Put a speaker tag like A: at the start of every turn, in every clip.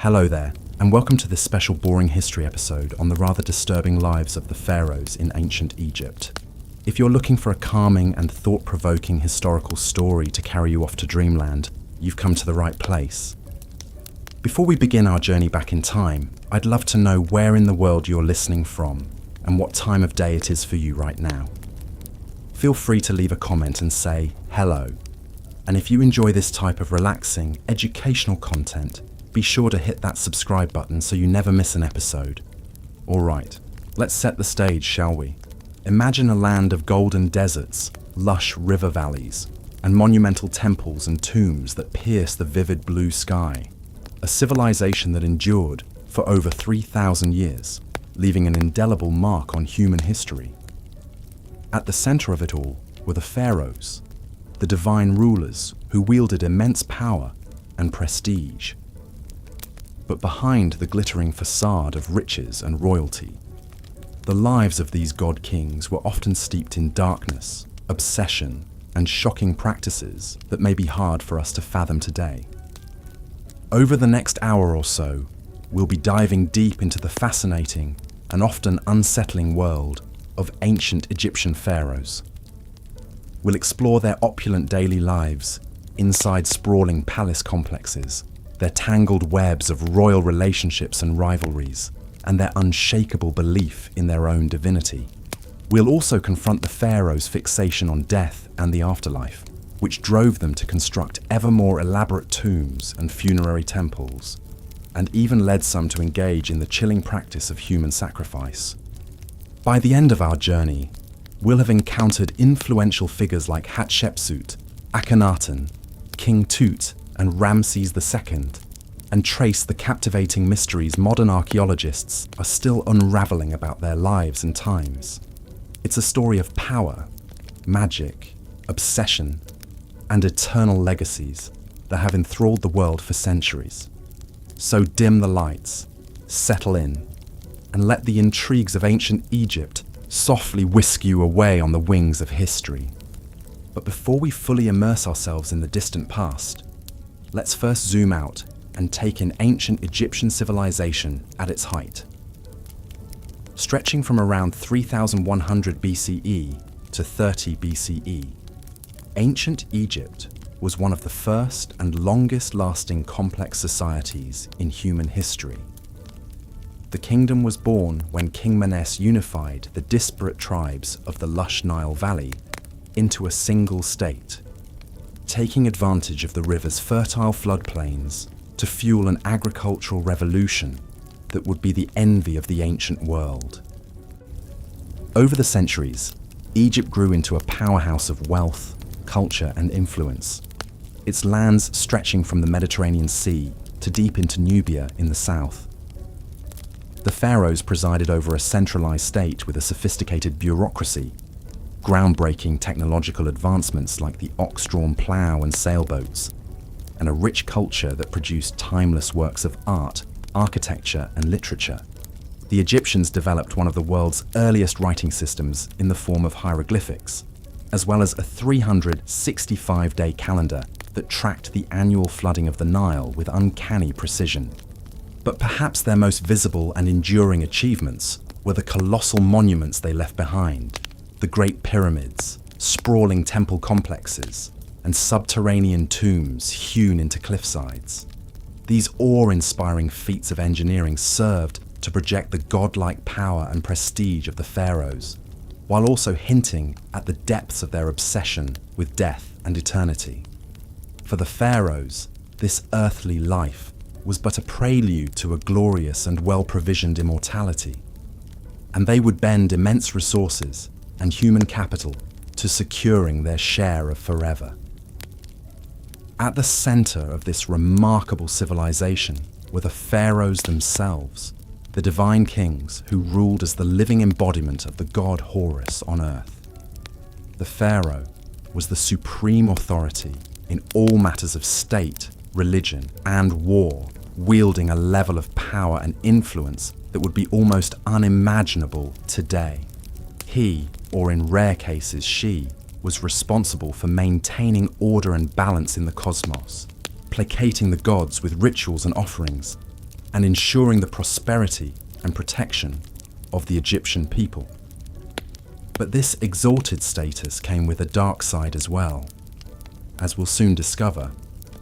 A: Hello there, and welcome to this special boring history episode on the rather disturbing lives of the pharaohs in ancient Egypt. If you're looking for a calming and thought-provoking historical story to carry you off to dreamland, you've come to the right place. Before we begin our journey back in time, I'd love to know where in the world you're listening from and what time of day it is for you right now. Feel free to leave a comment and say hello. And if you enjoy this type of relaxing, educational content, be sure to hit that subscribe button so you never miss an episode. Alright, let's set the stage, shall we? Imagine a land of golden deserts, lush river valleys, and monumental temples and tombs that pierce the vivid blue sky. A civilization that endured for over 3,000 years, leaving an indelible mark on human history. At the center of it all were the pharaohs, the divine rulers who wielded immense power and prestige. But behind the glittering facade of riches and royalty, the lives of these god-kings were often steeped in darkness, obsession, and shocking practices that may be hard for us to fathom today. Over the next hour or so, we'll be diving deep into the fascinating and often unsettling world of ancient Egyptian pharaohs. We'll explore their opulent daily lives inside sprawling palace complexes, their tangled webs of royal relationships and rivalries, and their unshakable belief in their own divinity. We'll also confront the pharaohs' fixation on death and the afterlife, which drove them to construct ever more elaborate tombs and funerary temples, and even led some to engage in the chilling practice of human sacrifice. By the end of our journey, we'll have encountered influential figures like Hatshepsut, Akhenaten, King Tut, and Ramses II, and trace the captivating mysteries modern archaeologists are still unraveling about their lives and times. It's a story of power, magic, obsession, and eternal legacies that have enthralled the world for centuries. So dim the lights, settle in, and let the intrigues of ancient Egypt softly whisk you away on the wings of history. But before we fully immerse ourselves in the distant past, let's first zoom out and take in ancient Egyptian civilization at its height. Stretching from around 3100 BCE to 30 BCE, ancient Egypt was one of the first and longest-lasting complex societies in human history. The kingdom was born when King Menes unified the disparate tribes of the lush Nile Valley into a single state, taking advantage of the river's fertile floodplains to fuel an agricultural revolution that would be the envy of the ancient world. Over the centuries, Egypt grew into a powerhouse of wealth, culture, and influence, its lands stretching from the Mediterranean Sea to deep into Nubia in the south. The pharaohs presided over a centralized state with a sophisticated bureaucracy, groundbreaking technological advancements like the ox-drawn plough and sailboats, and a rich culture that produced timeless works of art, architecture, and literature. The Egyptians developed one of the world's earliest writing systems in the form of hieroglyphics, as well as a 365-day calendar that tracked the annual flooding of the Nile with uncanny precision. But perhaps their most visible and enduring achievements were the colossal monuments they left behind: the Great Pyramids, sprawling temple complexes, and subterranean tombs hewn into cliffsides. These awe-inspiring feats of engineering served to project the godlike power and prestige of the pharaohs, while also hinting at the depths of their obsession with death and eternity. For the pharaohs, this earthly life was but a prelude to a glorious and well-provisioned immortality, and they would bend immense resources and human capital to securing their share of forever. At the center of this remarkable civilization were the pharaohs themselves, the divine kings who ruled as the living embodiment of the god Horus on earth. The pharaoh was the supreme authority in all matters of state, religion, and war, wielding a level of power and influence that would be almost unimaginable today. He, or in rare cases she, was responsible for maintaining order and balance in the cosmos, placating the gods with rituals and offerings, and ensuring the prosperity and protection of the Egyptian people. But this exalted status came with a dark side as well. As we'll soon discover,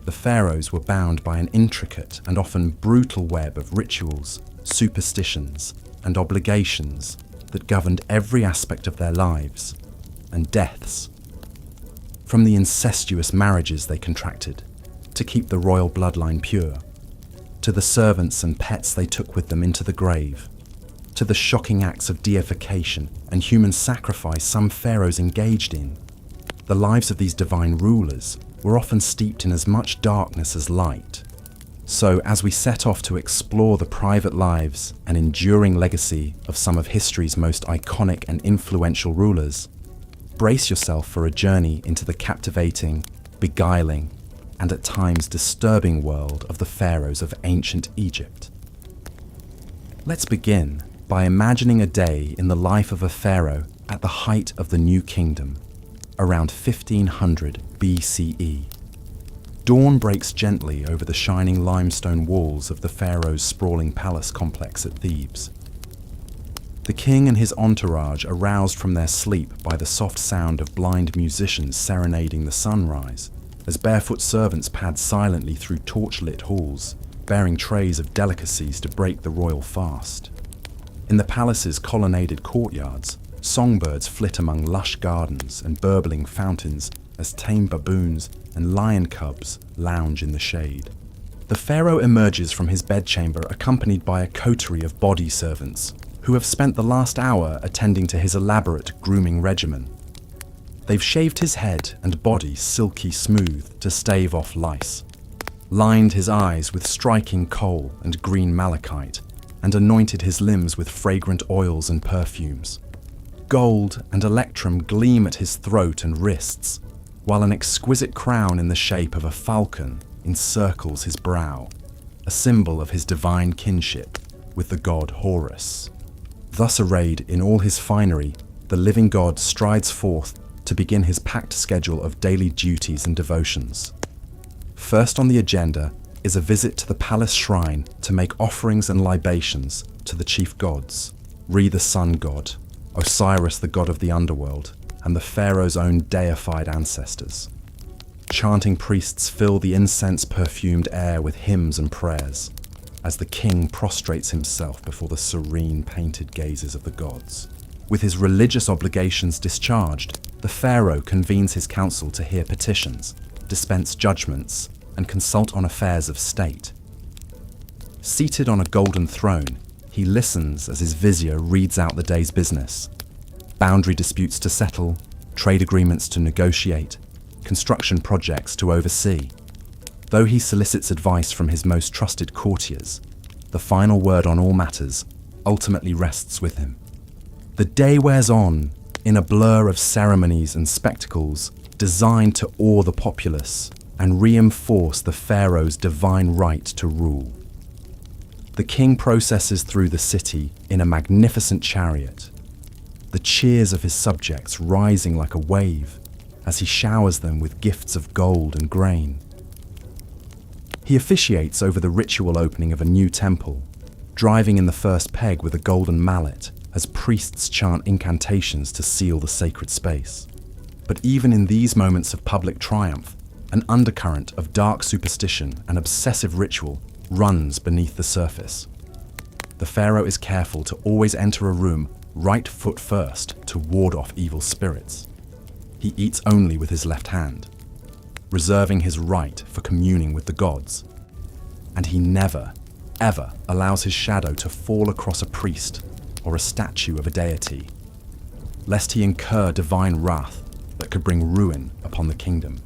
A: the pharaohs were bound by an intricate and often brutal web of rituals, superstitions, and obligations that governed every aspect of their lives and deaths. From the incestuous marriages they contracted to keep the royal bloodline pure, to the servants and pets they took with them into the grave, to the shocking acts of deification and human sacrifice some pharaohs engaged in, the lives of these divine rulers were often steeped in as much darkness as light. So, as we set off to explore the private lives and enduring legacy of some of history's most iconic and influential rulers, brace yourself for a journey into the captivating, beguiling, and at times disturbing world of the pharaohs of ancient Egypt. Let's begin by imagining a day in the life of a pharaoh at the height of the New Kingdom, around 1500 BCE. Dawn breaks gently over the shining limestone walls of the pharaoh's sprawling palace complex at Thebes. The king and his entourage are roused from their sleep by the soft sound of blind musicians serenading the sunrise, as barefoot servants pad silently through torch-lit halls, bearing trays of delicacies to break the royal fast. In the palace's colonnaded courtyards, songbirds flit among lush gardens and burbling fountains as tame baboons and lion cubs lounge in the shade. The pharaoh emerges from his bedchamber accompanied by a coterie of body servants who have spent the last hour attending to his elaborate grooming regimen. They've shaved his head and body silky smooth to stave off lice, lined his eyes with striking kohl and green malachite, and anointed his limbs with fragrant oils and perfumes. Gold and electrum gleam at his throat and wrists, while an exquisite crown in the shape of a falcon encircles his brow, a symbol of his divine kinship with the god Horus. Thus arrayed in all his finery, the living god strides forth to begin his packed schedule of daily duties and devotions. First on the agenda is a visit to the palace shrine to make offerings and libations to the chief gods, Re the sun god, Osiris the god of the underworld, and the pharaoh's own deified ancestors. Chanting priests fill the incense-perfumed air with hymns and prayers, as the king prostrates himself before the serene painted gazes of the gods. With his religious obligations discharged, the pharaoh convenes his council to hear petitions, dispense judgments, and consult on affairs of state. Seated on a golden throne, he listens as his vizier reads out the day's business. Boundary disputes to settle, trade agreements to negotiate, construction projects to oversee. Though he solicits advice from his most trusted courtiers, the final word on all matters ultimately rests with him. The day wears on in a blur of ceremonies and spectacles designed to awe the populace and reinforce the pharaoh's divine right to rule. The king processes through the city in a magnificent chariot, the cheers of his subjects rising like a wave as he showers them with gifts of gold and grain. He officiates over the ritual opening of a new temple, driving in the first peg with a golden mallet as priests chant incantations to seal the sacred space. But even in these moments of public triumph, an undercurrent of dark superstition and obsessive ritual runs beneath the surface. The pharaoh is careful to always enter a room right foot first to ward off evil spirits. He eats only with his left hand, reserving his right for communing with the gods. And he never, ever allows his shadow to fall across a priest or a statue of a deity, lest he incur divine wrath that could bring ruin upon the kingdom.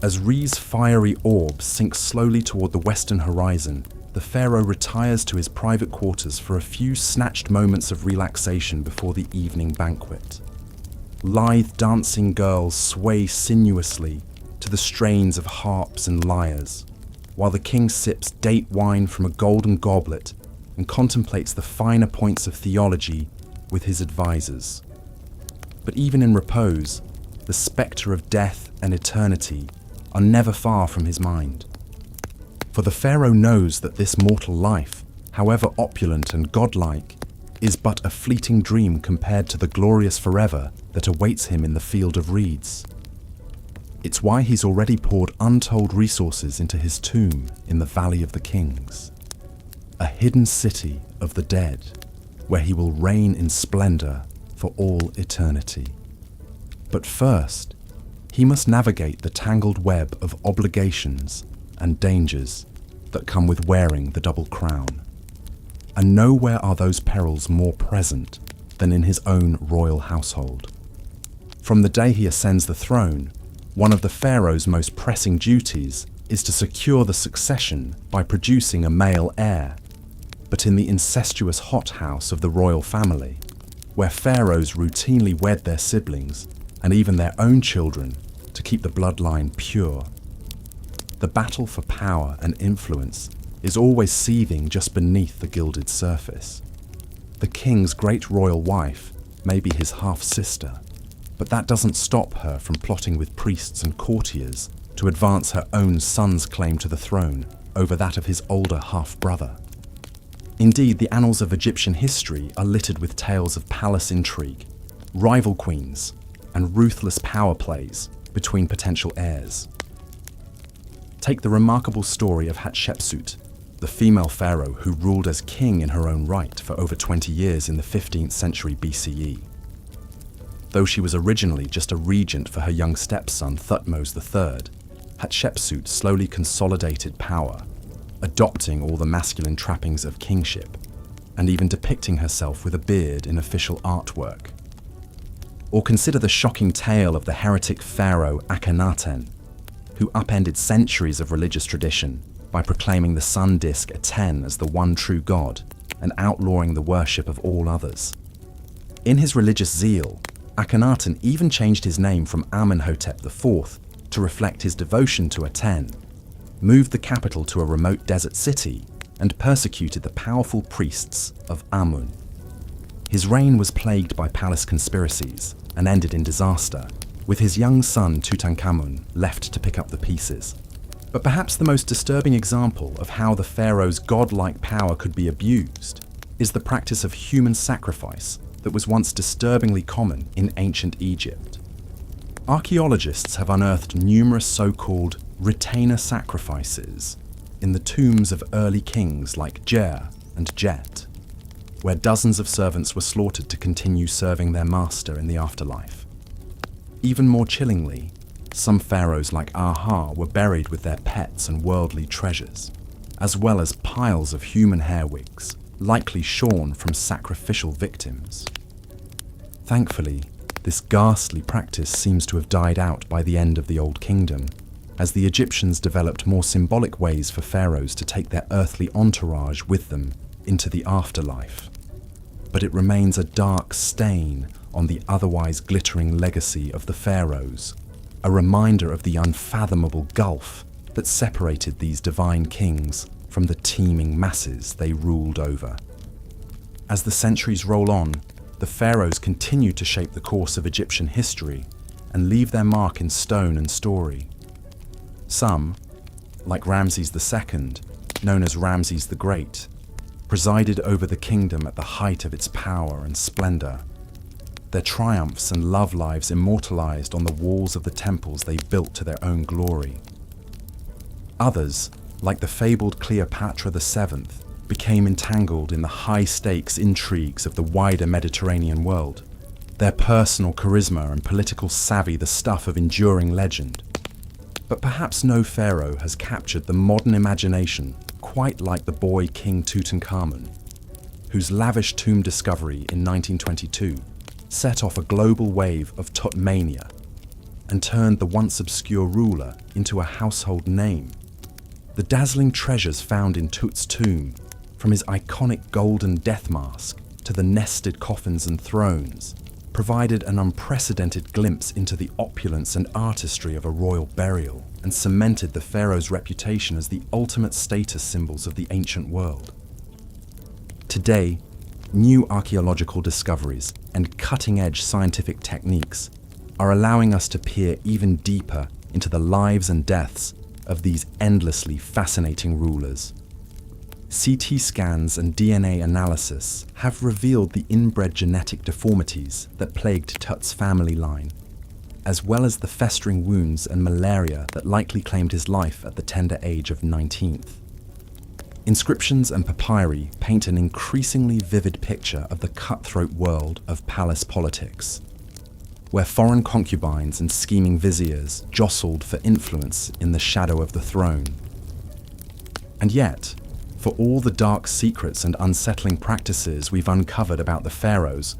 A: As Re's fiery orb sinks slowly toward the western horizon, the pharaoh retires to his private quarters for a few snatched moments of relaxation before the evening banquet. Lithe dancing girls sway sinuously to the strains of harps and lyres, while the king sips date wine from a golden goblet and contemplates the finer points of theology with his advisors. But even in repose, the spectre of death and eternity are never far from his mind. For the pharaoh knows that this mortal life, however opulent and godlike, is but a fleeting dream compared to the glorious forever that awaits him in the field of reeds. It's why he's already poured untold resources into his tomb in the Valley of the Kings, a hidden city of the dead, where he will reign in splendor for all eternity. But first, he must navigate the tangled web of obligations and dangers that come with wearing the double crown. And nowhere are those perils more present than in his own royal household. From the day he ascends the throne, one of the pharaoh's most pressing duties is to secure the succession by producing a male heir. But in the incestuous hothouse of the royal family, where pharaohs routinely wed their siblings and even their own children to keep the bloodline pure, the battle for power and influence is always seething just beneath the gilded surface. The king's great royal wife may be his half-sister, but that doesn't stop her from plotting with priests and courtiers to advance her own son's claim to the throne over that of his older half-brother. Indeed, the annals of Egyptian history are littered with tales of palace intrigue, rival queens, and ruthless power plays between potential heirs. Take the remarkable story of Hatshepsut, the female pharaoh who ruled as king in her own right for over 20 years in the 15th century BCE. Though she was originally just a regent for her young stepson Thutmose III, Hatshepsut slowly consolidated power, adopting all the masculine trappings of kingship, and even depicting herself with a beard in official artwork. Or consider the shocking tale of the heretic pharaoh Akhenaten, who upended centuries of religious tradition by proclaiming the sun disk Aten as the one true god and outlawing the worship of all others. In his religious zeal, Akhenaten even changed his name from Amenhotep IV to reflect his devotion to Aten, moved the capital to a remote desert city, and persecuted the powerful priests of Amun. His reign was plagued by palace conspiracies and ended in disaster, with his young son Tutankhamun left to pick up the pieces. But perhaps the most disturbing example of how the pharaoh's godlike power could be abused is the practice of human sacrifice that was once disturbingly common in ancient Egypt. Archaeologists have unearthed numerous so-called retainer sacrifices in the tombs of early kings like Jer and Jet, where dozens of servants were slaughtered to continue serving their master in the afterlife. Even more chillingly, some pharaohs like Aha were buried with their pets and worldly treasures, as well as piles of human hair wigs, likely shorn from sacrificial victims. Thankfully, this ghastly practice seems to have died out by the end of the Old Kingdom, as the Egyptians developed more symbolic ways for pharaohs to take their earthly entourage with them into the afterlife. But it remains a dark stain on the otherwise glittering legacy of the pharaohs, a reminder of the unfathomable gulf that separated these divine kings from the teeming masses they ruled over. As the centuries roll on, the pharaohs continue to shape the course of Egyptian history and leave their mark in stone and story. Some, like Ramses II, known as Ramses the Great, presided over the kingdom at the height of its power and splendor, their triumphs and love lives immortalized on the walls of the temples they built to their own glory. Others, like the fabled Cleopatra VII, became entangled in the high-stakes intrigues of the wider Mediterranean world, their personal charisma and political savvy the stuff of enduring legend. But perhaps no pharaoh has captured the modern imagination quite like the boy King Tutankhamun, whose lavish tomb discovery in 1922 set off a global wave of Tutmania and turned the once obscure ruler into a household name. The dazzling treasures found in Tut's tomb, from his iconic golden death mask to the nested coffins and thrones, provided an unprecedented glimpse into the opulence and artistry of a royal burial and cemented the pharaoh's reputation as the ultimate status symbols of the ancient world. Today, new archaeological discoveries and cutting-edge scientific techniques are allowing us to peer even deeper into the lives and deaths of these endlessly fascinating rulers. CT scans and DNA analysis have revealed the inbred genetic deformities that plagued Tut's family line, as well as the festering wounds and malaria that likely claimed his life at the tender age of 19th. Inscriptions and papyri paint an increasingly vivid picture of the cutthroat world of palace politics, where foreign concubines and scheming viziers jostled for influence in the shadow of the throne. And yet, for all the dark secrets and unsettling practices we've uncovered about the pharaohs,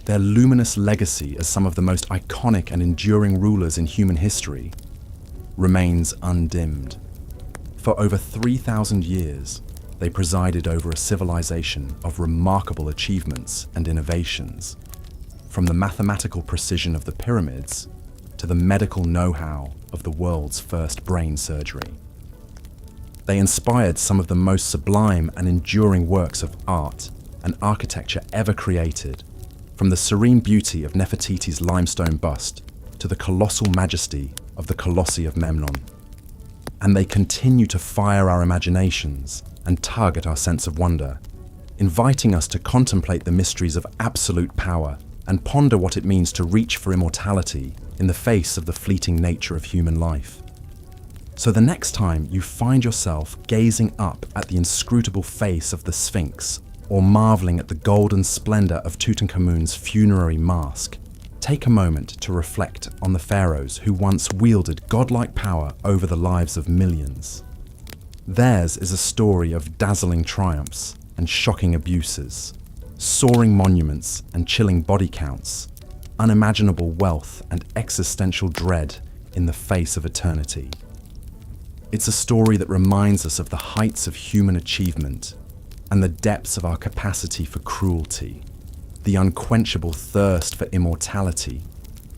A: their luminous legacy as some of the most iconic and enduring rulers in human history remains undimmed. For over 3,000 years, they presided over a civilization of remarkable achievements and innovations, from the mathematical precision of the pyramids to the medical know-how of the world's first brain surgery. They inspired some of the most sublime and enduring works of art and architecture ever created, from the serene beauty of Nefertiti's limestone bust to the colossal majesty of the Colossi of Memnon. And they continue to fire our imaginations and tug at our sense of wonder, inviting us to contemplate the mysteries of absolute power and ponder what it means to reach for immortality in the face of the fleeting nature of human life. So the next time you find yourself gazing up at the inscrutable face of the Sphinx or marveling at the golden splendor of Tutankhamun's funerary mask, take a moment to reflect on the pharaohs who once wielded godlike power over the lives of millions. Theirs is a story of dazzling triumphs and shocking abuses, soaring monuments and chilling body counts, unimaginable wealth and existential dread in the face of eternity. It's a story that reminds us of the heights of human achievement and the depths of our capacity for cruelty, the unquenchable thirst for immortality,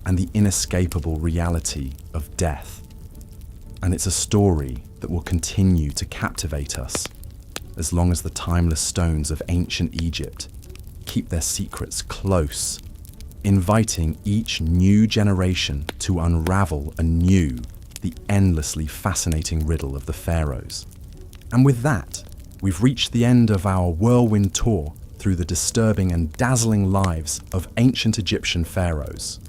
A: and the inescapable reality of death. And it's a story that will continue to captivate us as long as the timeless stones of ancient Egypt keep their secrets close, inviting each new generation to unravel anew the endlessly fascinating riddle of the pharaohs. And with that, we've reached the end of our whirlwind tour through the disturbing and dazzling lives of ancient Egyptian pharaohs.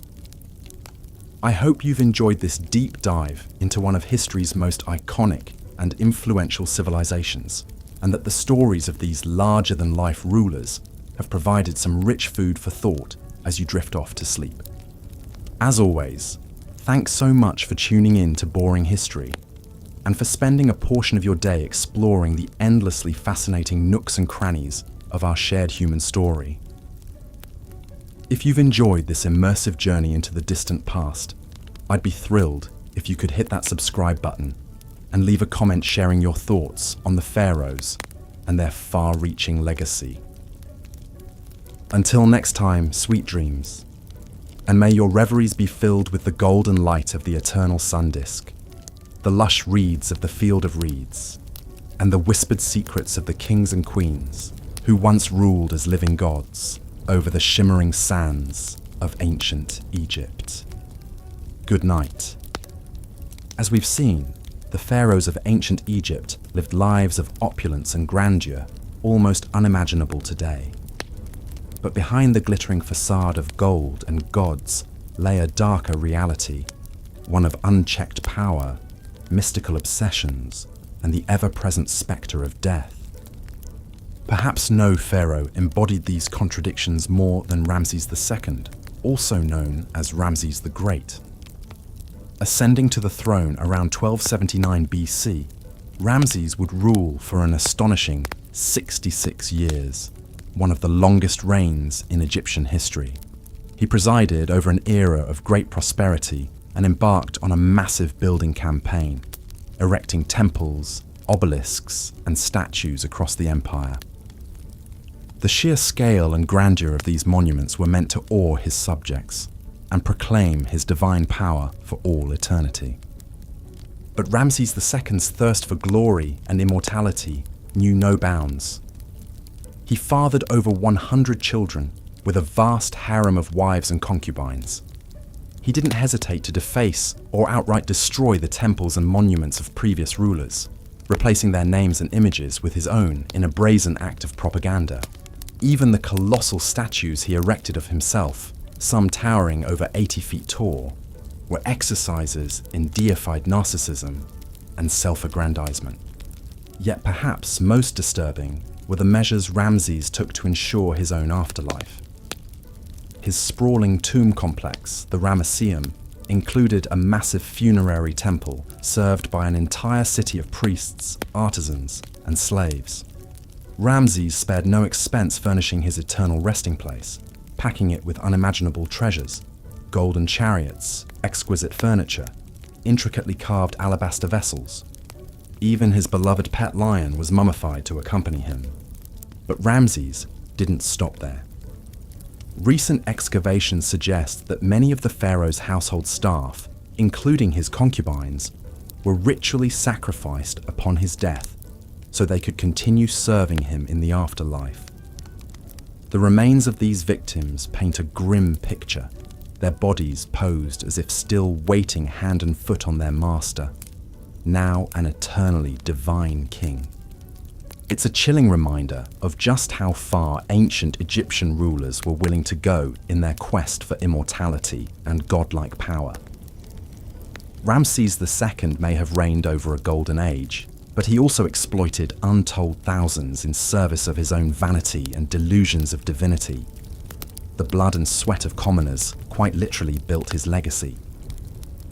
A: I hope you've enjoyed this deep dive into one of history's most iconic and influential civilizations, and that the stories of these larger-than-life rulers have provided some rich food for thought as you drift off to sleep. As always, thanks so much for tuning in to Boring History, and for spending a portion of your day exploring the endlessly fascinating nooks and crannies of our shared human story. If you've enjoyed this immersive journey into the distant past, I'd be thrilled if you could hit that subscribe button and leave a comment sharing your thoughts on the pharaohs and their far-reaching legacy. Until next time, sweet dreams. And may your reveries be filled with the golden light of the eternal sun disk, the lush reeds of the field of reeds, and the whispered secrets of the kings and queens who once ruled as living gods over the shimmering sands of ancient Egypt. Good night. As we've seen, the pharaohs of ancient Egypt lived lives of opulence and grandeur almost unimaginable today. But behind the glittering facade of gold and gods lay a darker reality, one of unchecked power, mystical obsessions, and the ever-present spectre of death. Perhaps no pharaoh embodied these contradictions more than Ramses II, also known as Ramses the Great. Ascending to the throne around 1279 BC, Ramses would rule for an astonishing 66 years. One of the longest reigns in Egyptian history. He presided over an era of great prosperity and embarked on a massive building campaign, erecting temples, obelisks, and statues across the empire. The sheer scale and grandeur of these monuments were meant to awe his subjects and proclaim his divine power for all eternity. But Ramses II's thirst for glory and immortality knew no bounds. He fathered over 100 children with a vast harem of wives and concubines. He didn't hesitate to deface or outright destroy the temples and monuments of previous rulers, replacing their names and images with his own in a brazen act of propaganda. Even the colossal statues he erected of himself, some towering over 80 feet tall, were exercises in deified narcissism and self-aggrandizement. Yet perhaps most disturbing were the measures Ramses took to ensure his own afterlife. His sprawling tomb complex, the Ramesseum, included a massive funerary temple served by an entire city of priests, artisans, and slaves. Ramses spared no expense furnishing his eternal resting place, packing it with unimaginable treasures, golden chariots, exquisite furniture, intricately carved alabaster vessels. Even his beloved pet lion was mummified to accompany him. But Ramses didn't stop there. Recent excavations suggest that many of the pharaoh's household staff, including his concubines, were ritually sacrificed upon his death so they could continue serving him in the afterlife. The remains of these victims paint a grim picture, their bodies posed as if still waiting hand and foot on their master, now an eternally divine king. It's a chilling reminder of just how far ancient Egyptian rulers were willing to go in their quest for immortality and godlike power. Ramses II may have reigned over a golden age, but he also exploited untold thousands in service of his own vanity and delusions of divinity. The blood and sweat of commoners quite literally built his legacy.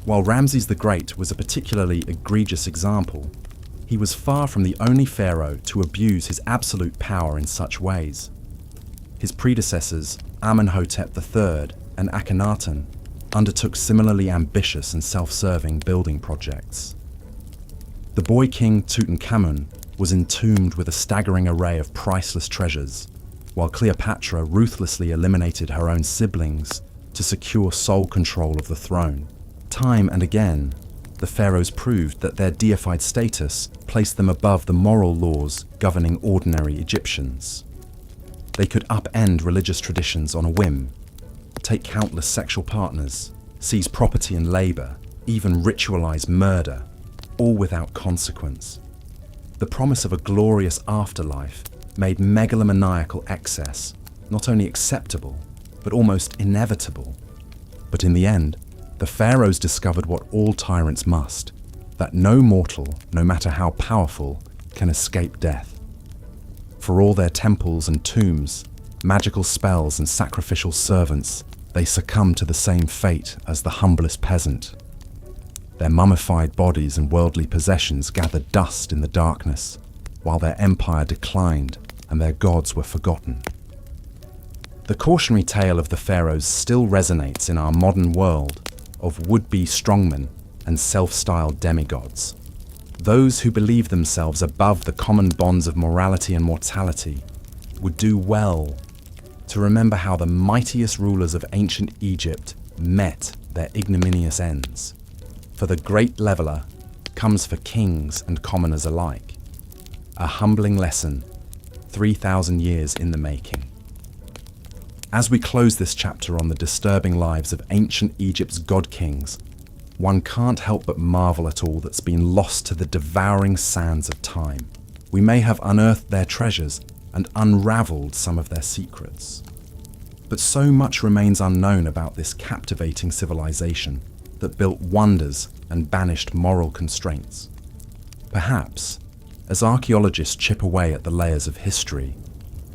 A: While Ramses the Great was a particularly egregious example, he was far from the only pharaoh to abuse his absolute power in such ways. His predecessors, Amenhotep III and Akhenaten, undertook similarly ambitious and self-serving building projects. The boy king Tutankhamun was entombed with a staggering array of priceless treasures, while Cleopatra ruthlessly eliminated her own siblings to secure sole control of the throne. Time and again, the pharaohs proved that their deified status placed them above the moral laws governing ordinary Egyptians. They could upend religious traditions on a whim, take countless sexual partners, seize property and labor, even ritualize murder, all without consequence. The promise of a glorious afterlife made megalomaniacal excess not only acceptable, but almost inevitable. But in the end, the pharaohs discovered what all tyrants must, that no mortal, no matter how powerful, can escape death. For all their temples and tombs, magical spells and sacrificial servants, they succumb to the same fate as the humblest peasant. Their mummified bodies and worldly possessions gathered dust in the darkness, while their empire declined and their gods were forgotten. The cautionary tale of the pharaohs still resonates in our modern world of would-be strongmen and self-styled demigods. Those who believe themselves above the common bonds of morality and mortality would do well to remember how the mightiest rulers of ancient Egypt met their ignominious ends. For the great leveler comes for kings and commoners alike. A humbling lesson, 3,000 years in the making. As we close this chapter on the disturbing lives of ancient Egypt's god-kings, one can't help but marvel at all that's been lost to the devouring sands of time. We may have unearthed their treasures and unraveled some of their secrets. But so much remains unknown about this captivating civilization that built wonders and banished moral constraints. Perhaps, as archaeologists chip away at the layers of history,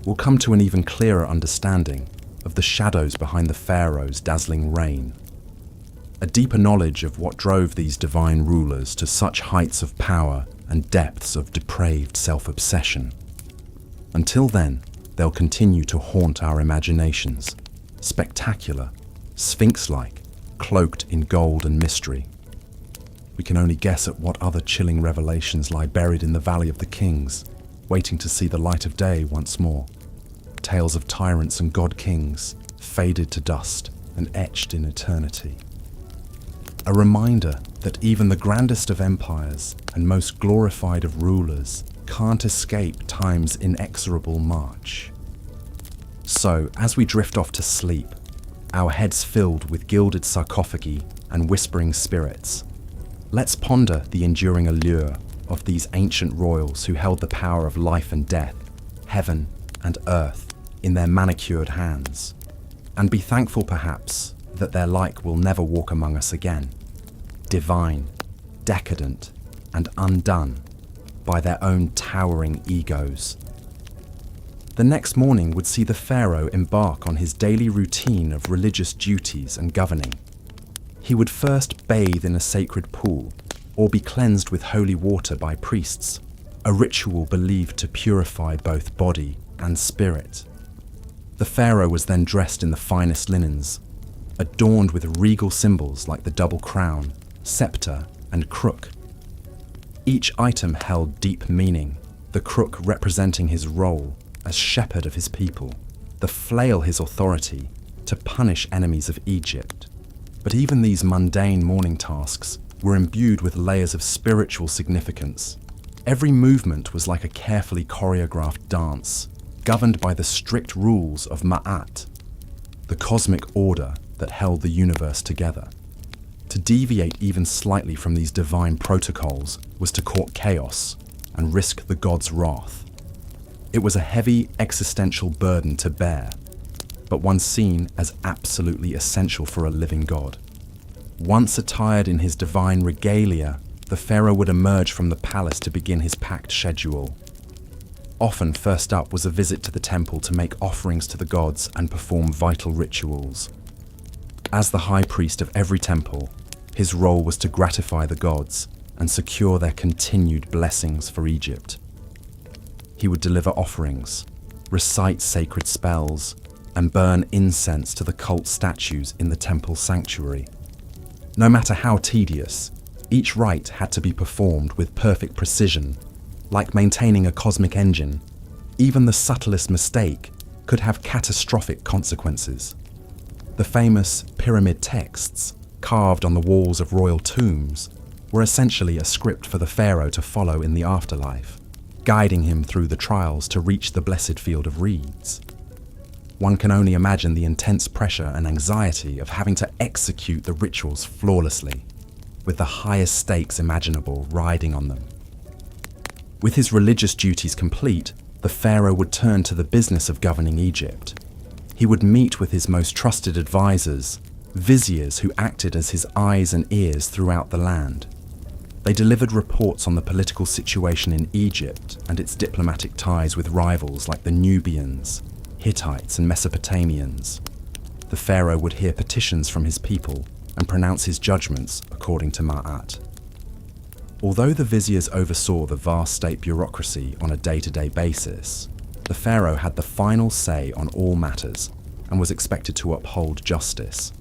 A: we'll come to an even clearer understanding of the shadows behind the pharaoh's dazzling reign. A deeper knowledge of what drove these divine rulers to such heights of power and depths of depraved self-obsession. Until then, they'll continue to haunt our imaginations, spectacular, sphinx-like, cloaked in gold and mystery. We can only guess at what other chilling revelations lie buried in the Valley of the Kings, waiting to see the light of day once more. Tales of tyrants and god-kings, faded to dust and etched in eternity. A reminder that even the grandest of empires and most glorified of rulers can't escape time's inexorable march. So, as we drift off to sleep, our heads filled with gilded sarcophagi and whispering spirits. Let's ponder the enduring allure of these ancient royals who held the power of life and death, heaven and earth, in their manicured hands, and be thankful perhaps that their like will never walk among us again, divine, decadent, and undone by their own towering egos. The next morning would see the pharaoh embark on his daily routine of religious duties and governing. He would first bathe in a sacred pool or be cleansed with holy water by priests, a ritual believed to purify both body and spirit. The pharaoh was then dressed in the finest linens, adorned with regal symbols like the double crown, scepter, and crook. Each item held deep meaning, the crook representing his role as shepherd of his people, the flail his authority to punish enemies of Egypt. But even these mundane morning tasks were imbued with layers of spiritual significance. Every movement was like a carefully choreographed dance, governed by the strict rules of Ma'at, the cosmic order that held the universe together. To deviate even slightly from these divine protocols was to court chaos and risk the god's wrath. It was a heavy existential burden to bear, but one seen as absolutely essential for a living god. Once attired in his divine regalia, the pharaoh would emerge from the palace to begin his packed schedule. Often first up was a visit to the temple to make offerings to the gods and perform vital rituals. As the high priest of every temple, his role was to gratify the gods and secure their continued blessings for Egypt. He would deliver offerings, recite sacred spells, and burn incense to the cult statues in the temple sanctuary. No matter how tedious, each rite had to be performed with perfect precision, like maintaining a cosmic engine. Even the subtlest mistake could have catastrophic consequences. The famous pyramid texts, carved on the walls of royal tombs, were essentially a script for the pharaoh to follow in the afterlife, guiding him through the trials to reach the blessed field of reeds. One can only imagine the intense pressure and anxiety of having to execute the rituals flawlessly, with the highest stakes imaginable riding on them. With his religious duties complete, the pharaoh would turn to the business of governing Egypt. He would meet with his most trusted advisors, viziers who acted as his eyes and ears throughout the land. They delivered reports on the political situation in Egypt and its diplomatic ties with rivals like the Nubians, Hittites, and Mesopotamians. The pharaoh would hear petitions from his people and pronounce his judgments according to Ma'at. Although the viziers oversaw the vast state bureaucracy on a day-to-day basis, the pharaoh had the final say on all matters and was expected to uphold justice.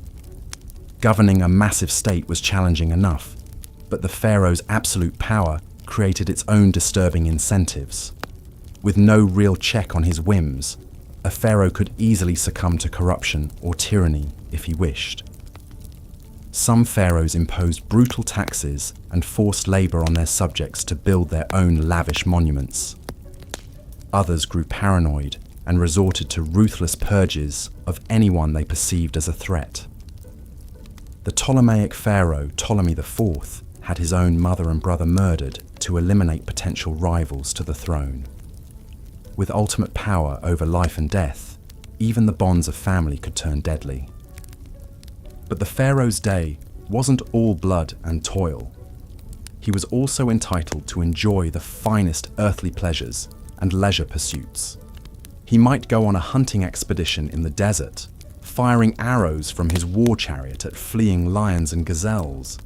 A: Governing a massive state was challenging enough, but the pharaoh's absolute power created its own disturbing incentives. With no real check on his whims, a pharaoh could easily succumb to corruption or tyranny if he wished. Some pharaohs imposed brutal taxes and forced labor on their subjects to build their own lavish monuments. Others grew paranoid and resorted to ruthless purges of anyone they perceived as a threat. The Ptolemaic pharaoh Ptolemy IV had his own mother and brother murdered to eliminate potential rivals to the throne. With ultimate power over life and death, even the bonds of family could turn deadly. But the pharaoh's day wasn't all blood and toil. He was also entitled to enjoy the finest earthly pleasures and leisure pursuits. He might go on a hunting expedition in the desert, firing arrows from his war chariot at fleeing lions and gazelles.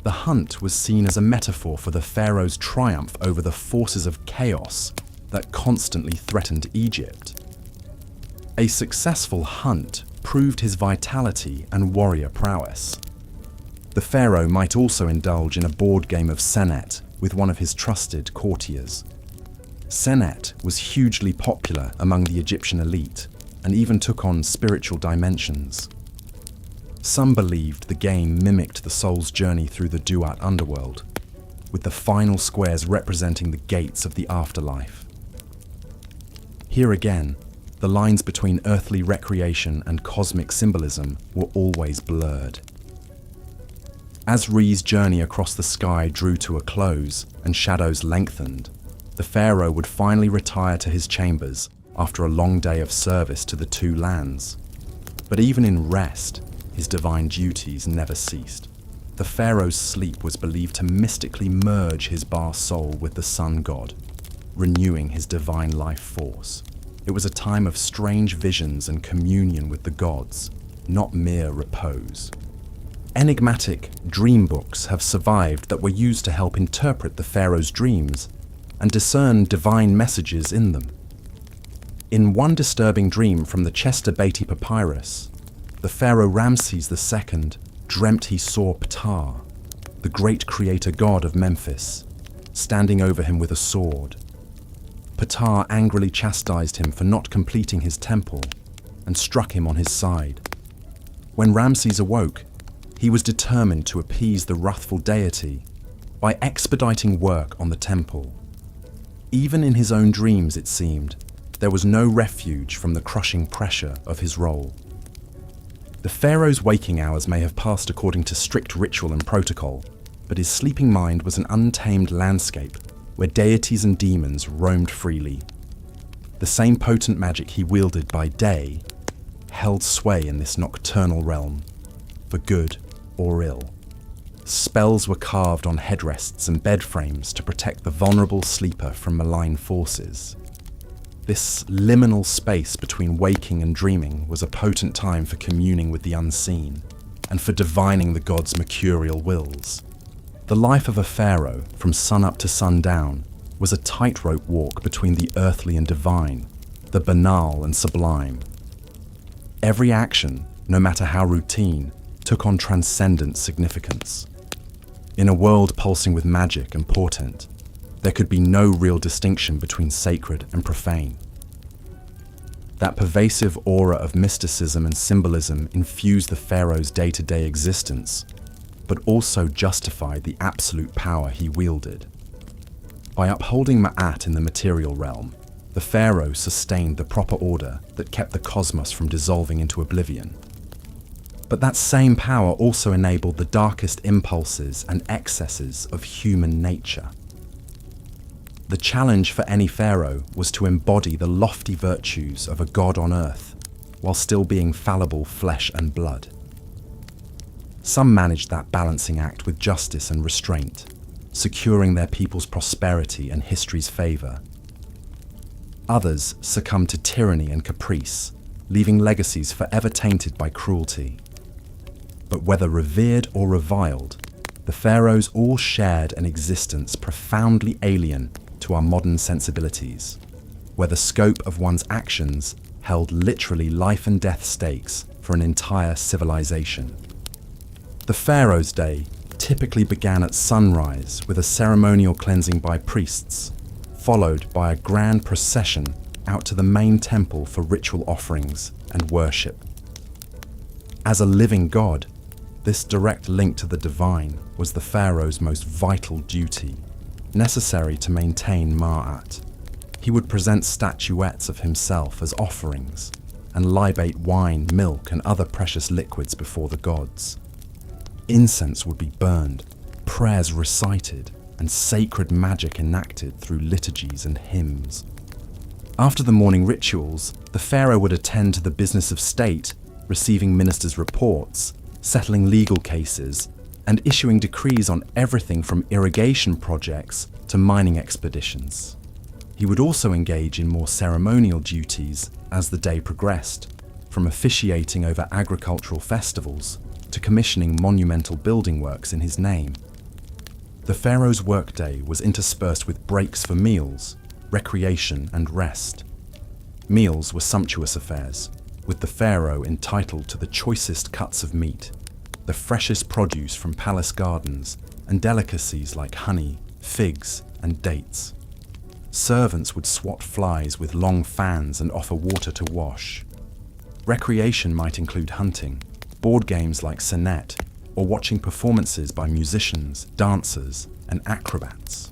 A: The hunt was seen as a metaphor for the pharaoh's triumph over the forces of chaos that constantly threatened Egypt. A successful hunt proved his vitality and warrior prowess. The pharaoh might also indulge in a board game of senet with one of his trusted courtiers. Senet was hugely popular among the Egyptian elite and even took on spiritual dimensions. Some believed the game mimicked the soul's journey through the Duat underworld, with the final squares representing the gates of the afterlife. Here again, the lines between earthly recreation and cosmic symbolism were always blurred. As Re's journey across the sky drew to a close and shadows lengthened, the pharaoh would finally retire to his chambers after a long day of service to the two lands. But even in rest, his divine duties never ceased. The pharaoh's sleep was believed to mystically merge his Ba soul with the sun god, renewing his divine life force. It was a time of strange visions and communion with the gods, not mere repose. Enigmatic dream books have survived that were used to help interpret the pharaoh's dreams and discern divine messages in them. In one disturbing dream from the Chester Beatty Papyrus, the pharaoh Ramses II dreamt he saw Ptah, the great creator god of Memphis, standing over him with a sword. Ptah angrily chastised him for not completing his temple and struck him on his side. When Ramses awoke, he was determined to appease the wrathful deity by expediting work on the temple. Even in his own dreams, it seemed, there was no refuge from the crushing pressure of his role. The pharaoh's waking hours may have passed according to strict ritual and protocol, but his sleeping mind was an untamed landscape where deities and demons roamed freely. The same potent magic he wielded by day held sway in this nocturnal realm, for good or ill. Spells were carved on headrests and bed frames to protect the vulnerable sleeper from malign forces. This liminal space between waking and dreaming was a potent time for communing with the unseen and for divining the gods' mercurial wills. The life of a pharaoh, from sunup to sundown, was a tightrope walk between the earthly and divine, the banal and sublime. Every action, no matter how routine, took on transcendent significance. In a world pulsing with magic and portent, there could be no real distinction between sacred and profane. That pervasive aura of mysticism and symbolism infused the pharaoh's day-to-day existence, but also justified the absolute power he wielded. By upholding Ma'at in the material realm, the pharaoh sustained the proper order that kept the cosmos from dissolving into oblivion. But that same power also enabled the darkest impulses and excesses of human nature. The challenge for any pharaoh was to embody the lofty virtues of a god on earth, while still being fallible flesh and blood. Some managed that balancing act with justice and restraint, securing their people's prosperity and history's favour. Others succumbed to tyranny and caprice, leaving legacies forever tainted by cruelty. But whether revered or reviled, the pharaohs all shared an existence profoundly alien to our modern sensibilities, where the scope of one's actions held literally life and death stakes for an entire civilization. The pharaoh's day typically began at sunrise with a ceremonial cleansing by priests, followed by a grand procession out to the main temple for ritual offerings and worship. As a living god, this direct link to the divine was the pharaoh's most vital duty, necessary to maintain Ma'at. He would present statuettes of himself as offerings and libate wine, milk, and other precious liquids before the gods. Incense would be burned, prayers recited, and sacred magic enacted through liturgies and hymns. After the morning rituals, the pharaoh would attend to the business of state, receiving ministers' reports, settling legal cases, and issuing decrees on everything from irrigation projects to mining expeditions. He would also engage in more ceremonial duties as the day progressed, from officiating over agricultural festivals to commissioning monumental building works in his name. The pharaoh's workday was interspersed with breaks for meals, recreation, and rest. Meals were sumptuous affairs, with the pharaoh entitled to the choicest cuts of meat, the freshest produce from palace gardens, and delicacies like honey, figs, and dates. Servants would swat flies with long fans and offer water to wash. Recreation might include hunting, board games like Senet, or watching performances by musicians, dancers, and acrobats.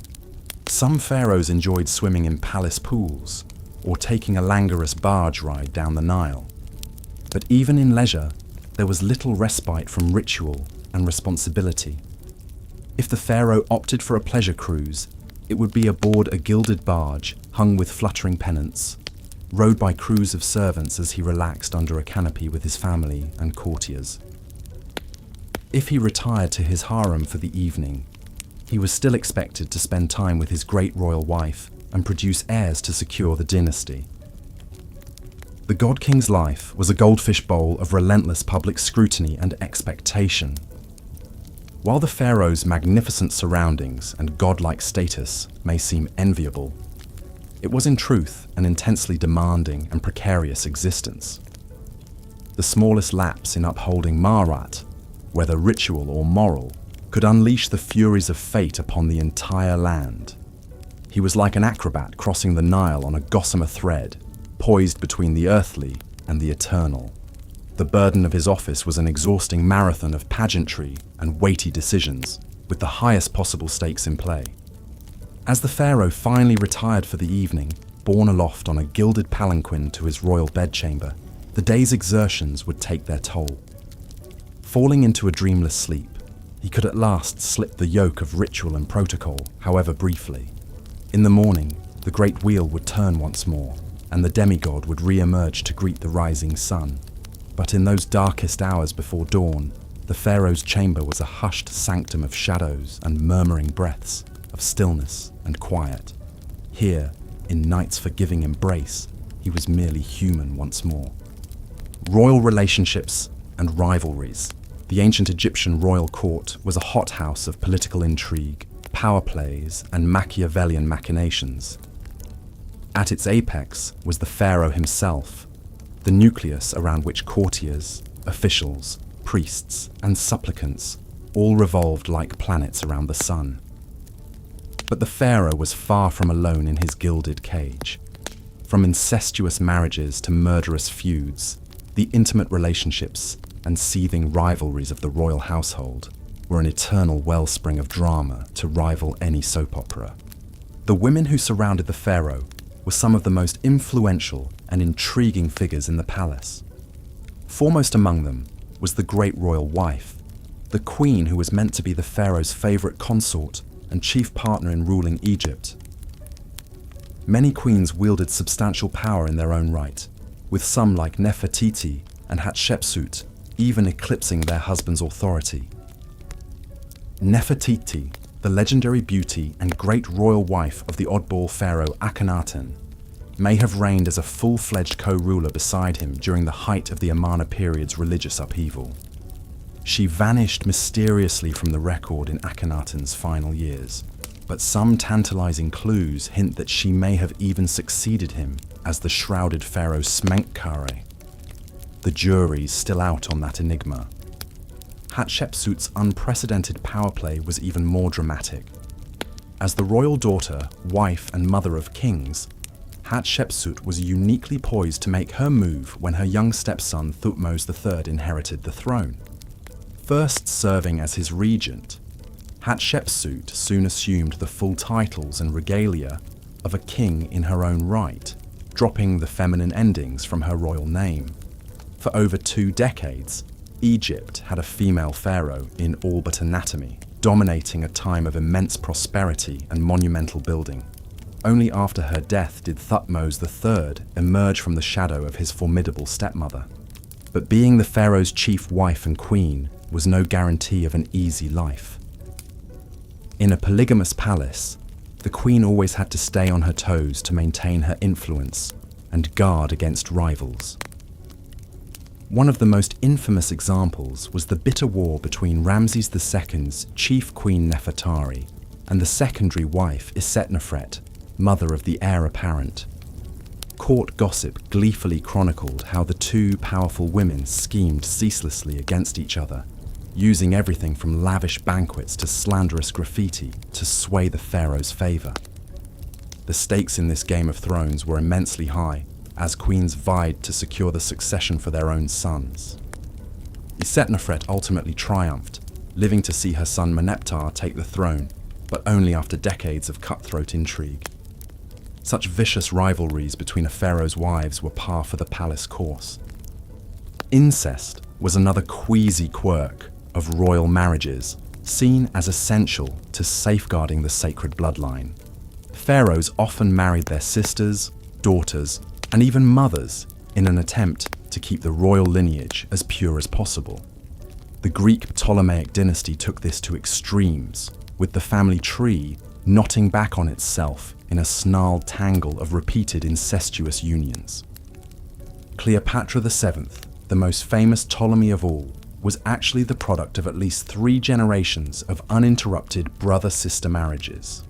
A: Some pharaohs enjoyed swimming in palace pools, or taking a languorous barge ride down the Nile. But even in leisure, there was little respite from ritual and responsibility. If the pharaoh opted for a pleasure cruise, it would be aboard a gilded barge hung with fluttering pennants, rowed by crews of servants as he relaxed under a canopy with his family and courtiers. If he retired to his harem for the evening, he was still expected to spend time with his great royal wife and produce heirs to secure the dynasty. The God King's life was a goldfish bowl of relentless public scrutiny and expectation. While the pharaoh's magnificent surroundings and godlike status may seem enviable, it was in truth an intensely demanding and precarious existence. The smallest lapse in upholding Marat, whether ritual or moral, could unleash the furies of fate upon the entire land. He was like an acrobat crossing the Nile on a gossamer thread, poised between the earthly and the eternal. The burden of his office was an exhausting marathon of pageantry and weighty decisions, with the highest possible stakes in play. As the pharaoh finally retired for the evening, borne aloft on a gilded palanquin to his royal bedchamber, the day's exertions would take their toll. Falling into a dreamless sleep, he could at last slip the yoke of ritual and protocol, however briefly. In the morning, the great wheel would turn once more, and the demigod would re-emerge to greet the rising sun. But in those darkest hours before dawn, the pharaoh's chamber was a hushed sanctum of shadows and murmuring breaths, of stillness and quiet. Here, in night's forgiving embrace, he was merely human once more. Royal relationships and rivalries. The ancient Egyptian royal court was a hothouse of political intrigue, power plays, and Machiavellian machinations. At its apex was the pharaoh himself, the nucleus around which courtiers, officials, priests, and supplicants all revolved like planets around the sun. But the pharaoh was far from alone in his gilded cage. From incestuous marriages to murderous feuds, the intimate relationships and seething rivalries of the royal household were an eternal wellspring of drama to rival any soap opera. The women who surrounded the pharaoh were some of the most influential and intriguing figures in the palace. Foremost among them was the great royal wife, the queen who was meant to be the pharaoh's favorite consort and chief partner in ruling Egypt. Many queens wielded substantial power in their own right, with some like Nefertiti and Hatshepsut even eclipsing their husband's authority. Nefertiti, the legendary beauty and great royal wife of the oddball pharaoh Akhenaten, may have reigned as a full-fledged co-ruler beside him during the height of the Amarna period's religious upheaval. She vanished mysteriously from the record in Akhenaten's final years, but some tantalizing clues hint that she may have even succeeded him as the shrouded pharaoh Smenkhkare. The jury's still out on that enigma. Hatshepsut's unprecedented power play was even more dramatic. As the royal daughter, wife, and mother of kings, Hatshepsut was uniquely poised to make her move when her young stepson Thutmose III inherited the throne. First serving as his regent, Hatshepsut soon assumed the full titles and regalia of a king in her own right, dropping the feminine endings from her royal name. For over 2 decades, Egypt had a female pharaoh in all but anatomy, dominating a time of immense prosperity and monumental building. Only after her death did Thutmose III emerge from the shadow of his formidable stepmother. But being the pharaoh's chief wife and queen was no guarantee of an easy life. In a polygamous palace, the queen always had to stay on her toes to maintain her influence and guard against rivals. One of the most infamous examples was the bitter war between Ramses II's chief queen Nefertari and the secondary wife Isetnofret, mother of the heir apparent. Court gossip gleefully chronicled how the two powerful women schemed ceaselessly against each other, using everything from lavish banquets to slanderous graffiti to sway the pharaoh's favor. The stakes in this Game of Thrones were immensely high, as queens vied to secure the succession for their own sons. Isetnofret ultimately triumphed, living to see her son Meneptah take the throne, but only after decades of cutthroat intrigue. Such vicious rivalries between a pharaoh's wives were par for the palace course. Incest was another queasy quirk of royal marriages, seen as essential to safeguarding the sacred bloodline. Pharaohs often married their sisters, daughters, and even mothers in an attempt to keep the royal lineage as pure as possible. The Greek Ptolemaic dynasty took this to extremes, with the family tree knotting back on itself in a snarled tangle of repeated incestuous unions. Cleopatra VII, the most famous Ptolemy of all, was actually the product of at least 3 generations of uninterrupted brother-sister marriages.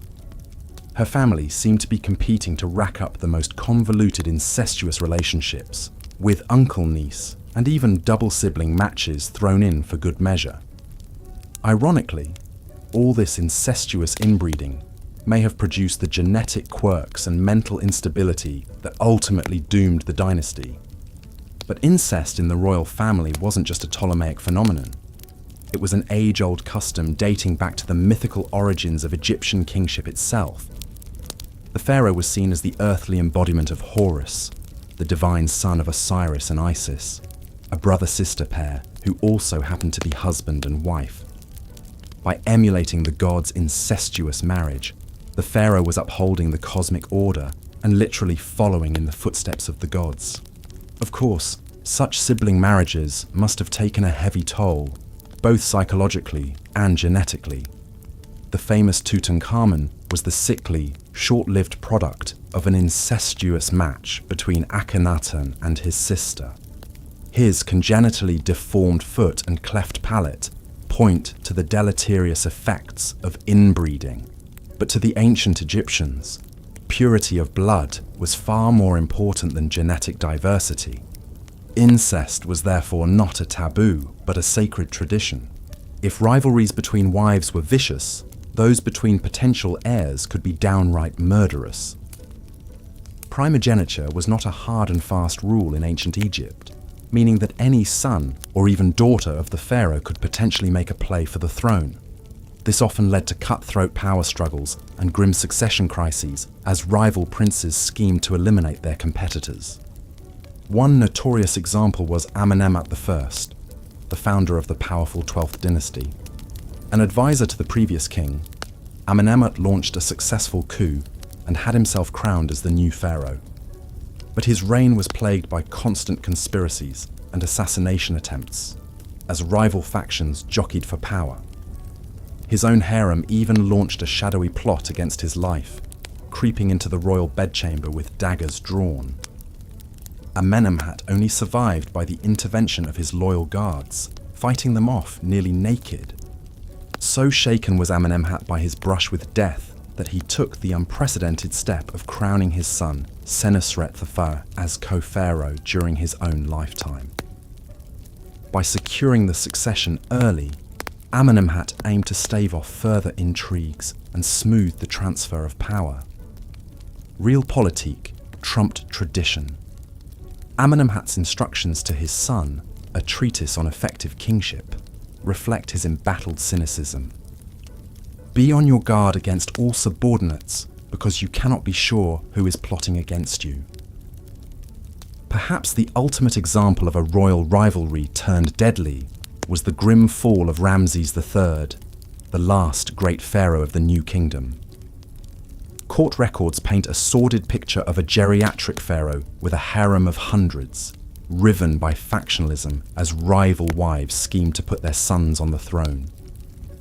A: Her family seemed to be competing to rack up the most convoluted incestuous relationships, with uncle-niece and even double-sibling matches thrown in for good measure. Ironically, all this incestuous inbreeding may have produced the genetic quirks and mental instability that ultimately doomed the dynasty. But incest in the royal family wasn't just a Ptolemaic phenomenon. It was an age-old custom dating back to the mythical origins of Egyptian kingship itself. The pharaoh was seen as the earthly embodiment of Horus, the divine son of Osiris and Isis, a brother-sister pair who also happened to be husband and wife. By emulating the gods' incestuous marriage, the pharaoh was upholding the cosmic order and literally following in the footsteps of the gods. Of course, such sibling marriages must have taken a heavy toll, both psychologically and genetically. The famous Tutankhamun was the sickly, short-lived product of an incestuous match between Akhenaten and his sister. His congenitally deformed foot and cleft palate point to the deleterious effects of inbreeding. But to the ancient Egyptians, purity of blood was far more important than genetic diversity. Incest was therefore not a taboo, but a sacred tradition. If rivalries between wives were vicious, those between potential heirs could be downright murderous. Primogeniture was not a hard and fast rule in ancient Egypt, meaning that any son or even daughter of the pharaoh could potentially make a play for the throne. This often led to cutthroat power struggles and grim succession crises as rival princes schemed to eliminate their competitors. One notorious example was Amenemhat I, the founder of the powerful 12th dynasty. An advisor to the previous king, Amenemhat launched a successful coup and had himself crowned as the new pharaoh. But his reign was plagued by constant conspiracies and assassination attempts, as rival factions jockeyed for power. His own harem even launched a shadowy plot against his life, creeping into the royal bedchamber with daggers drawn. Amenemhat only survived by the intervention of his loyal guards, fighting them off nearly naked. So shaken was Amenemhat by his brush with death that he took the unprecedented step of crowning his son, Senusret I, as co-pharaoh during his own lifetime. By securing the succession early, Amenemhat aimed to stave off further intrigues and smooth the transfer of power. Realpolitik trumped tradition. Amenemhat's instructions to his son, a treatise on effective kingship, reflect his embattled cynicism. Be on your guard against all subordinates, because you cannot be sure who is plotting against you. Perhaps the ultimate example of a royal rivalry turned deadly was the grim fall of Ramses III, the last great pharaoh of the New Kingdom. Court records paint a sordid picture of a geriatric pharaoh with a harem of hundreds, riven by factionalism as rival wives schemed to put their sons on the throne.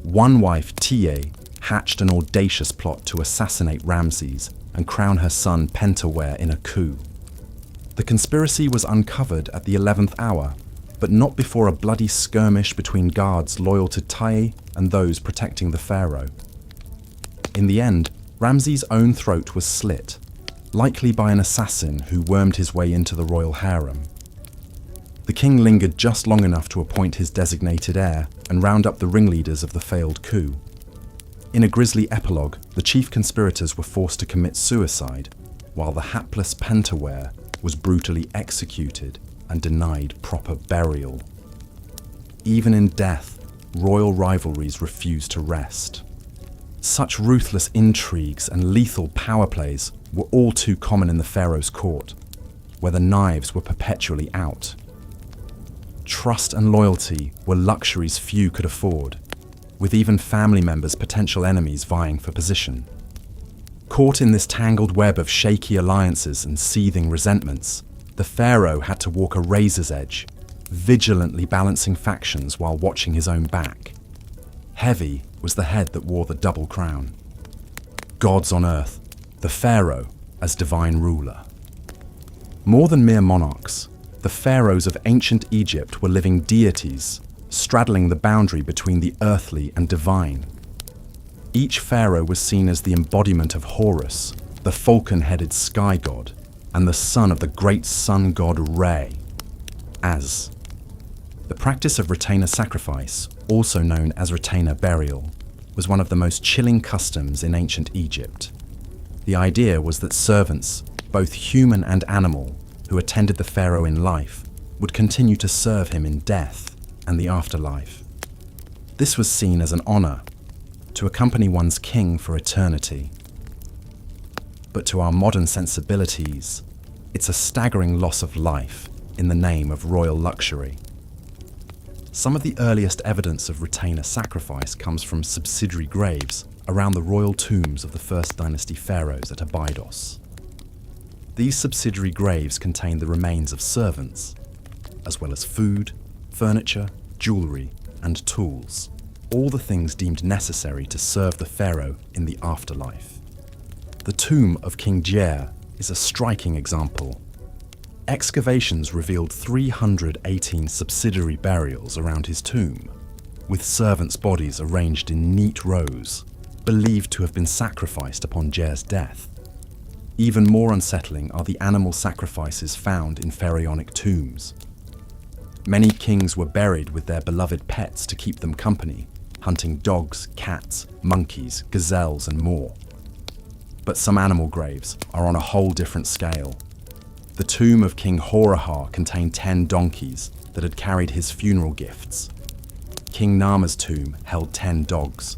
A: One wife, Tiye, hatched an audacious plot to assassinate Ramses and crown her son Pentawere in a coup. The conspiracy was uncovered at the 11th hour, but not before a bloody skirmish between guards loyal to Tiye and those protecting the pharaoh. In the end, Ramses' own throat was slit, likely by an assassin who wormed his way into the royal harem. The king lingered just long enough to appoint his designated heir and round up the ringleaders of the failed coup. In a grisly epilogue, the chief conspirators were forced to commit suicide, while the hapless Pentawere was brutally executed and denied proper burial. Even in death, royal rivalries refused to rest. Such ruthless intrigues and lethal power plays were all too common in the pharaoh's court, where the knives were perpetually out. Trust and loyalty were luxuries few could afford, with even family members potential enemies vying for position. Caught in this tangled web of shaky alliances and seething resentments, the pharaoh had to walk a razor's edge, vigilantly balancing factions while watching his own back. Heavy was the head that wore the double crown. Gods on earth, the pharaoh as divine ruler. More than mere monarchs, the pharaohs of ancient Egypt were living deities, straddling the boundary between the earthly and divine. Each pharaoh was seen as the embodiment of Horus, the falcon-headed sky god, and the son of the great sun god Re, Az. The practice of retainer sacrifice, also known as retainer burial, was one of the most chilling customs in ancient Egypt. The idea was that servants, both human and animal, who attended the pharaoh in life, would continue to serve him in death and the afterlife. This was seen as an honor, to accompany one's king for eternity. But to our modern sensibilities, it's a staggering loss of life in the name of royal luxury. Some of the earliest evidence of retainer sacrifice comes from subsidiary graves around the royal tombs of the First Dynasty pharaohs at Abydos. These subsidiary graves contain the remains of servants, as well as food, furniture, jewelry, and tools, all the things deemed necessary to serve the pharaoh in the afterlife. The tomb of King Djer is a striking example. Excavations revealed 318 subsidiary burials around his tomb, with servants' bodies arranged in neat rows, believed to have been sacrificed upon Djer's death. Even more unsettling are the animal sacrifices found in pharaonic tombs. Many kings were buried with their beloved pets to keep them company, hunting dogs, cats, monkeys, gazelles, and more. But some animal graves are on a whole different scale. The tomb of King Horahar contained 10 donkeys that had carried his funeral gifts. King Nama's tomb held 10 dogs.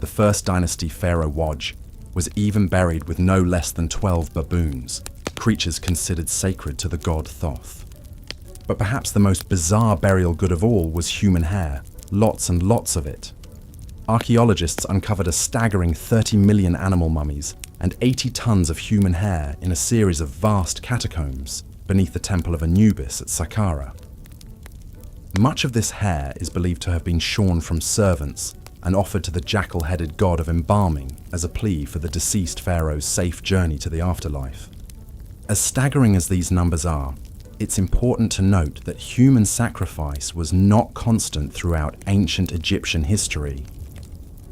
A: The First Dynasty pharaoh Waj was even buried with no less than 12 baboons, creatures considered sacred to the god Thoth. But perhaps the most bizarre burial good of all was human hair, lots and lots of it. Archaeologists uncovered a staggering 30 million animal mummies and 80 tons of human hair in a series of vast catacombs beneath the Temple of Anubis at Saqqara. Much of this hair is believed to have been shorn from servants and offered to the jackal-headed god of embalming as a plea for the deceased pharaoh's safe journey to the afterlife. As staggering as these numbers are, it's important to note that human sacrifice was not constant throughout ancient Egyptian history.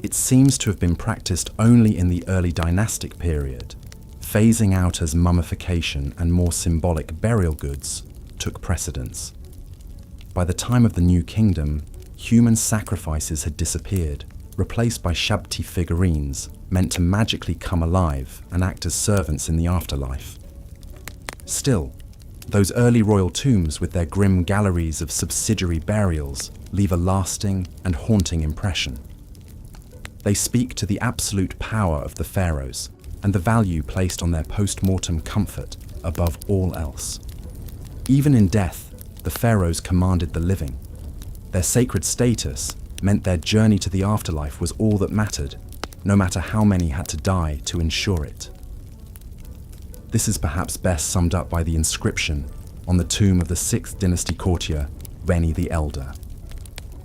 A: It seems to have been practiced only in the early dynastic period, phasing out as mummification and more symbolic burial goods took precedence. By the time of the New Kingdom, human sacrifices had disappeared, replaced by Shabti figurines meant to magically come alive and act as servants in the afterlife. Still, those early royal tombs with their grim galleries of subsidiary burials leave a lasting and haunting impression. They speak to the absolute power of the pharaohs and the value placed on their post-mortem comfort above all else. Even in death, the pharaohs commanded the living. Their sacred status meant their journey to the afterlife was all that mattered, no matter how many had to die to ensure it. This is perhaps best summed up by the inscription on the tomb of the 6th dynasty courtier, Reni the Elder.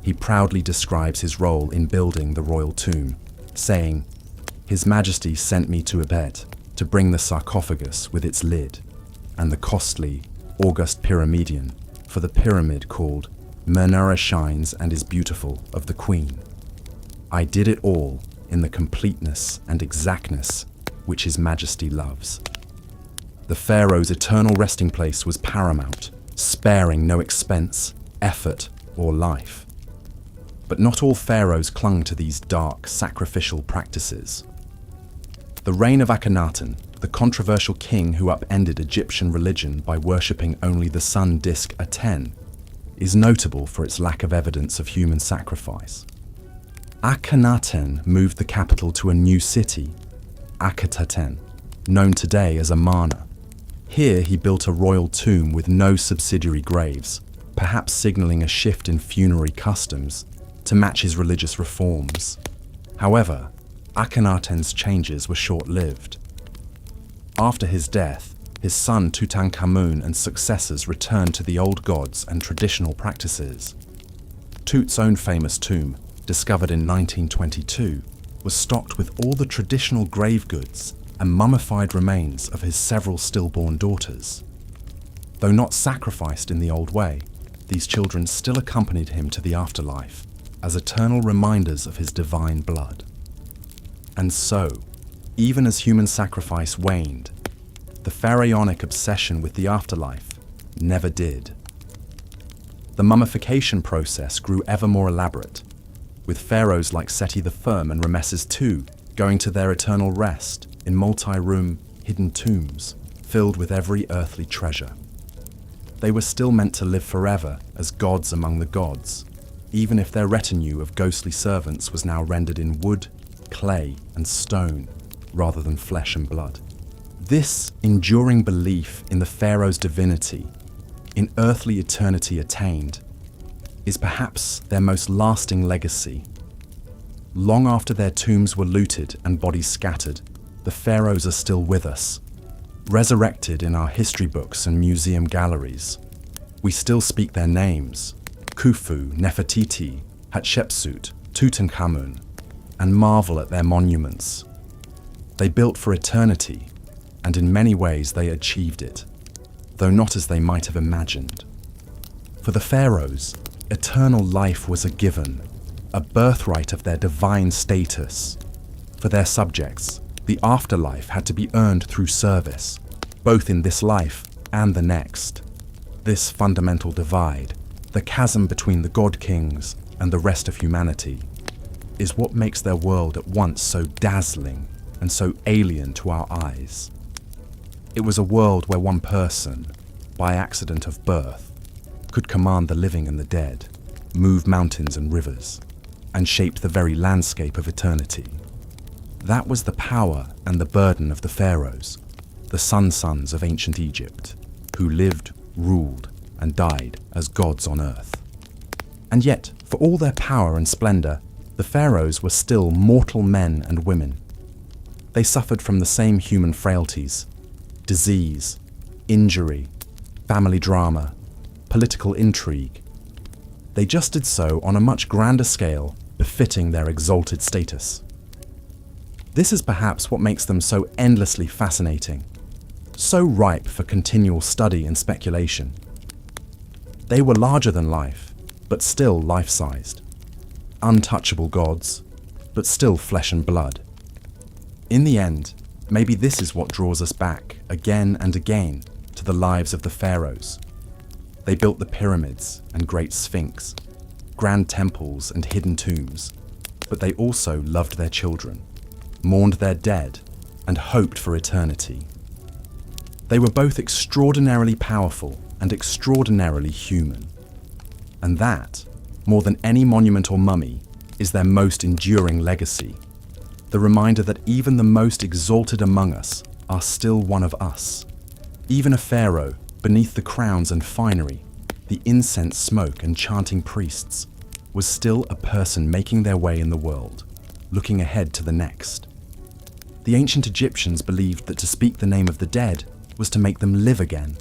A: He proudly describes his role in building the royal tomb, saying, "His Majesty sent me to Ebet to bring the sarcophagus with its lid, and the costly, august pyramidion for the pyramid called Menorah Shines and is Beautiful of the Queen. I did it all in the completeness and exactness which His Majesty loves." The pharaoh's eternal resting place was paramount, sparing no expense, effort, or life. But not all pharaohs clung to these dark, sacrificial practices. The reign of Akhenaten, the controversial king who upended Egyptian religion by worshipping only the sun disk Aten, is notable for its lack of evidence of human sacrifice. Akhenaten moved the capital to a new city, Akhetaten, known today as Amarna. Here he built a royal tomb with no subsidiary graves, perhaps signaling a shift in funerary customs to match his religious reforms. However, Akhenaten's changes were short-lived. After his death, his son Tutankhamun and successors returned to the old gods and traditional practices. Tut's own famous tomb, discovered in 1922, was stocked with all the traditional grave goods and mummified remains of his several stillborn daughters. Though not sacrificed in the old way, these children still accompanied him to the afterlife as eternal reminders of his divine blood. And so, even as human sacrifice waned, the pharaonic obsession with the afterlife never did. The mummification process grew ever more elaborate, with pharaohs like Seti the Firm and Ramesses II going to their eternal rest in multi-room, hidden tombs filled with every earthly treasure. They were still meant to live forever as gods among the gods, even if their retinue of ghostly servants was now rendered in wood, clay, and stone, rather than flesh and blood. This enduring belief in the pharaoh's divinity, in earthly eternity attained, is perhaps their most lasting legacy. Long after their tombs were looted and bodies scattered, the pharaohs are still with us, resurrected in our history books and museum galleries. We still speak their names: Khufu, Nefertiti, Hatshepsut, Tutankhamun, and marvel at their monuments. They built for eternity, and in many ways they achieved it, though not as they might have imagined. For the pharaohs, eternal life was a given, a birthright of their divine status. For their subjects, the afterlife had to be earned through service, both in this life and the next. This fundamental divide, the chasm between the god-kings and the rest of humanity, is what makes their world at once so dazzling and so alien to our eyes. It was a world where one person, by accident of birth, could command the living and the dead, move mountains and rivers, and shape the very landscape of eternity. That was the power and the burden of the pharaohs, the sun-sons of ancient Egypt, who lived, ruled, and died as gods on earth. And yet, for all their power and splendor, the pharaohs were still mortal men and women. They suffered from the same human frailties: disease, injury, family drama, political intrigue. They just did so on a much grander scale, befitting their exalted status. This is perhaps what makes them so endlessly fascinating, so ripe for continual study and speculation. They were larger than life, but still life-sized. Untouchable gods, but still flesh and blood. In the end, maybe this is what draws us back again and again to the lives of the pharaohs. They built the pyramids and great sphinx, grand temples and hidden tombs, but they also loved their children, mourned their dead, and hoped for eternity. They were both extraordinarily powerful and extraordinarily human. And that, more than any monument or mummy, is their most enduring legacy. The reminder that even the most exalted among us are still one of us. Even a pharaoh, beneath the crowns and finery, the incense smoke and chanting priests, was still a person making their way in the world, looking ahead to the next. The ancient Egyptians believed that to speak the name of the dead was to make them live again.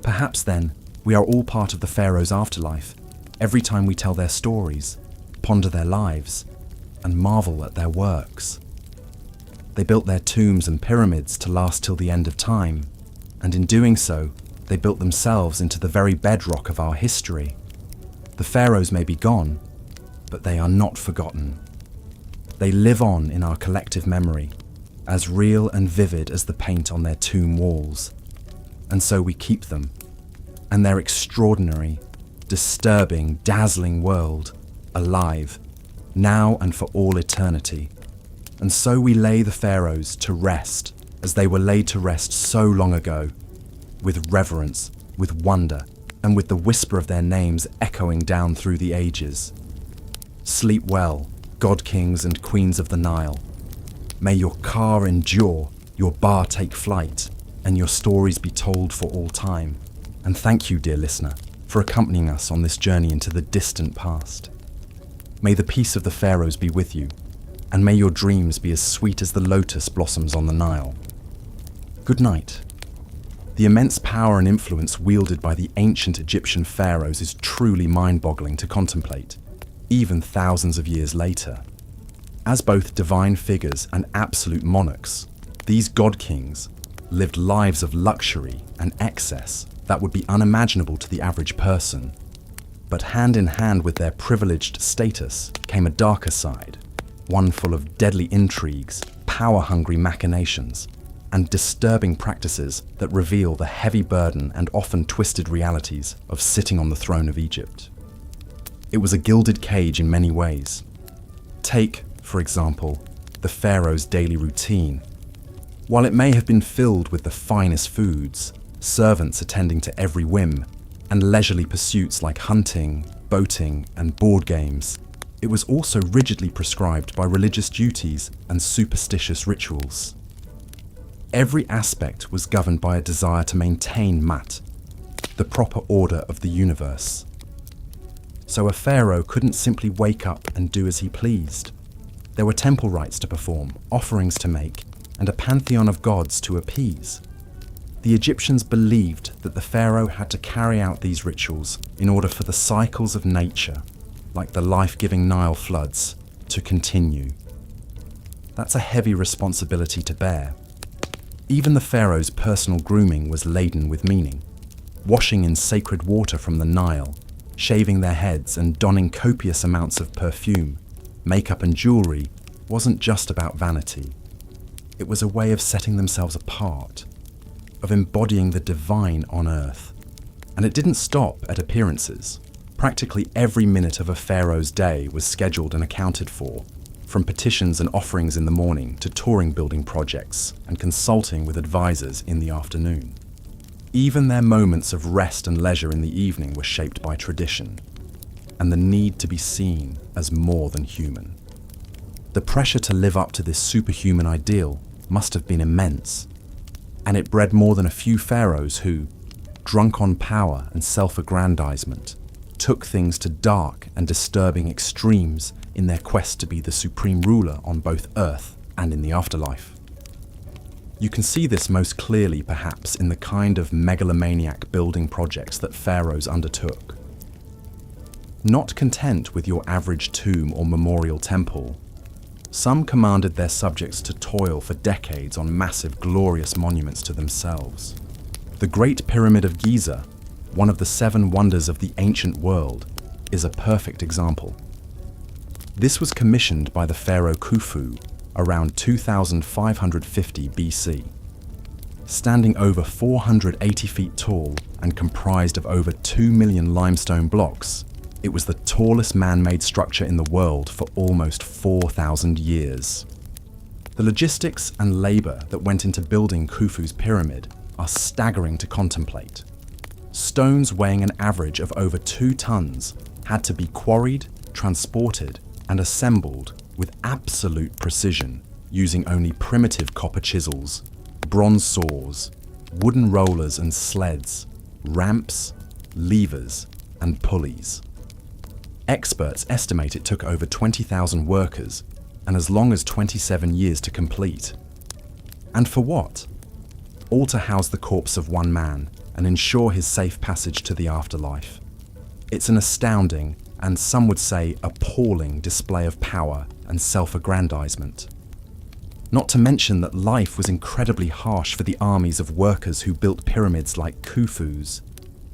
A: Perhaps then, we are all part of the pharaoh's afterlife, every time we tell their stories, ponder their lives, and marvel at their works. They built their tombs and pyramids to last till the end of time, and in doing so, they built themselves into the very bedrock of our history. The pharaohs may be gone, but they are not forgotten. They live on in our collective memory, as real and vivid as the paint on their tomb walls. And so we keep them, and their extraordinary, disturbing, dazzling world, alive, now and for all eternity. And so we lay the pharaohs to rest, as they were laid to rest so long ago, with reverence, with wonder, and with the whisper of their names echoing down through the ages. Sleep well, god-kings and queens of the Nile. May your car endure, your bar take flight, and your stories be told for all time. And thank you, dear listener, for accompanying us on this journey into the distant past. May the peace of the Pharaohs be with you, and may your dreams be as sweet as the lotus blossoms on the Nile. Good night. The immense power and influence wielded by the ancient Egyptian pharaohs is truly mind-boggling to contemplate, even thousands of years later. As both divine figures and absolute monarchs, these god-kings lived lives of luxury and excess that would be unimaginable to the average person. But hand in hand with their privileged status came a darker side, one full of deadly intrigues, power-hungry machinations, and disturbing practices that reveal the heavy burden and often twisted realities of sitting on the throne of Egypt. It was a gilded cage in many ways. Take, for example, the pharaoh's daily routine. While it may have been filled with the finest foods, servants attending to every whim, and leisurely pursuits like hunting, boating, and board games, it was also rigidly prescribed by religious duties and superstitious rituals. Every aspect was governed by a desire to maintain Mat, the proper order of the universe. So a pharaoh couldn't simply wake up and do as he pleased. There were temple rites to perform, offerings to make, and a pantheon of gods to appease. The Egyptians believed that the pharaoh had to carry out these rituals in order for the cycles of nature, like the life-giving Nile floods, to continue. That's a heavy responsibility to bear. Even the pharaoh's personal grooming was laden with meaning. Washing in sacred water from the Nile, shaving their heads and donning copious amounts of perfume, makeup and jewelry wasn't just about vanity. It was a way of setting themselves apart, of embodying the divine on earth. And it didn't stop at appearances. Practically every minute of a pharaoh's day was scheduled and accounted for, from petitions and offerings in the morning to touring building projects and consulting with advisors in the afternoon. Even their moments of rest and leisure in the evening were shaped by tradition and the need to be seen as more than human. The pressure to live up to this superhuman ideal must have been immense, and it bred more than a few pharaohs who, drunk on power and self-aggrandizement, took things to dark and disturbing extremes in their quest to be the supreme ruler on both earth and in the afterlife. You can see this most clearly perhaps in the kind of megalomaniac building projects that pharaohs undertook. Not content with your average tomb or memorial temple, some commanded their subjects to toil for decades on massive, glorious monuments to themselves. The Great Pyramid of Giza, one of the 7 wonders of the ancient world, is a perfect example. This was commissioned by the pharaoh Khufu around 2550 BC. Standing over 480 feet tall and comprised of over 2 million limestone blocks, it was the tallest man-made structure in the world for almost 4,000 years. The logistics and labor that went into building Khufu's pyramid are staggering to contemplate. Stones weighing an average of over 2 tons had to be quarried, transported, and assembled with absolute precision, using only primitive copper chisels, bronze saws, wooden rollers and sleds, ramps, levers, and pulleys. Experts estimate it took over 20,000 workers and as long as 27 years to complete. And for what? All to house the corpse of one man and ensure his safe passage to the afterlife. It's an astounding, and some would say appalling, display of power and self-aggrandizement. Not to mention that life was incredibly harsh for the armies of workers who built pyramids like Khufu's.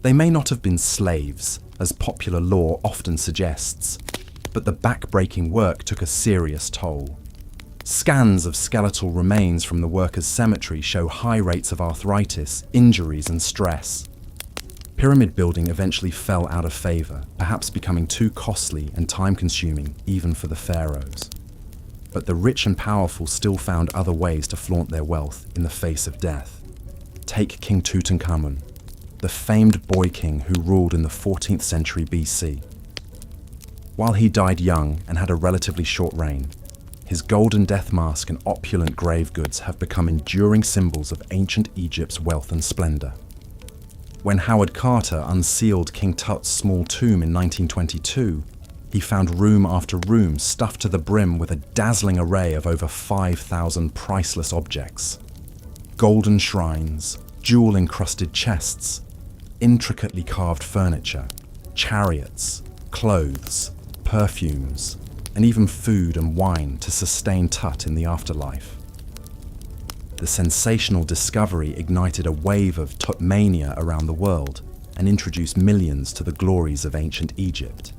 A: They may not have been slaves, as popular lore often suggests, but the back-breaking work took a serious toll. Scans of skeletal remains from the workers' cemetery show high rates of arthritis, injuries, and stress. Pyramid building eventually fell out of favor, perhaps becoming too costly and time-consuming even for the pharaohs. But the rich and powerful still found other ways to flaunt their wealth in the face of death. Take King Tutankhamun, the famed boy king who ruled in the 14th century BC. While he died young and had a relatively short reign, his golden death mask and opulent grave goods have become enduring symbols of ancient Egypt's wealth and splendor. When Howard Carter unsealed King Tut's small tomb in 1922, he found room after room stuffed to the brim with a dazzling array of over 5,000 priceless objects. Golden shrines, jewel-encrusted chests, intricately carved furniture, chariots, clothes, perfumes, and even food and wine to sustain Tut in the afterlife. The sensational discovery ignited a wave of Tut mania around the world and introduced millions to the glories of ancient Egypt.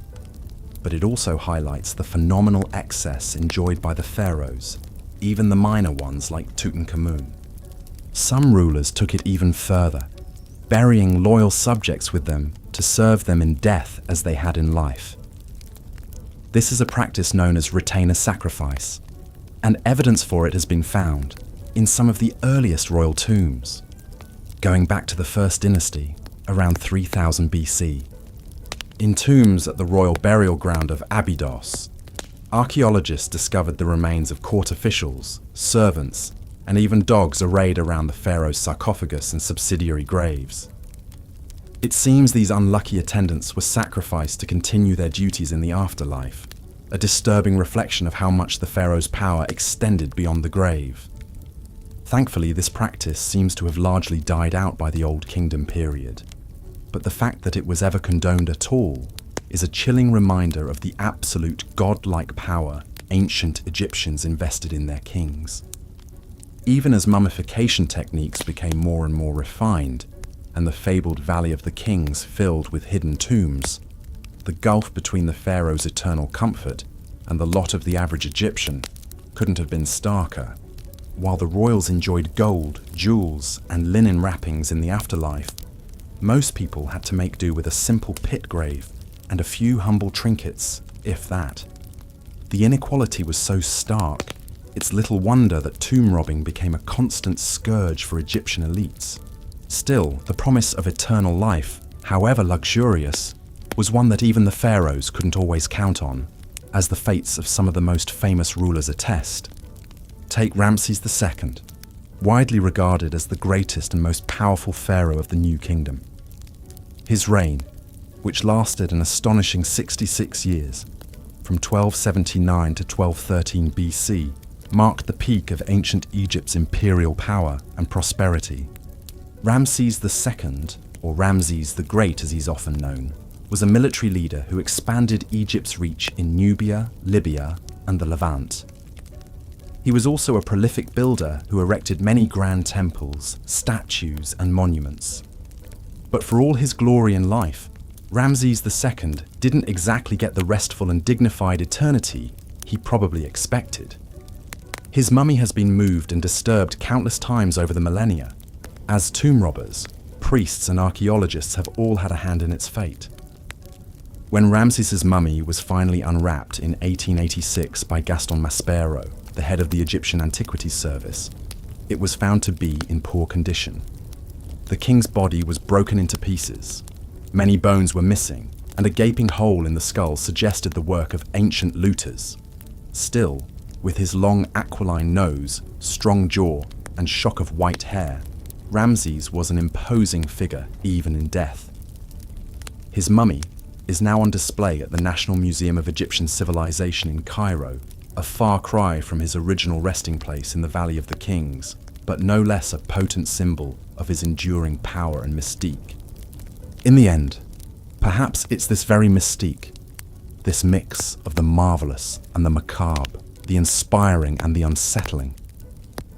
A: But it also highlights the phenomenal excess enjoyed by the pharaohs, even the minor ones like Tutankhamun. Some rulers took it even further, burying loyal subjects with them to serve them in death as they had in life. This is a practice known as retainer sacrifice, and evidence for it has been found in some of the earliest royal tombs, going back to the First Dynasty, around 3000 BC. In tombs at the royal burial ground of Abydos, archaeologists discovered the remains of court officials, servants, and even dogs arrayed around the pharaoh's sarcophagus and subsidiary graves. It seems these unlucky attendants were sacrificed to continue their duties in the afterlife, a disturbing reflection of how much the pharaoh's power extended beyond the grave. Thankfully, this practice seems to have largely died out by the Old Kingdom period, but the fact that it was ever condoned at all is a chilling reminder of the absolute godlike power ancient Egyptians invested in their kings. Even as mummification techniques became more and more refined, and the fabled Valley of the Kings filled with hidden tombs, the gulf between the pharaoh's eternal comfort and the lot of the average Egyptian couldn't have been starker. While the royals enjoyed gold, jewels, and linen wrappings in the afterlife, most people had to make do with a simple pit grave and a few humble trinkets, if that. The inequality was so stark, it's little wonder that tomb robbing became a constant scourge for Egyptian elites. Still, the promise of eternal life, however luxurious, was one that even the pharaohs couldn't always count on, as the fates of some of the most famous rulers attest. Take Ramses II, widely regarded as the greatest and most powerful pharaoh of the New Kingdom. His reign, which lasted an astonishing 66 years, from 1279 to 1213 BC, marked the peak of ancient Egypt's imperial power and prosperity. Ramses II, or Ramses the Great as he's often known, was a military leader who expanded Egypt's reach in Nubia, Libya, and the Levant. He was also a prolific builder who erected many grand temples, statues, and monuments. But for all his glory in life, Ramses II didn't exactly get the restful and dignified eternity he probably expected. His mummy has been moved and disturbed countless times over the millennia, as tomb robbers, priests, and archaeologists have all had a hand in its fate. When Ramses's mummy was finally unwrapped in 1886 by Gaston Maspero, the head of the Egyptian Antiquities Service, it was found to be in poor condition. The king's body was broken into pieces, many bones were missing, and a gaping hole in the skull suggested the work of ancient looters. Still, with his long aquiline nose, strong jaw, and shock of white hair, Ramses was an imposing figure even in death. His mummy is now on display at the National Museum of Egyptian Civilization in Cairo, a far cry from his original resting place in the Valley of the Kings, but no less a potent symbol of his enduring power and mystique. In the end, perhaps it's this very mystique, this mix of the marvelous and the macabre, the inspiring and the unsettling,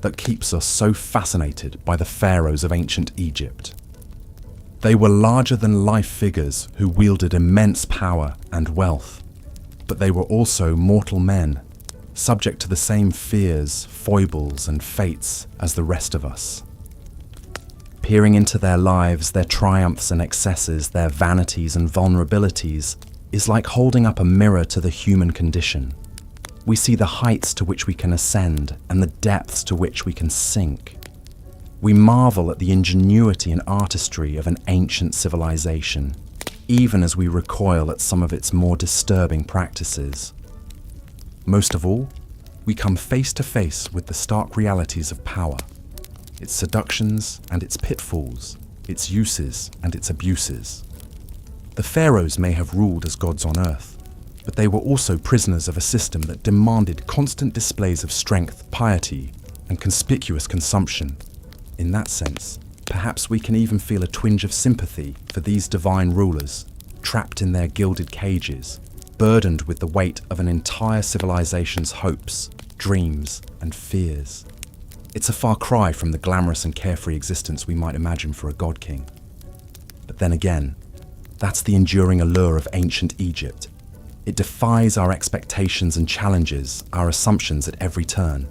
A: that keeps us so fascinated by the pharaohs of ancient Egypt. They were larger-than-life figures who wielded immense power and wealth, but they were also mortal men, subject to the same fears, foibles, and fates as the rest of us. Peering into their lives, their triumphs and excesses, their vanities and vulnerabilities, is like holding up a mirror to the human condition. We see the heights to which we can ascend and the depths to which we can sink. We marvel at the ingenuity and artistry of an ancient civilization, even as we recoil at some of its more disturbing practices. Most of all, we come face to face with the stark realities of power, its seductions and its pitfalls, its uses and its abuses. The pharaohs may have ruled as gods on earth, but they were also prisoners of a system that demanded constant displays of strength, piety, and conspicuous consumption. In that sense, perhaps we can even feel a twinge of sympathy for these divine rulers, trapped in their gilded cages, burdened with the weight of an entire civilization's hopes, dreams, and fears. It's a far cry from the glamorous and carefree existence we might imagine for a god king. But then again, that's the enduring allure of ancient Egypt. It defies our expectations and challenges our assumptions at every turn.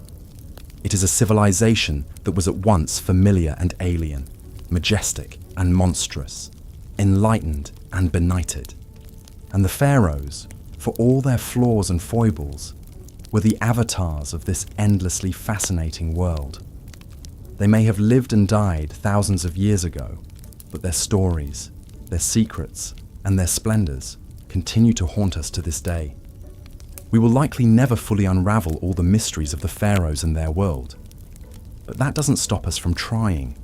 A: It is a civilization that was at once familiar and alien, majestic and monstrous, enlightened and benighted. And the pharaohs, for all their flaws and foibles, were the avatars of this endlessly fascinating world. They may have lived and died thousands of years ago, but their stories, their secrets, and their splendors continue to haunt us to this day. We will likely never fully unravel all the mysteries of the pharaohs and their world, but that doesn't stop us from trying.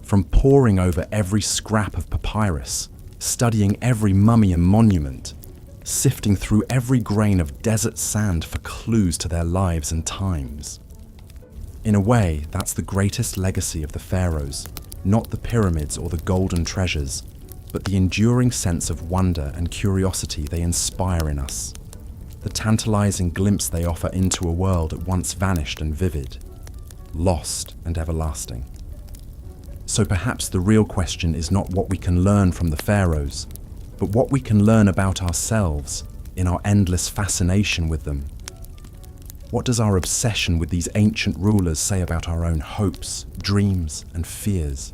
A: From poring over every scrap of papyrus, studying every mummy and monument, sifting through every grain of desert sand for clues to their lives and times. In a way, that's the greatest legacy of the pharaohs, not the pyramids or the golden treasures, but the enduring sense of wonder and curiosity they inspire in us, the tantalizing glimpse they offer into a world at once vanished and vivid, lost and everlasting. So perhaps the real question is not what we can learn from the pharaohs, but what we can learn about ourselves in our endless fascination with them. What does our obsession with these ancient rulers say about our own hopes, dreams, and fears?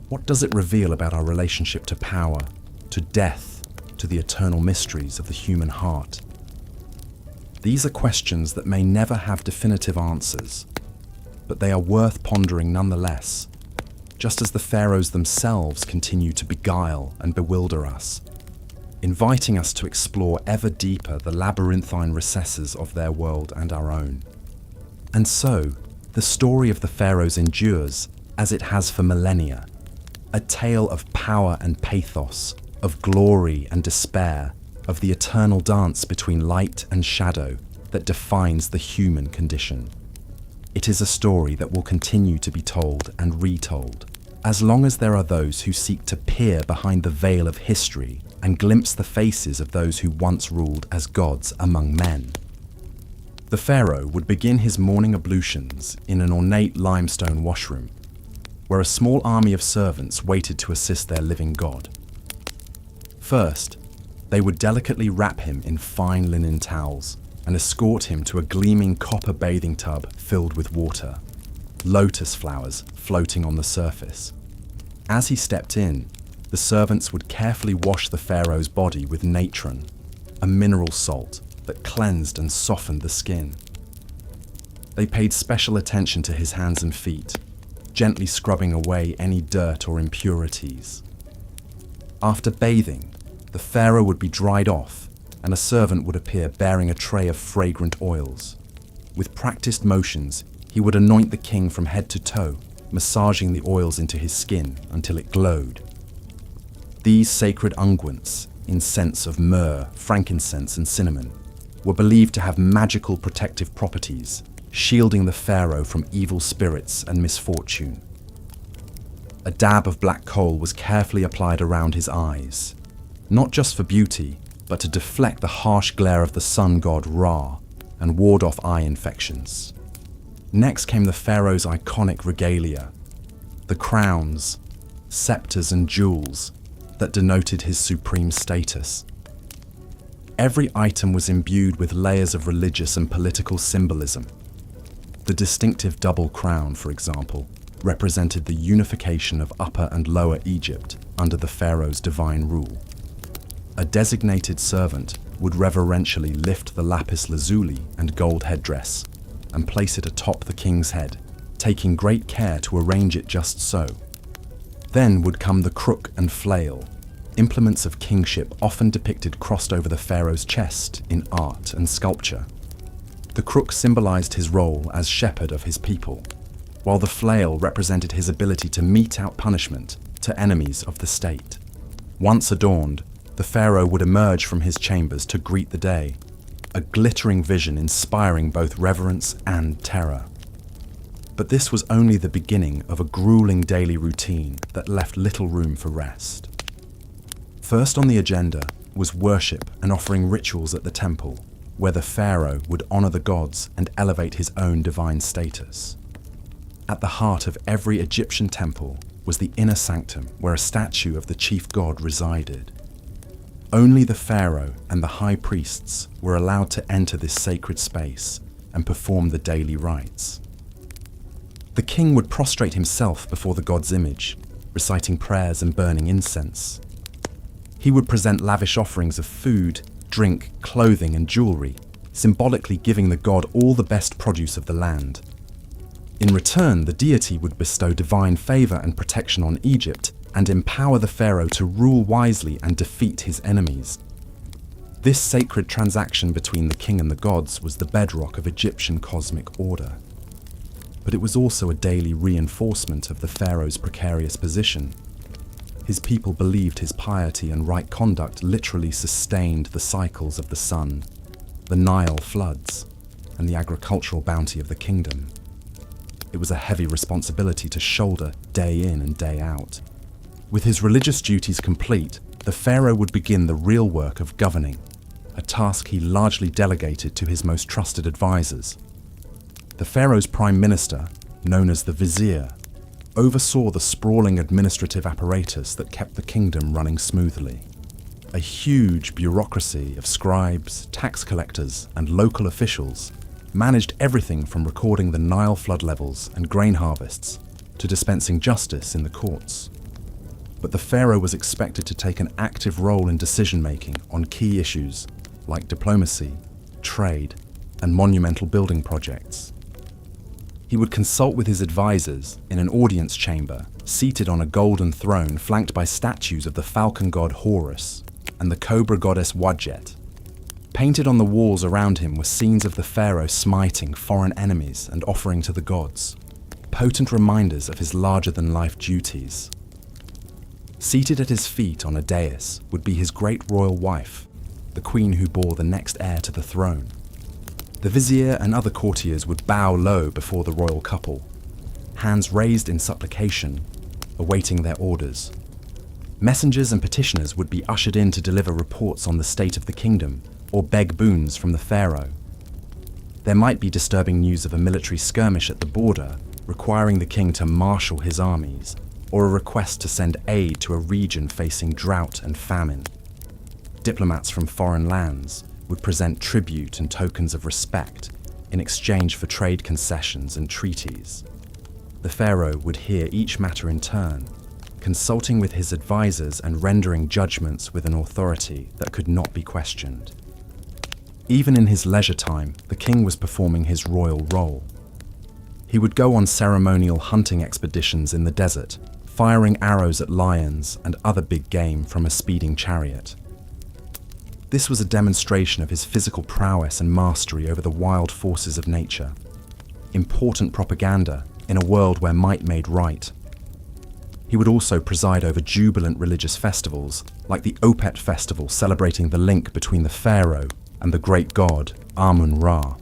A: What does it reveal about our relationship to power, to death, to the eternal mysteries of the human heart? These are questions that may never have definitive answers, but they are worth pondering nonetheless, just as the pharaohs themselves continue to beguile and bewilder us, inviting us to explore ever deeper the labyrinthine recesses of their world and our own. And so, the story of the pharaohs endures, as it has for millennia, a tale of power and pathos, of glory and despair, of the eternal dance between light and shadow that defines the human condition. It is a story that will continue to be told and retold, as long as there are those who seek to peer behind the veil of history and glimpse the faces of those who once ruled as gods among men. The pharaoh would begin his morning ablutions in an ornate limestone washroom, where a small army of servants waited to assist their living god. First, they would delicately wrap him in fine linen towels and escort him to a gleaming copper bathing tub filled with water, lotus flowers floating on the surface. As he stepped in, the servants would carefully wash the pharaoh's body with natron, a mineral salt that cleansed and softened the skin. They paid special attention to his hands and feet, gently scrubbing away any dirt or impurities. After bathing, the pharaoh would be dried off, and a servant would appear bearing a tray of fragrant oils. With practiced motions, he would anoint the king from head to toe, massaging the oils into his skin until it glowed. These sacred unguents, in scents of myrrh, frankincense, and cinnamon, were believed to have magical protective properties, shielding the pharaoh from evil spirits and misfortune. A dab of black coal was carefully applied around his eyes, not just for beauty, but to deflect the harsh glare of the sun god Ra and ward off eye infections. Next came the pharaoh's iconic regalia, the crowns, scepters, and jewels that denoted his supreme status. Every item was imbued with layers of religious and political symbolism. The distinctive double crown, for example, represented the unification of Upper and Lower Egypt under the pharaoh's divine rule. A designated servant would reverentially lift the lapis lazuli and gold headdress and place it atop the king's head, taking great care to arrange it just so. Then would come the crook and flail, implements of kingship often depicted crossed over the pharaoh's chest in art and sculpture. The crook symbolized his role as shepherd of his people, while the flail represented his ability to mete out punishment to enemies of the state. Once adorned, the pharaoh would emerge from his chambers to greet the day, a glittering vision inspiring both reverence and terror. But this was only the beginning of a grueling daily routine that left little room for rest. First on the agenda was worship and offering rituals at the temple, where the pharaoh would honor the gods and elevate his own divine status. At the heart of every Egyptian temple was the inner sanctum, where a statue of the chief god resided. Only the pharaoh and the high priests were allowed to enter this sacred space and perform the daily rites. The king would prostrate himself before the god's image, reciting prayers and burning incense. He would present lavish offerings of food, drink, clothing, and jewelry, symbolically giving the god all the best produce of the land. In return, the deity would bestow divine favor and protection on Egypt and empower the pharaoh to rule wisely and defeat his enemies. This sacred transaction between the king and the gods was the bedrock of Egyptian cosmic order. But it was also a daily reinforcement of the pharaoh's precarious position. His people believed his piety and right conduct literally sustained the cycles of the sun, the Nile floods, and the agricultural bounty of the kingdom. It was a heavy responsibility to shoulder day in and day out. With his religious duties complete, the pharaoh would begin the real work of governing, a task he largely delegated to his most trusted advisors. The pharaoh's prime minister, known as the vizier, oversaw the sprawling administrative apparatus that kept the kingdom running smoothly. A huge bureaucracy of scribes, tax collectors, and local officials managed everything from recording the Nile flood levels and grain harvests to dispensing justice in the courts. But the pharaoh was expected to take an active role in decision-making on key issues like diplomacy, trade, and monumental building projects. He would consult with his advisors in an audience chamber, seated on a golden throne flanked by statues of the falcon god Horus and the cobra goddess Wadjet. Painted on the walls around him were scenes of the pharaoh smiting foreign enemies and offering to the gods, potent reminders of his larger-than-life duties. Seated at his feet on a dais would be his great royal wife, the queen who bore the next heir to the throne. The vizier and other courtiers would bow low before the royal couple, hands raised in supplication, awaiting their orders. Messengers and petitioners would be ushered in to deliver reports on the state of the kingdom or beg boons from the pharaoh. There might be disturbing news of a military skirmish at the border, requiring the king to marshal his armies, or a request to send aid to a region facing drought and famine. Diplomats from foreign lands would present tribute and tokens of respect in exchange for trade concessions and treaties. The pharaoh would hear each matter in turn, consulting with his advisors and rendering judgments with an authority that could not be questioned. Even in his leisure time, the king was performing his royal role. He would go on ceremonial hunting expeditions in the desert, firing arrows at lions and other big game from a speeding chariot. This was a demonstration of his physical prowess and mastery over the wild forces of nature. Important propaganda in a world where might made right. He would also preside over jubilant religious festivals, like the Opet festival celebrating the link between the pharaoh and the great god Amun-Ra.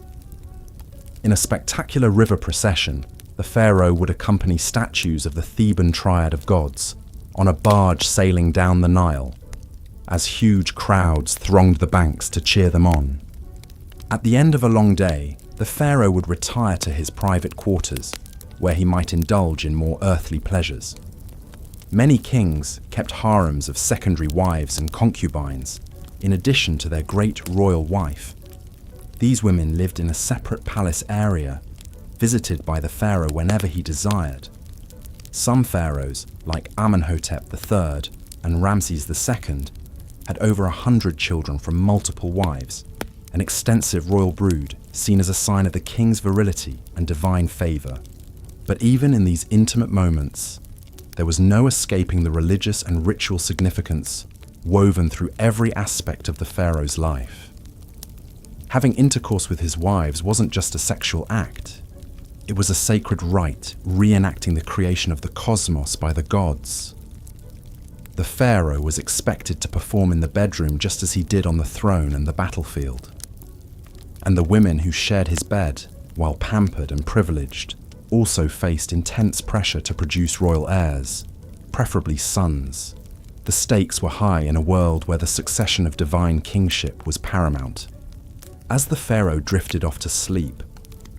A: In a spectacular river procession, the pharaoh would accompany statues of the Theban triad of gods on a barge sailing down the Nile, as huge crowds thronged the banks to cheer them on. At the end of a long day, the pharaoh would retire to his private quarters, where he might indulge in more earthly pleasures. Many kings kept harems of secondary wives and concubines, in addition to their great royal wife. These women lived in a separate palace area, visited by the pharaoh whenever he desired. Some pharaohs, like Amenhotep III and Ramses II, had over 100 children from multiple wives, an extensive royal brood seen as a sign of the king's virility and divine favor. But even in these intimate moments, there was no escaping the religious and ritual significance woven through every aspect of the pharaoh's life. Having intercourse with his wives wasn't just a sexual act. It was a sacred rite, reenacting the creation of the cosmos by the gods. The pharaoh was expected to perform in the bedroom just as he did on the throne and the battlefield. And the women who shared his bed, while pampered and privileged, also faced intense pressure to produce royal heirs, preferably sons. The stakes were high in a world where the succession of divine kingship was paramount. As the pharaoh drifted off to sleep,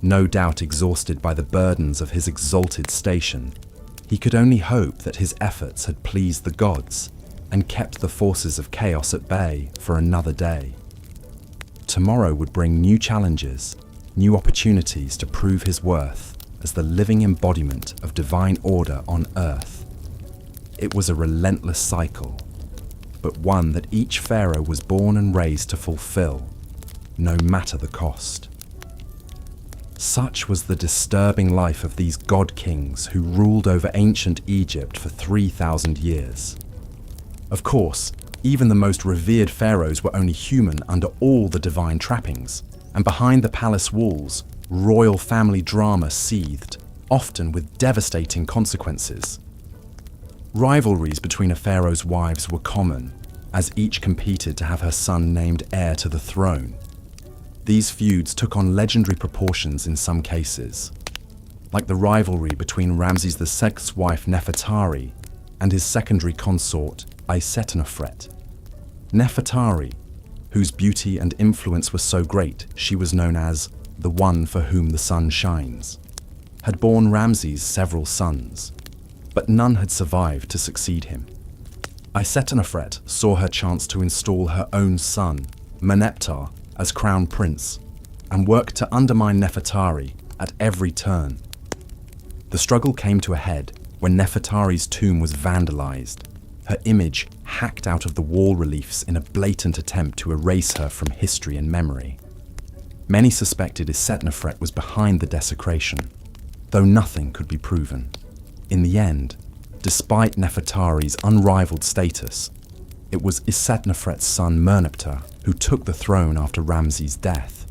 A: no doubt exhausted by the burdens of his exalted station, he could only hope that his efforts had pleased the gods and kept the forces of chaos at bay for another day. Tomorrow would bring new challenges, new opportunities to prove his worth as the living embodiment of divine order on earth. It was a relentless cycle, but one that each pharaoh was born and raised to fulfill, no matter the cost. Such was the disturbing life of these god kings who ruled over ancient Egypt for 3,000 years. Of course, even the most revered pharaohs were only human under all the divine trappings, and behind the palace walls, royal family drama seethed, often with devastating consequences. Rivalries between a pharaoh's wives were common, as each competed to have her son named heir to the throne. These feuds took on legendary proportions in some cases, like the rivalry between Ramses II's wife Nefertari and his secondary consort Isetanofret. Nefertari, whose beauty and influence were so great she was known as the one for whom the sun shines, had borne Ramses several sons, but none had survived to succeed him. Isetanofret saw her chance to install her own son, Meneptah, as crown prince, and worked to undermine Nefertari at every turn. The struggle came to a head when Nefertari's tomb was vandalized, her image hacked out of the wall reliefs in a blatant attempt to erase her from history and memory. Many suspected Isetanofret was behind the desecration, though nothing could be proven. In the end, despite Nefertari's unrivaled status, it was Isetanofret's son Merneptah who took the throne after Ramses' death.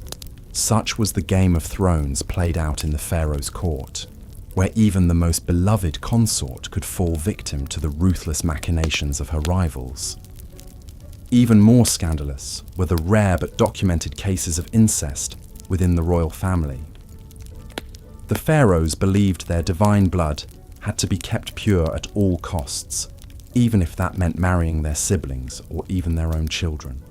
A: Such was the Game of Thrones played out in the pharaoh's court, where even the most beloved consort could fall victim to the ruthless machinations of her rivals. Even more scandalous were the rare but documented cases of incest within the royal family. The pharaohs believed their divine blood had to be kept pure at all costs, even if that meant marrying their siblings or even their own children.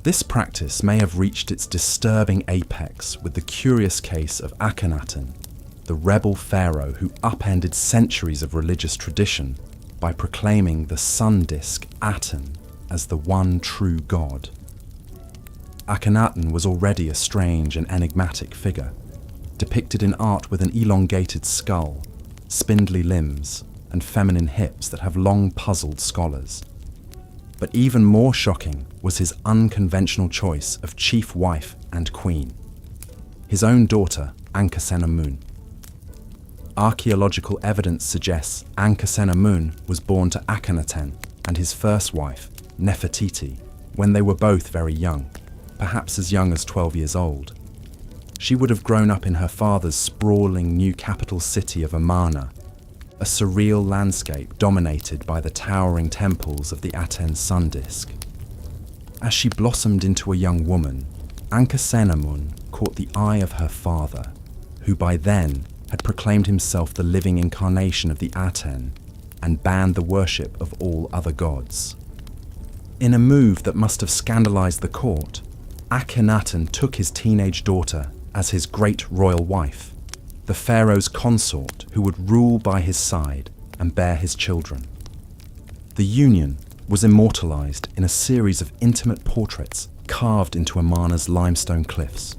A: This practice may have reached its disturbing apex with the curious case of Akhenaten, the rebel pharaoh who upended centuries of religious tradition by proclaiming the sun disk Aten as the one true god. Akhenaten was already a strange and enigmatic figure, depicted in art with an elongated skull, spindly limbs, and feminine hips that have long puzzled scholars. But even more shocking was his unconventional choice of chief wife and queen, his own daughter, Ankhesenamun. Archaeological evidence suggests Ankhesenamun was born to Akhenaten and his first wife, Nefertiti, when they were both very young, perhaps as young as 12 years old. She would have grown up in her father's sprawling new capital city of Amarna, a surreal landscape dominated by the towering temples of the Aten sun disk. As she blossomed into a young woman, Ankhesenamun caught the eye of her father, who by then had proclaimed himself the living incarnation of the Aten and banned the worship of all other gods. In a move that must have scandalized the court, Akhenaten took his teenage daughter as his great royal wife, the pharaoh's consort who would rule by his side and bear his children. The union was immortalized in a series of intimate portraits carved into Amarna's limestone cliffs,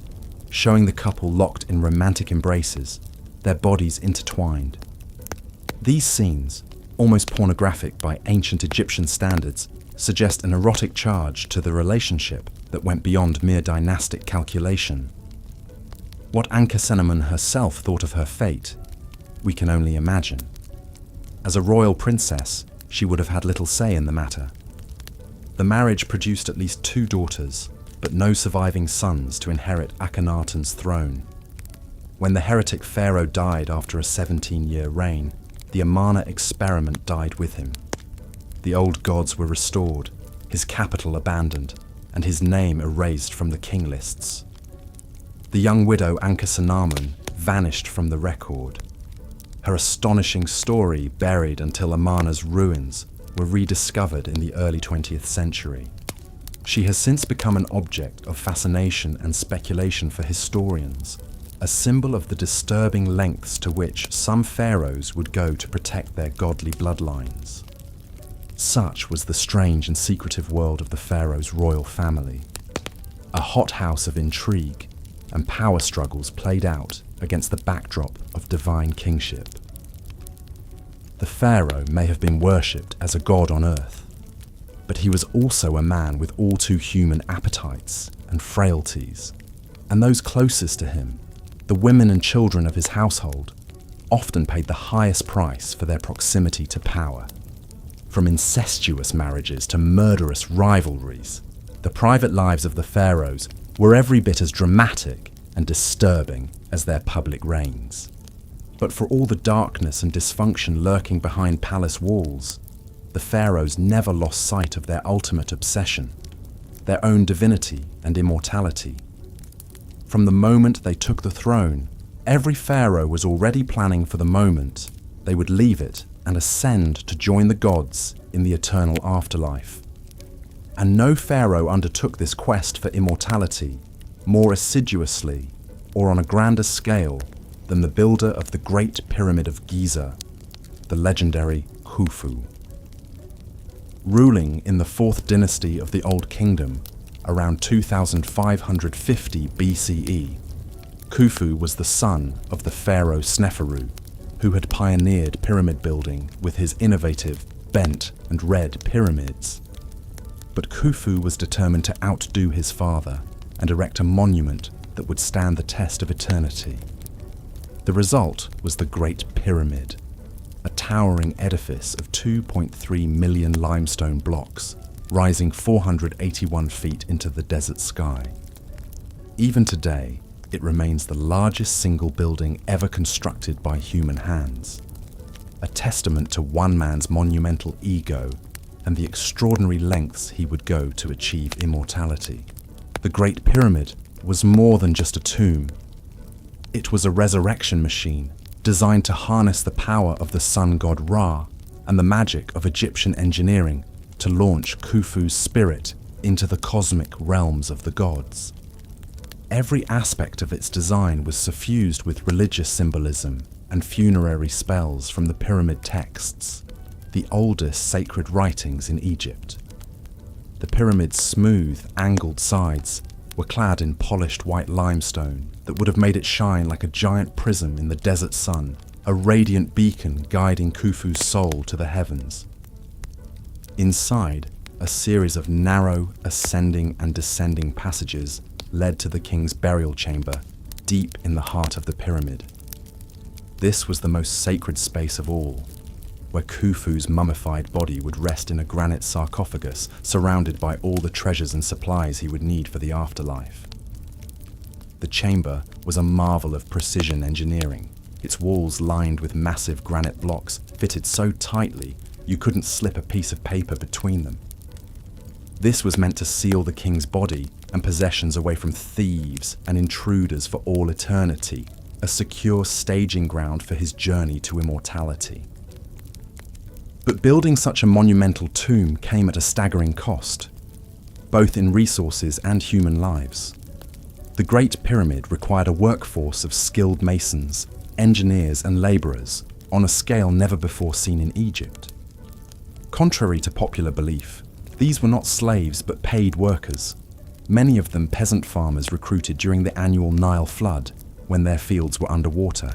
A: showing the couple locked in romantic embraces, their bodies intertwined. These scenes, almost pornographic by ancient Egyptian standards, suggest an erotic charge to the relationship that went beyond mere dynastic calculation. What Ankhesenamun herself thought of her fate, we can only imagine. As a royal princess, she would have had little say in the matter. The marriage produced at least 2 daughters, but no surviving sons to inherit Akhenaten's throne. When the heretic pharaoh died after a 17-year reign, the Amarna experiment died with him. The old gods were restored, his capital abandoned, and his name erased from the king lists. The young widow Ankhesenamun vanished from the record. Her astonishing story buried until Amarna's ruins were rediscovered in the early 20th century. She has since become an object of fascination and speculation for historians, a symbol of the disturbing lengths to which some pharaohs would go to protect their godly bloodlines. Such was the strange and secretive world of the pharaoh's royal family, a hothouse of intrigue and power struggles played out against the backdrop of divine kingship. The pharaoh may have been worshipped as a god on earth, but he was also a man with all too human appetites and frailties, and those closest to him, the women and children of his household, often paid the highest price for their proximity to power. From incestuous marriages to murderous rivalries, the private lives of the pharaohs were every bit as dramatic and disturbing as their public reigns. But for all the darkness and dysfunction lurking behind palace walls, the pharaohs never lost sight of their ultimate obsession, their own divinity and immortality. From the moment they took the throne, every pharaoh was already planning for the moment they would leave it and ascend to join the gods in the eternal afterlife. And no pharaoh undertook this quest for immortality more assiduously or on a grander scale than the builder of the Great Pyramid of Giza, the legendary Khufu. Ruling in the 4th dynasty of the Old Kingdom around 2550 BCE, Khufu was the son of the pharaoh Sneferu, who had pioneered pyramid building with his innovative bent and red pyramids. But Khufu was determined to outdo his father and erect a monument that would stand the test of eternity. The result was the Great Pyramid, a towering edifice of 2.3 million limestone blocks, rising 481 feet into the desert sky. Even today, it remains the largest single building ever constructed by human hands, a testament to one man's monumental ego and the extraordinary lengths he would go to achieve immortality. The Great Pyramid was more than just a tomb. It was a resurrection machine designed to harness the power of the sun god Ra and the magic of Egyptian engineering to launch Khufu's spirit into the cosmic realms of the gods. Every aspect of its design was suffused with religious symbolism and funerary spells from the pyramid texts, the oldest sacred writings in Egypt. The pyramid's smooth, angled sides were clad in polished white limestone that would have made it shine like a giant prism in the desert sun, a radiant beacon guiding Khufu's soul to the heavens. Inside, a series of narrow, ascending and descending passages led to the king's burial chamber, deep in the heart of the pyramid. This was the most sacred space of all, where Khufu's mummified body would rest in a granite sarcophagus surrounded by all the treasures and supplies he would need for the afterlife. The chamber was a marvel of precision engineering, its walls lined with massive granite blocks fitted so tightly you couldn't slip a piece of paper between them. This was meant to seal the king's body and possessions away from thieves and intruders for all eternity, a secure staging ground for his journey to immortality. But building such a monumental tomb came at a staggering cost, both in resources and human lives. The Great Pyramid required a workforce of skilled masons, engineers and labourers on a scale never before seen in Egypt. Contrary to popular belief, these were not slaves but paid workers, many of them peasant farmers recruited during the annual Nile flood when their fields were underwater.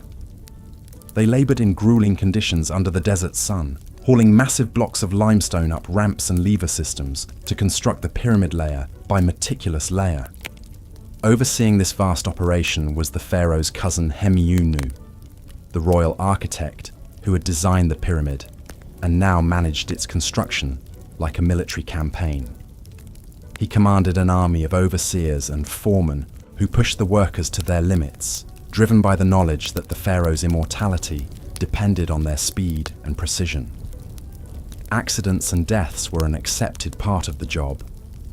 A: They laboured in grueling conditions under the desert sun, hauling massive blocks of limestone up ramps and lever systems to construct the pyramid layer by meticulous layer. Overseeing this vast operation was the pharaoh's cousin Hemiunu, the royal architect who had designed the pyramid and now managed its construction like a military campaign. He commanded an army of overseers and foremen who pushed the workers to their limits, driven by the knowledge that the pharaoh's immortality depended on their speed and precision. Accidents and deaths were an accepted part of the job,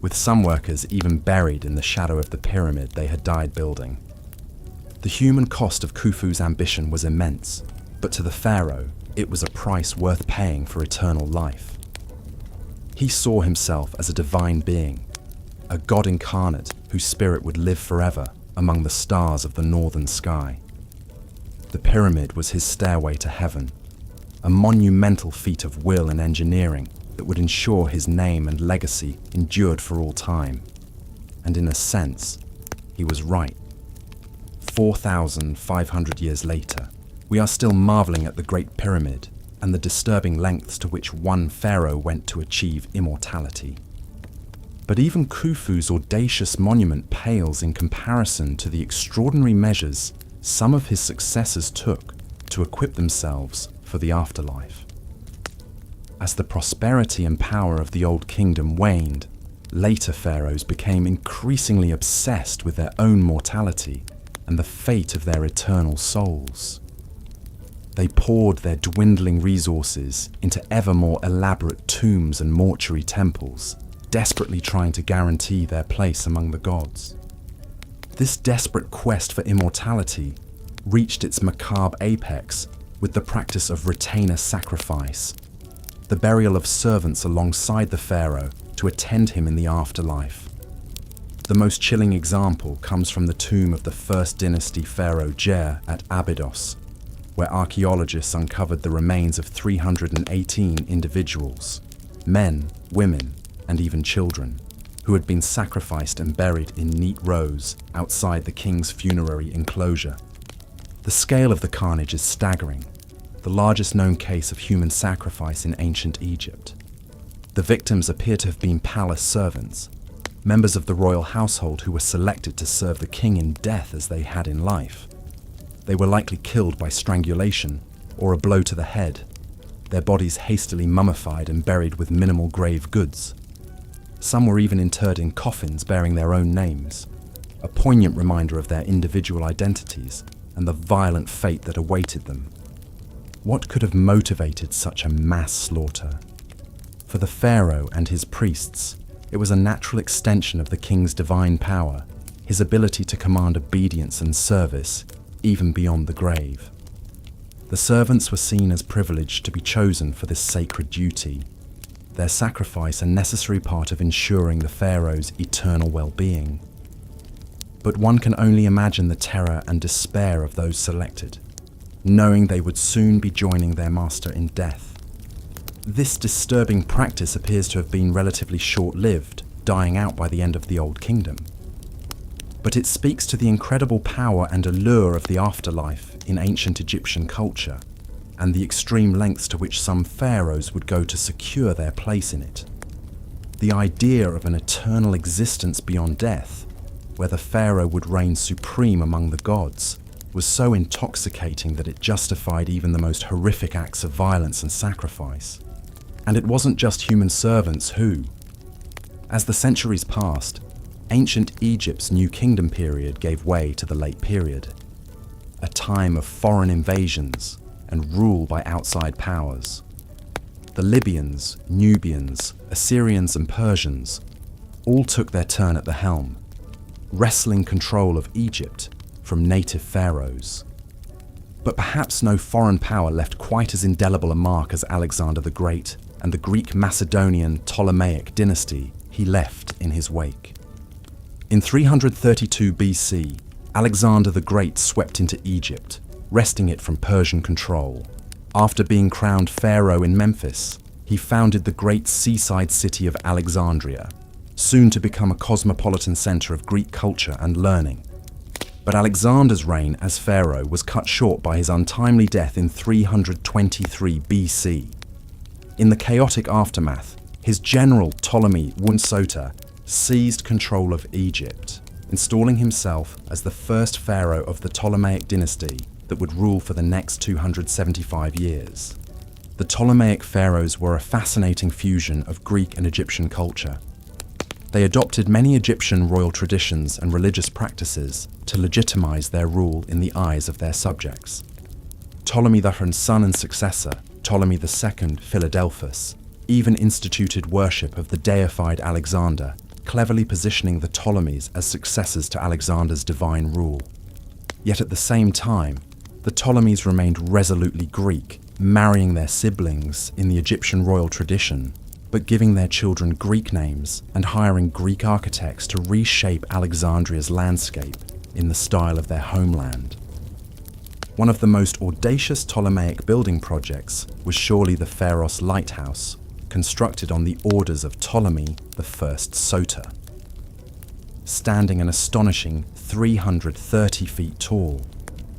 A: with some workers even buried in the shadow of the pyramid they had died building. The human cost of Khufu's ambition was immense, but to the pharaoh, it was a price worth paying for eternal life. He saw himself as a divine being, a god incarnate whose spirit would live forever among the stars of the northern sky. The pyramid was his stairway to heaven, a monumental feat of will and engineering that would ensure his name and legacy endured for all time. And in a sense, he was right. 4,500 years later, we are still marveling at the Great Pyramid and the disturbing lengths to which one pharaoh went to achieve immortality. But even Khufu's audacious monument pales in comparison to the extraordinary measures some of his successors took to equip themselves for the afterlife. As the prosperity and power of the Old Kingdom waned, later pharaohs became increasingly obsessed with their own mortality and the fate of their eternal souls. They poured their dwindling resources into ever more elaborate tombs and mortuary temples, desperately trying to guarantee their place among the gods. This desperate quest for immortality reached its macabre apex with the practice of retainer sacrifice, the burial of servants alongside the pharaoh to attend him in the afterlife. The most chilling example comes from the tomb of the First Dynasty pharaoh Jer at Abydos, where archaeologists uncovered the remains of 318 individuals, men, women, and even children, who had been sacrificed and buried in neat rows outside the king's funerary enclosure. The scale of the carnage is staggering, the largest known case of human sacrifice in ancient Egypt. The victims appear to have been palace servants, members of the royal household who were selected to serve the king in death as they had in life. They were likely killed by strangulation or a blow to the head, their bodies hastily mummified and buried with minimal grave goods. Some were even interred in coffins bearing their own names, a poignant reminder of their individual identities and the violent fate that awaited them. What could have motivated such a mass slaughter? For the pharaoh and his priests, it was a natural extension of the king's divine power, his ability to command obedience and service even beyond the grave. The servants were seen as privileged to be chosen for this sacred duty, their sacrifice a necessary part of ensuring the pharaoh's eternal well-being. But one can only imagine the terror and despair of those selected, knowing they would soon be joining their master in death. This disturbing practice appears to have been relatively short-lived, dying out by the end of the Old Kingdom. But it speaks to the incredible power and allure of the afterlife in ancient Egyptian culture, and the extreme lengths to which some pharaohs would go to secure their place in it. The idea of an eternal existence beyond death, where the pharaoh would reign supreme among the gods, was so intoxicating that it justified even the most horrific acts of violence and sacrifice. And it wasn't just human servants who. As the centuries passed, ancient Egypt's New Kingdom period gave way to the Late Period, a time of foreign invasions and rule by outside powers. The Libyans, Nubians, Assyrians and Persians all took their turn at the helm, wresting control of Egypt from native pharaohs. But perhaps no foreign power left quite as indelible a mark as Alexander the Great and the Greek Macedonian Ptolemaic dynasty he left in his wake. In 332 BC, Alexander the Great swept into Egypt, wresting it from Persian control. After being crowned pharaoh in Memphis, he founded the great seaside city of Alexandria, soon to become a cosmopolitan center of Greek culture and learning. But Alexander's reign as pharaoh was cut short by his untimely death in 323 BC. In the chaotic aftermath, his general Ptolemy Wunsota seized control of Egypt, installing himself as the first pharaoh of the Ptolemaic dynasty that would rule for the next 275 years. The Ptolemaic pharaohs were a fascinating fusion of Greek and Egyptian culture. They adopted many Egyptian royal traditions and religious practices to legitimize their rule in the eyes of their subjects. Ptolemy III's son and successor, Ptolemy II Philadelphus, even instituted worship of the deified Alexander, cleverly positioning the Ptolemies as successors to Alexander's divine rule. Yet at the same time, the Ptolemies remained resolutely Greek, marrying their siblings in the Egyptian royal tradition, but giving their children Greek names and hiring Greek architects to reshape Alexandria's landscape in the style of their homeland. One of the most audacious Ptolemaic building projects was surely the Pharaohs lighthouse, constructed on the orders of Ptolemy I Soter. Standing an astonishing 330 feet tall,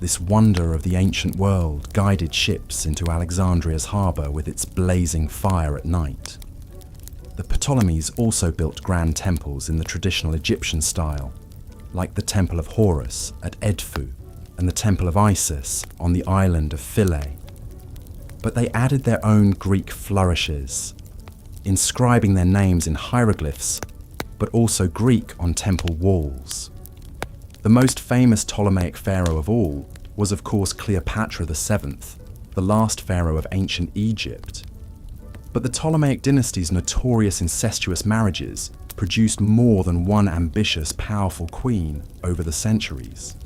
A: this wonder of the ancient world guided ships into Alexandria's harbour with its blazing fire at night. The Ptolemies also built grand temples in the traditional Egyptian style, like the Temple of Horus at Edfu and the Temple of Isis on the island of Philae. But they added their own Greek flourishes, inscribing their names in hieroglyphs, but also Greek on temple walls. The most famous Ptolemaic pharaoh of all was of course Cleopatra VII, the last pharaoh of ancient Egypt. But the Ptolemaic dynasty's notorious incestuous marriages produced more than one ambitious, powerful queen over the centuries.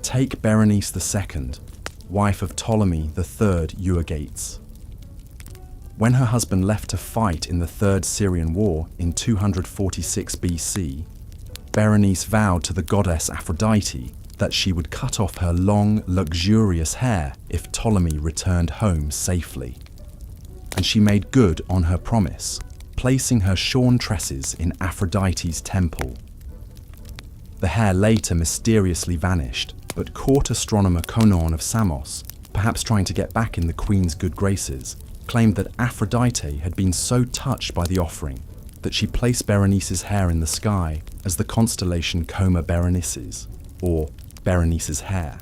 A: Take Berenice II, wife of Ptolemy III Euergetes. When her husband left to fight in the Third Syrian War in 246 BC, Berenice vowed to the goddess Aphrodite that she would cut off her long, luxurious hair if Ptolemy returned home safely. And she made good on her promise, placing her shorn tresses in Aphrodite's temple. The hair later mysteriously vanished, but court astronomer Conon of Samos, perhaps trying to get back in the queen's good graces, claimed that Aphrodite had been so touched by the offering that she placed Berenice's hair in the sky as the constellation Coma Berenices, or Berenice's hair.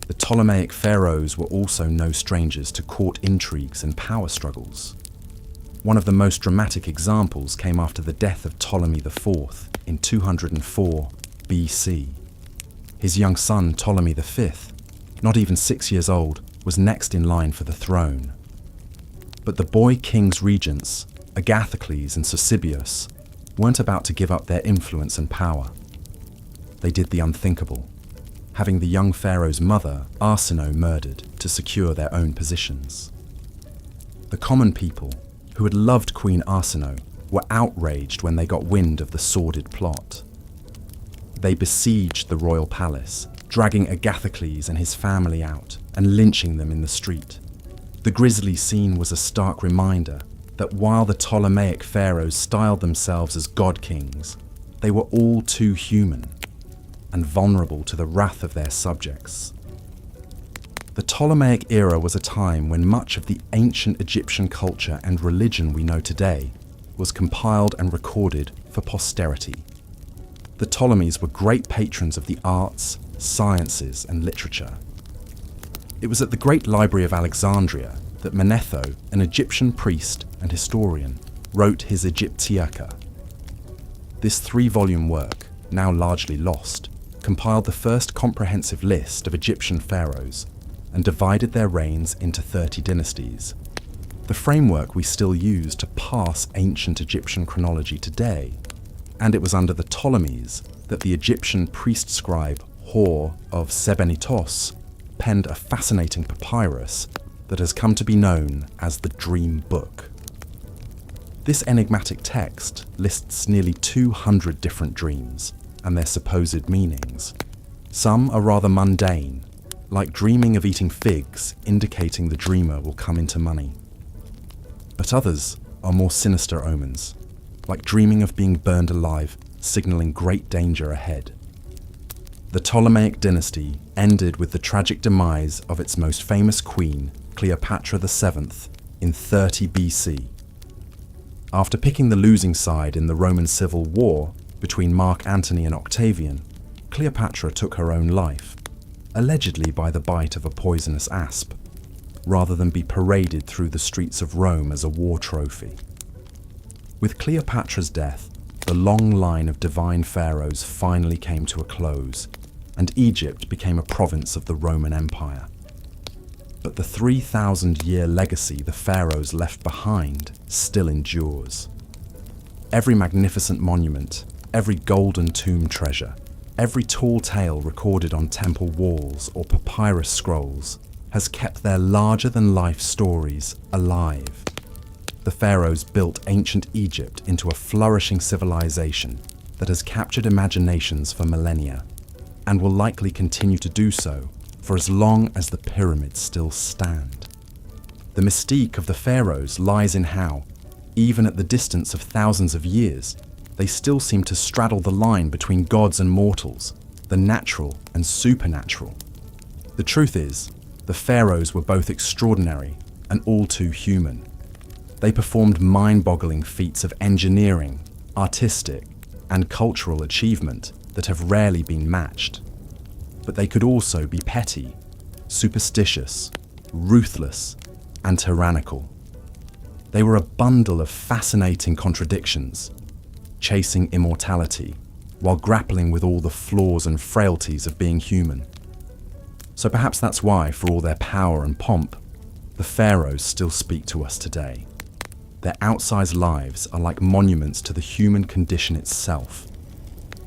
A: The Ptolemaic pharaohs were also no strangers to court intrigues and power struggles. One of the most dramatic examples came after the death of Ptolemy IV in 204 BC. His young son Ptolemy V, not even 6 years old, was next in line for the throne. But the boy king's regents, Agathocles and Sosibius, weren't about to give up their influence and power. They did the unthinkable, having the young pharaoh's mother, Arsinoe, murdered to secure their own positions. The common people, who had loved Queen Arsinoe, were outraged when they got wind of the sordid plot. They besieged the royal palace, dragging Agathocles and his family out and lynching them in the street. The grisly scene was a stark reminder that while the Ptolemaic pharaohs styled themselves as god kings, they were all too human and vulnerable to the wrath of their subjects. The Ptolemaic era was a time when much of the ancient Egyptian culture and religion we know today was compiled and recorded for posterity. The Ptolemies were great patrons of the arts, sciences, and literature. It was at the Great Library of Alexandria that Manetho, an Egyptian priest and historian, wrote his Egyptiaca. This 3-volume work, now largely lost, compiled the first comprehensive list of Egyptian pharaohs and divided their reigns into 30 dynasties. The framework we still use to parse ancient Egyptian chronology today, and it was under the Ptolemies that the Egyptian priest-scribe Hor of Sebennytos penned a fascinating papyrus that has come to be known as the Dream Book. This enigmatic text lists nearly 200 different dreams and their supposed meanings. Some are rather mundane, like dreaming of eating figs, indicating the dreamer will come into money. But others are more sinister omens, like dreaming of being burned alive, signaling great danger ahead. The Ptolemaic dynasty ended with the tragic demise of its most famous queen, Cleopatra VII, in 30 BC. After picking the losing side in the Roman Civil War between Mark Antony and Octavian, Cleopatra took her own life, allegedly by the bite of a poisonous asp, rather than be paraded through the streets of Rome as a war trophy. With Cleopatra's death, the long line of divine pharaohs finally came to a close, and Egypt became a province of the Roman Empire. But the 3,000-year legacy the pharaohs left behind still endures. Every magnificent monument, every golden tomb treasure, every tall tale recorded on temple walls or papyrus scrolls has kept their larger-than-life stories alive. The pharaohs built ancient Egypt into a flourishing civilization that has captured imaginations for millennia, and will likely continue to do so for as long as the pyramids still stand. The mystique of the pharaohs lies in how, even at the distance of thousands of years, they still seem to straddle the line between gods and mortals, the natural and supernatural. The truth is, the pharaohs were both extraordinary and all too human. They performed mind-boggling feats of engineering, artistic, and cultural achievement that have rarely been matched. But they could also be petty, superstitious, ruthless, and tyrannical. They were a bundle of fascinating contradictions, chasing immortality while grappling with all the flaws and frailties of being human. So perhaps that's why, for all their power and pomp, the pharaohs still speak to us today. Their outsized lives are like monuments to the human condition itself,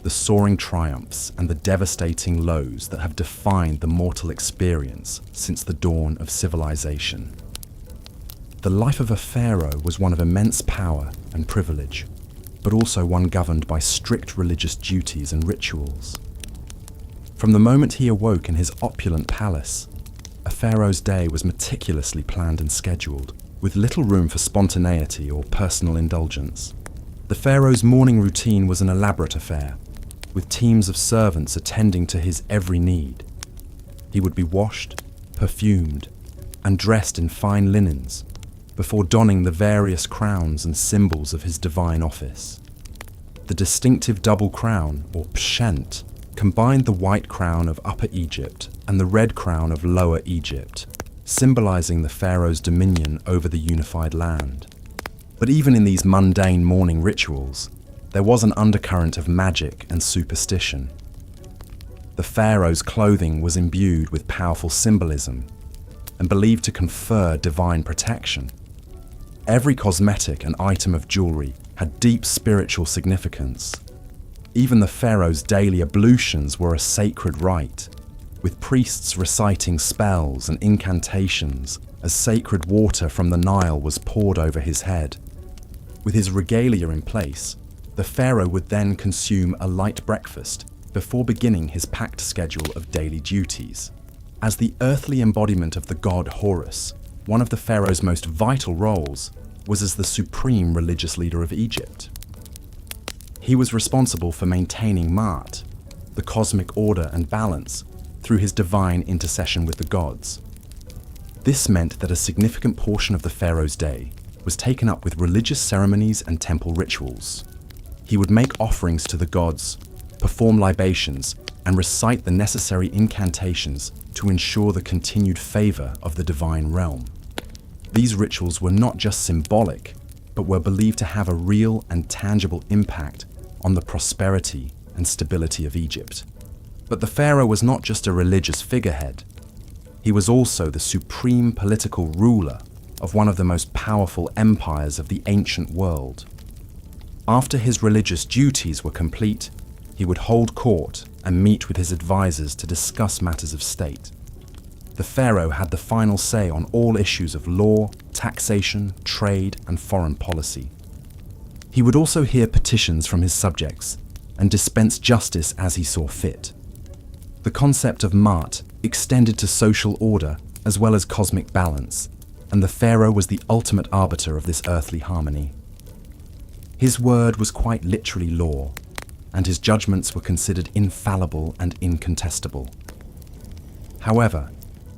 A: the soaring triumphs and the devastating lows that have defined the mortal experience since the dawn of civilization. The life of a pharaoh was one of immense power and privilege, but also one governed by strict religious duties and rituals. From the moment he awoke in his opulent palace, a pharaoh's day was meticulously planned and scheduled, with little room for spontaneity or personal indulgence. The pharaoh's morning routine was an elaborate affair, with teams of servants attending to his every need. He would be washed, perfumed, and dressed in fine linens, before donning the various crowns and symbols of his divine office. The distinctive double crown, or pshent, combined the white crown of Upper Egypt and the red crown of Lower Egypt, symbolizing the pharaoh's dominion over the unified land. But even in these mundane morning rituals, there was an undercurrent of magic and superstition. The pharaoh's clothing was imbued with powerful symbolism and believed to confer divine protection. Every cosmetic and item of jewelry had deep spiritual significance. Even the pharaoh's daily ablutions were a sacred rite, with priests reciting spells and incantations as sacred water from the Nile was poured over his head. With his regalia in place, the pharaoh would then consume a light breakfast before beginning his packed schedule of daily duties. As the earthly embodiment of the god Horus, one of the pharaoh's most vital roles was as the supreme religious leader of Egypt. He was responsible for maintaining Ma'at, the cosmic order and balance, through his divine intercession with the gods. This meant that a significant portion of the pharaoh's day was taken up with religious ceremonies and temple rituals. He would make offerings to the gods, perform libations, and recite the necessary incantations to ensure the continued favor of the divine realm. These rituals were not just symbolic, but were believed to have a real and tangible impact on the prosperity and stability of Egypt. But the pharaoh was not just a religious figurehead. He was also the supreme political ruler of one of the most powerful empires of the ancient world. After his religious duties were complete, he would hold court and meet with his advisors to discuss matters of state. The pharaoh had the final say on all issues of law, taxation, trade, and foreign policy. He would also hear petitions from his subjects and dispense justice as he saw fit. The concept of Ma'at extended to social order as well as cosmic balance, and the pharaoh was the ultimate arbiter of this earthly harmony. His word was quite literally law, and his judgments were considered infallible and incontestable. However,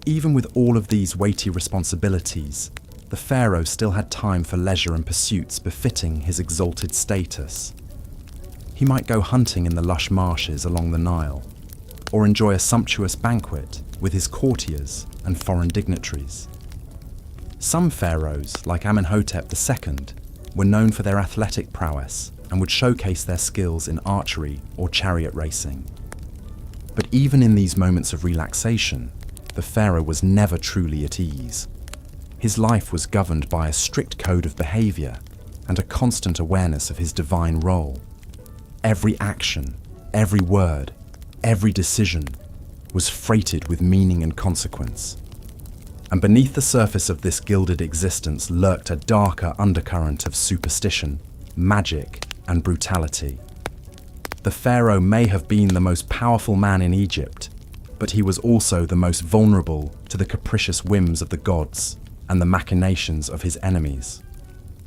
A: even with all of these weighty responsibilities, the pharaoh still had time for leisure and pursuits befitting his exalted status. He might go hunting in the lush marshes along the Nile, or enjoy a sumptuous banquet with his courtiers and foreign dignitaries. Some pharaohs, like Amenhotep II, were known for their athletic prowess and would showcase their skills in archery or chariot racing. But even in these moments of relaxation, the pharaoh was never truly at ease. His life was governed by a strict code of behavior and a constant awareness of his divine role. Every action, every word, every decision was freighted with meaning and consequence. And beneath the surface of this gilded existence lurked a darker undercurrent of superstition, magic, and brutality. The pharaoh may have been the most powerful man in Egypt, but he was also the most vulnerable to the capricious whims of the gods and the machinations of his enemies.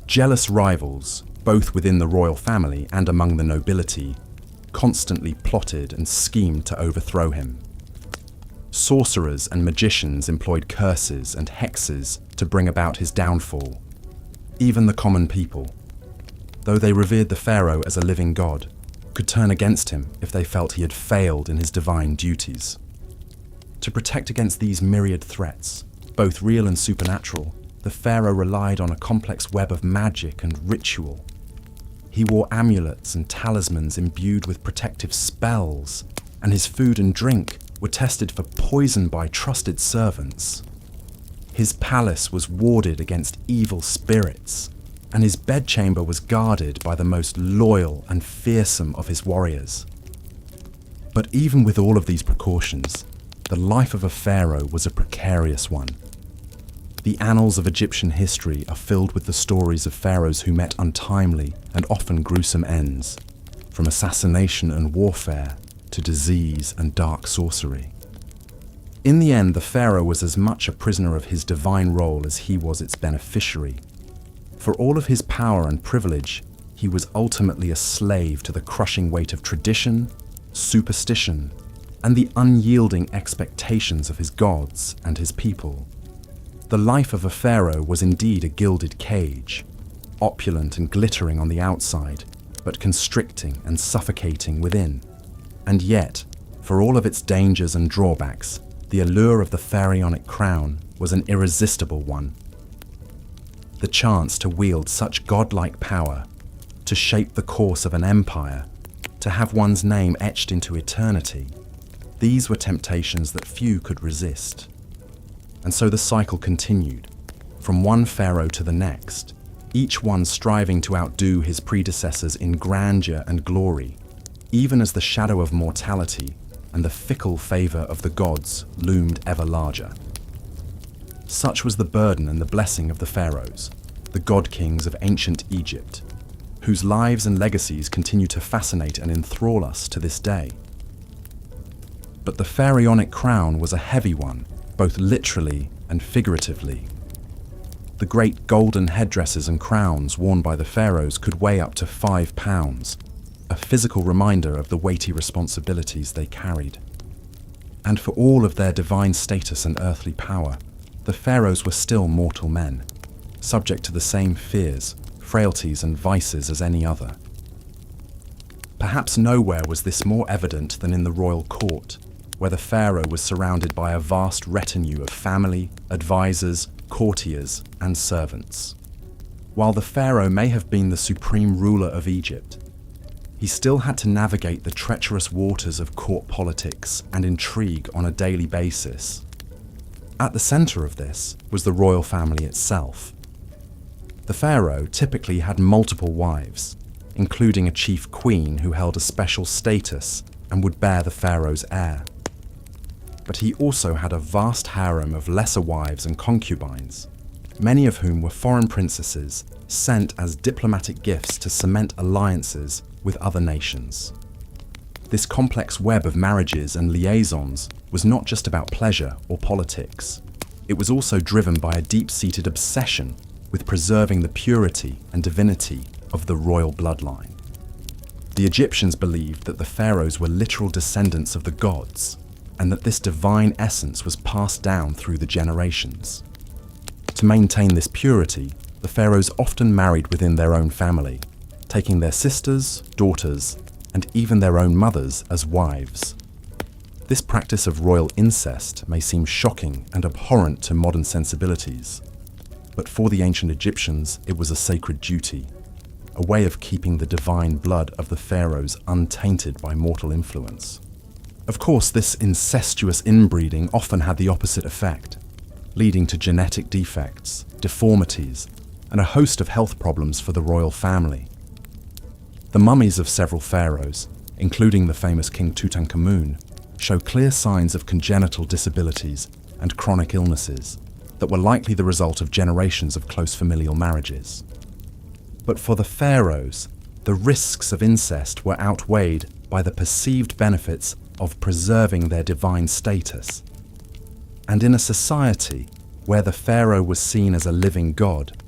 A: Jealous rivals, both within the royal family and among the nobility, constantly plotted and schemed to overthrow him. Sorcerers and magicians employed curses and hexes to bring about his downfall. Even the common people, though they revered the pharaoh as a living god, could turn against him if they felt he had failed in his divine duties. To protect against these myriad threats, both real and supernatural, the pharaoh relied on a complex web of magic and ritual. He wore amulets and talismans imbued with protective spells, and his food and drink were tested for poison by trusted servants. His palace was warded against evil spirits, and his bedchamber was guarded by the most loyal and fearsome of his warriors. But even with all of these precautions, the life of a pharaoh was a precarious one. The annals of Egyptian history are filled with the stories of pharaohs who met untimely and often gruesome ends, from assassination and warfare to disease and dark sorcery. In the end, the pharaoh was as much a prisoner of his divine role as he was its beneficiary. For all of his power and privilege, he was ultimately a slave to the crushing weight of tradition, superstition, and the unyielding expectations of his gods and his people. The life of a pharaoh was indeed a gilded cage, opulent and glittering on the outside, but constricting and suffocating within. And yet, for all of its dangers and drawbacks, the allure of the pharaonic crown was an irresistible one. The chance to wield such godlike power, to shape the course of an empire, to have one's name etched into eternity, these were temptations that few could resist. And so the cycle continued, from one pharaoh to the next, each one striving to outdo his predecessors in grandeur and glory, even as the shadow of mortality and the fickle favor of the gods loomed ever larger. Such was the burden and the blessing of the pharaohs, the god-kings of ancient Egypt, whose lives and legacies continue to fascinate and enthrall us to this day. But the pharaonic crown was a heavy one, both literally and figuratively. The great golden headdresses and crowns worn by the pharaohs could weigh up to 5 pounds, a physical reminder of the weighty responsibilities they carried. And for all of their divine status and earthly power, the pharaohs were still mortal men, subject to the same fears, frailties, and vices as any other. Perhaps nowhere was this more evident than in the royal court, where the pharaoh was surrounded by a vast retinue of family, advisors, courtiers, and servants. While the pharaoh may have been the supreme ruler of Egypt, he still had to navigate the treacherous waters of court politics and intrigue on a daily basis. At the center of this was the royal family itself. The pharaoh typically had multiple wives, including a chief queen who held a special status and would bear the pharaoh's heir. But he also had a vast harem of lesser wives and concubines, many of whom were foreign princesses sent as diplomatic gifts to cement alliances with other nations. This complex web of marriages and liaisons was not just about pleasure or politics. It was also driven by a deep-seated obsession with preserving the purity and divinity of the royal bloodline. The Egyptians believed that the pharaohs were literal descendants of the gods, and that this divine essence was passed down through the generations. To maintain this purity, the pharaohs often married within their own family, taking their sisters, daughters, and even their own mothers as wives. This practice of royal incest may seem shocking and abhorrent to modern sensibilities, but for the ancient Egyptians, it was a sacred duty, a way of keeping the divine blood of the pharaohs untainted by mortal influence. Of course, this incestuous inbreeding often had the opposite effect, leading to genetic defects, deformities, and a host of health problems for the royal family. The mummies of several pharaohs, including the famous King Tutankhamun, show clear signs of congenital disabilities and chronic illnesses that were likely the result of generations of close familial marriages. But for the pharaohs, the risks of incest were outweighed by the perceived benefits of preserving their divine status. And in a society where the pharaoh was seen as a living god,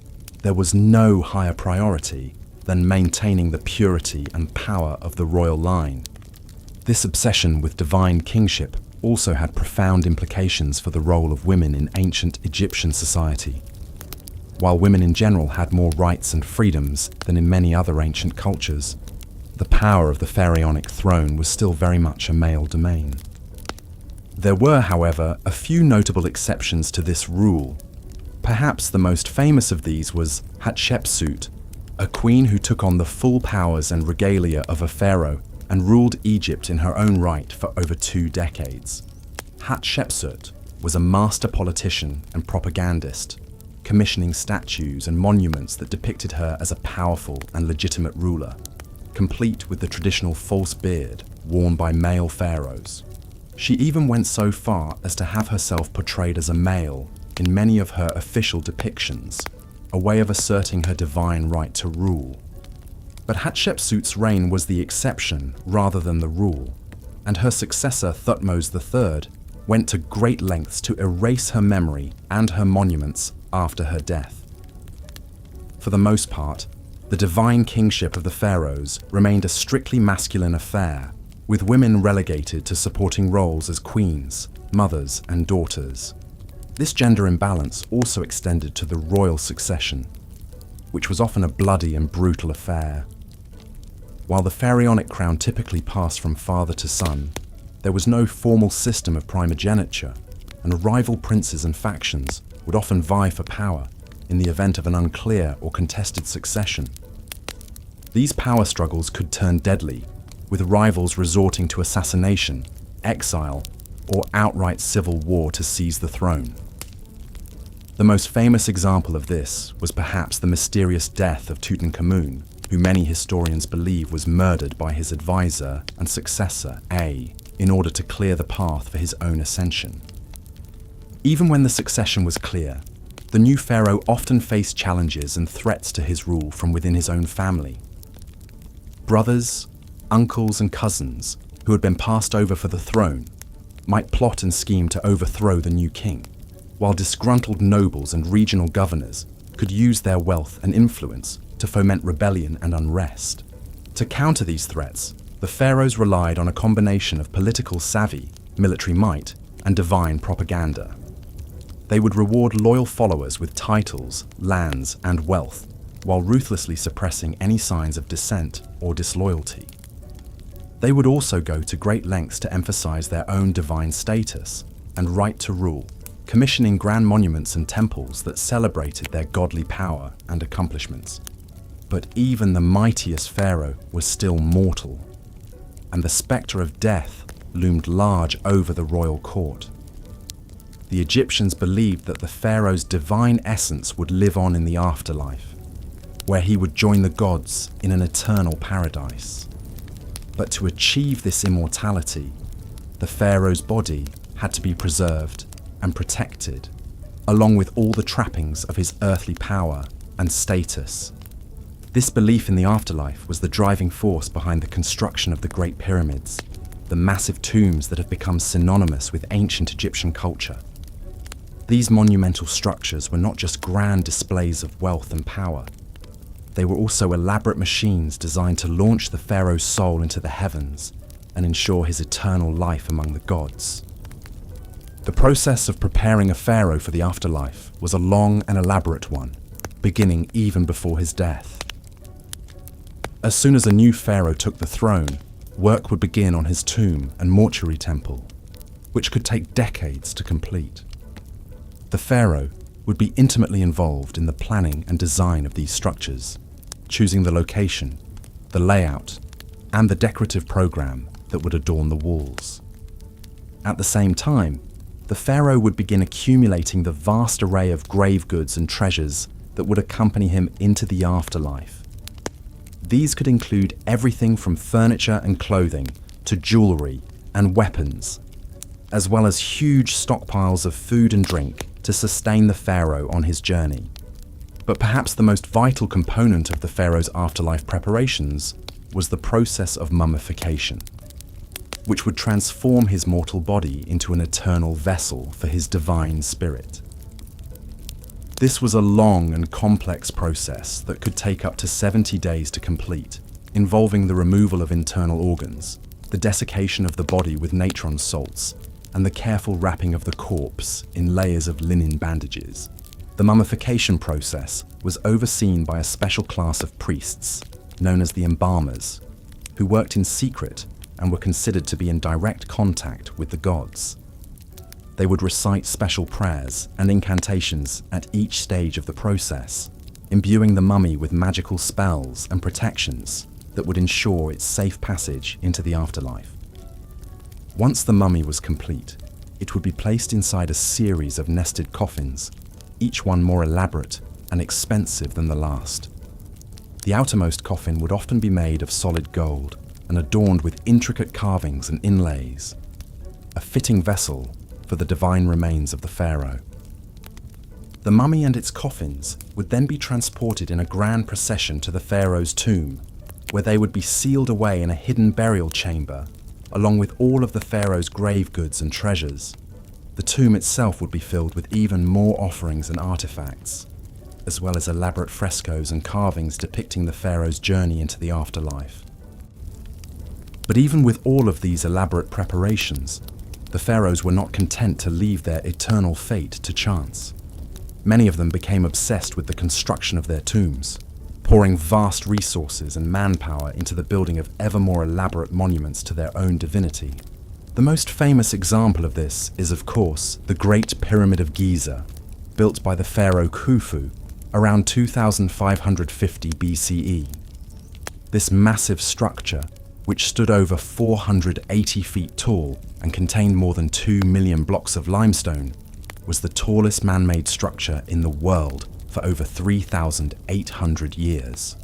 A: there was no higher priority than maintaining the purity and power of the royal line. This obsession with divine kingship also had profound implications for the role of women in ancient Egyptian society. While women in general had more rights and freedoms than in many other ancient cultures, the power of the pharaonic throne was still very much a male domain. There were, however, a few notable exceptions to this rule. Perhaps the most famous of these was Hatshepsut, a queen who took on the full powers and regalia of a pharaoh and ruled Egypt in her own right for over 2 decades. Hatshepsut was a master politician and propagandist, commissioning statues and monuments that depicted her as a powerful and legitimate ruler, complete with the traditional false beard worn by male pharaohs. She even went so far as to have herself portrayed as a male in many of her official depictions, a way of asserting her divine right to rule. But Hatshepsut's reign was the exception rather than the rule, and her successor Thutmose III went to great lengths to erase her memory and her monuments after her death. For the most part, the divine kingship of the pharaohs remained a strictly masculine affair, with women relegated to supporting roles as queens, mothers, and daughters. This gender imbalance also extended to the royal succession, which was often a bloody and brutal affair. While the pharaonic crown typically passed from father to son, there was no formal system of primogeniture, and rival princes and factions would often vie for power in the event of an unclear or contested succession. These power struggles could turn deadly, with rivals resorting to assassination, exile, or outright civil war to seize the throne. The most famous example of this was perhaps the mysterious death of Tutankhamun, who many historians believe was murdered by his advisor and successor, A, in order to clear the path for his own ascension. Even when the succession was clear, the new pharaoh often faced challenges and threats to his rule from within his own family. Brothers, uncles, and cousins, who had been passed over for the throne, might plot and scheme to overthrow the new king, while disgruntled nobles and regional governors could use their wealth and influence to foment rebellion and unrest. To counter these threats, the pharaohs relied on a combination of political savvy, military might, and divine propaganda. They would reward loyal followers with titles, lands, and wealth, while ruthlessly suppressing any signs of dissent or disloyalty. They would also go to great lengths to emphasize their own divine status and right to rule, commissioning grand monuments and temples that celebrated their godly power and accomplishments. But even the mightiest pharaoh was still mortal, and the spectre of death loomed large over the royal court. The Egyptians believed that the pharaoh's divine essence would live on in the afterlife, where he would join the gods in an eternal paradise. But to achieve this immortality, the pharaoh's body had to be preserved and protected, along with all the trappings of his earthly power and status. This belief in the afterlife was the driving force behind the construction of the Great Pyramids, the massive tombs that have become synonymous with ancient Egyptian culture. These monumental structures were not just grand displays of wealth and power. They were also elaborate machines designed to launch the pharaoh's soul into the heavens and ensure his eternal life among the gods. The process of preparing a pharaoh for the afterlife was a long and elaborate one, beginning even before his death. As soon as a new pharaoh took the throne, work would begin on his tomb and mortuary temple, which could take decades to complete. The pharaoh would be intimately involved in the planning and design of these structures, choosing the location, the layout, and the decorative program that would adorn the walls. At the same time, the pharaoh would begin accumulating the vast array of grave goods and treasures that would accompany him into the afterlife. These could include everything from furniture and clothing to jewelry and weapons, as well as huge stockpiles of food and drink to sustain the pharaoh on his journey. But perhaps the most vital component of the pharaoh's afterlife preparations was the process of mummification, which would transform his mortal body into an eternal vessel for his divine spirit. This was a long and complex process that could take up to 70 days to complete, involving the removal of internal organs, the desiccation of the body with natron salts, and the careful wrapping of the corpse in layers of linen bandages. The mummification process was overseen by a special class of priests, known as the embalmers, who worked in secret and were considered to be in direct contact with the gods. They would recite special prayers and incantations at each stage of the process, imbuing the mummy with magical spells and protections that would ensure its safe passage into the afterlife. Once the mummy was complete, it would be placed inside a series of nested coffins, each one more elaborate and expensive than the last. The outermost coffin would often be made of solid gold and adorned with intricate carvings and inlays, a fitting vessel for the divine remains of the pharaoh. The mummy and its coffins would then be transported in a grand procession to the pharaoh's tomb, where they would be sealed away in a hidden burial chamber, along with all of the pharaoh's grave goods and treasures. The tomb itself would be filled with even more offerings and artifacts, as well as elaborate frescoes and carvings depicting the pharaoh's journey into the afterlife. But even with all of these elaborate preparations, the pharaohs were not content to leave their eternal fate to chance. Many of them became obsessed with the construction of their tombs, pouring vast resources and manpower into the building of ever more elaborate monuments to their own divinity. The most famous example of this is, of course, the Great Pyramid of Giza, built by the pharaoh Khufu around 2550 BCE. This massive structure, which stood over 480 feet tall and contained more than 2 million blocks of limestone, was the tallest man-made structure in the world for over 3,800 years.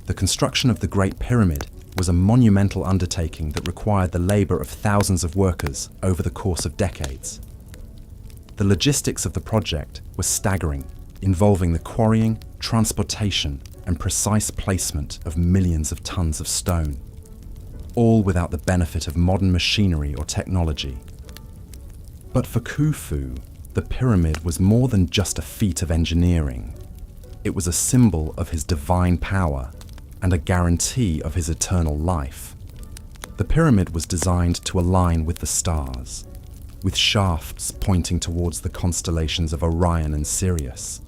A: The construction of the Great Pyramid was a monumental undertaking that required the labor of thousands of workers over the course of decades. The logistics of the project were staggering, involving the quarrying, transportation, and precise placement of millions of tons of stone, all without the benefit of modern machinery or technology. But for Khufu, the pyramid was more than just a feat of engineering. It was a symbol of his divine power and a guarantee of his eternal life. The pyramid was designed to align with the stars, with shafts pointing towards the constellations of Orion and Sirius,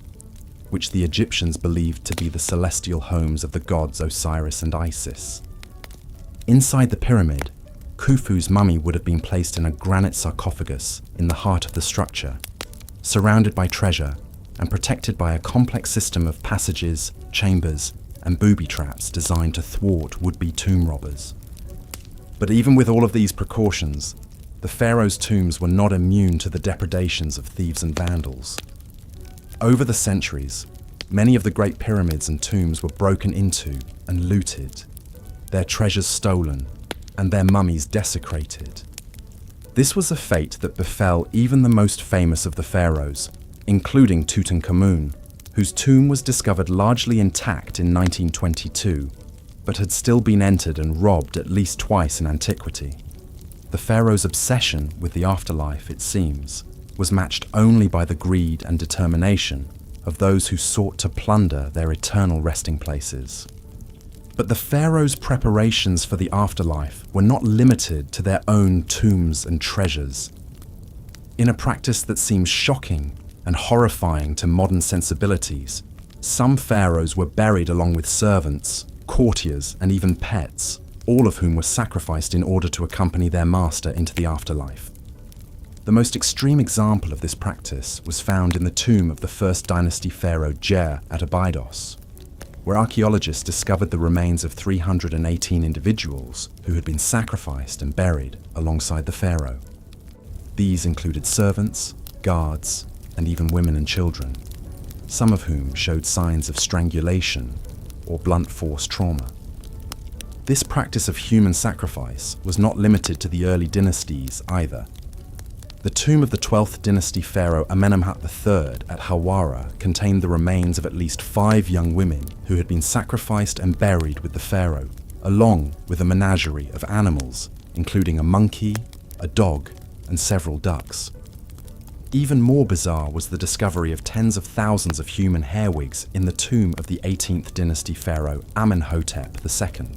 A: which the Egyptians believed to be the celestial homes of the gods Osiris and Isis. Inside the pyramid, Khufu's mummy would have been placed in a granite sarcophagus in the heart of the structure, surrounded by treasure and protected by a complex system of passages, chambers, and booby traps designed to thwart would-be tomb robbers. But even with all of these precautions, the pharaoh's tombs were not immune to the depredations of thieves and vandals. Over the centuries, many of the great pyramids and tombs were broken into and looted, their treasures stolen, and their mummies desecrated. This was a fate that befell even the most famous of the pharaohs, including Tutankhamun, whose tomb was discovered largely intact in 1922, but had still been entered and robbed at least twice in antiquity. The pharaoh's obsession with the afterlife, it seems, was matched only by the greed and determination of those who sought to plunder their eternal resting places. But the pharaoh's preparations for the afterlife were not limited to their own tombs and treasures. In a practice that seems shocking and horrifying to modern sensibilities, some pharaohs were buried along with servants, courtiers, and even pets, all of whom were sacrificed in order to accompany their master into the afterlife. The most extreme example of this practice was found in the tomb of the first dynasty pharaoh Jer at Abydos. where archaeologists discovered the remains of 318 individuals who had been sacrificed and buried alongside the pharaoh. These included servants, guards, and even women and children, some of whom showed signs of strangulation or blunt force trauma. This practice of human sacrifice was not limited to the early dynasties either. The tomb of the 12th dynasty pharaoh Amenemhat III at Hawara contained the remains of at least 5 young women who had been sacrificed and buried with the pharaoh, along with a menagerie of animals, including a monkey, a dog, and several ducks. Even more bizarre was the discovery of tens of thousands of human hair wigs in the tomb of the 18th dynasty pharaoh Amenhotep II.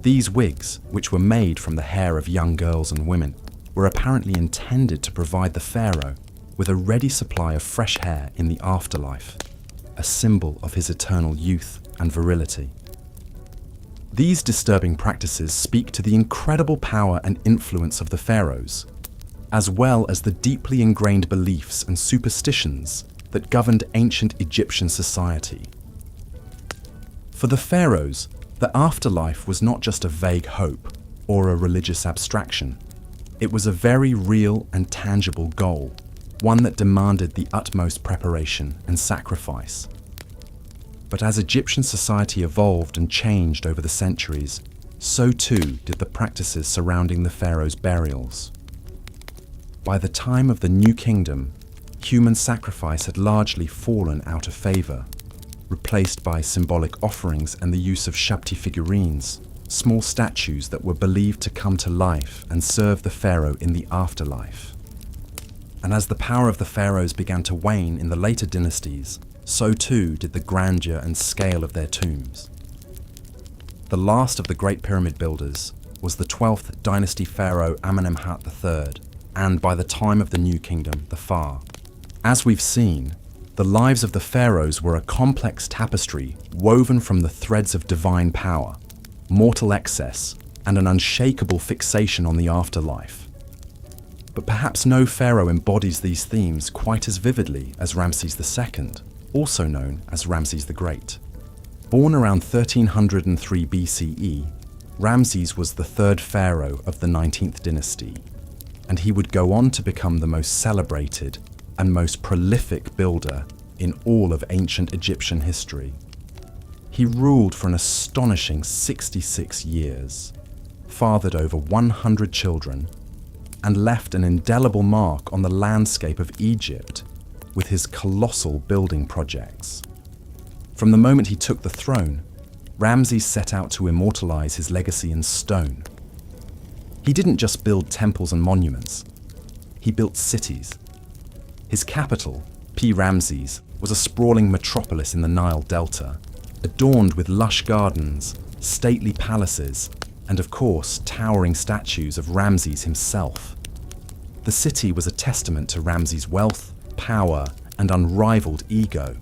A: These wigs, which were made from the hair of young girls and women, were apparently intended to provide the pharaoh with a ready supply of fresh hair in the afterlife, a symbol of his eternal youth and virility. These disturbing practices speak to the incredible power and influence of the pharaohs, as well as the deeply ingrained beliefs and superstitions that governed ancient Egyptian society. For the pharaohs, the afterlife was not just a vague hope or a religious abstraction. It was a very real and tangible goal, one that demanded the utmost preparation and sacrifice. But as Egyptian society evolved and changed over the centuries, so too did the practices surrounding the pharaohs' burials. By the time of the New Kingdom, human sacrifice had largely fallen out of favor, replaced by symbolic offerings and the use of Shabti figurines, small statues that were believed to come to life and serve the pharaoh in the afterlife. And as the power of the pharaohs began to wane in the later dynasties, so too did the grandeur and scale of their tombs. The last of the Great Pyramid builders was the 12th dynasty pharaoh Amenemhat III, and by the time of the New Kingdom, the Pharaoh. As we've seen, the lives of the pharaohs were a complex tapestry woven from the threads of divine power, mortal excess, and an unshakable fixation on the afterlife. But perhaps no pharaoh embodies these themes quite as vividly as Ramses II, also known as Ramses the Great. Born around 1303 BCE, Ramses was the third pharaoh of the 19th dynasty, and he would go on to become the most celebrated and most prolific builder in all of ancient Egyptian history. He ruled for an astonishing 66 years, fathered over 100 children, and left an indelible mark on the landscape of Egypt with his colossal building projects. From the moment he took the throne, Ramses set out to immortalize his legacy in stone. He didn't just build temples and monuments, he built cities. His capital, Ramses, was a sprawling metropolis in the Nile Delta, adorned with lush gardens, stately palaces, and of course, towering statues of Ramses himself. The city was a testament to Ramses' wealth, power, and unrivaled ego.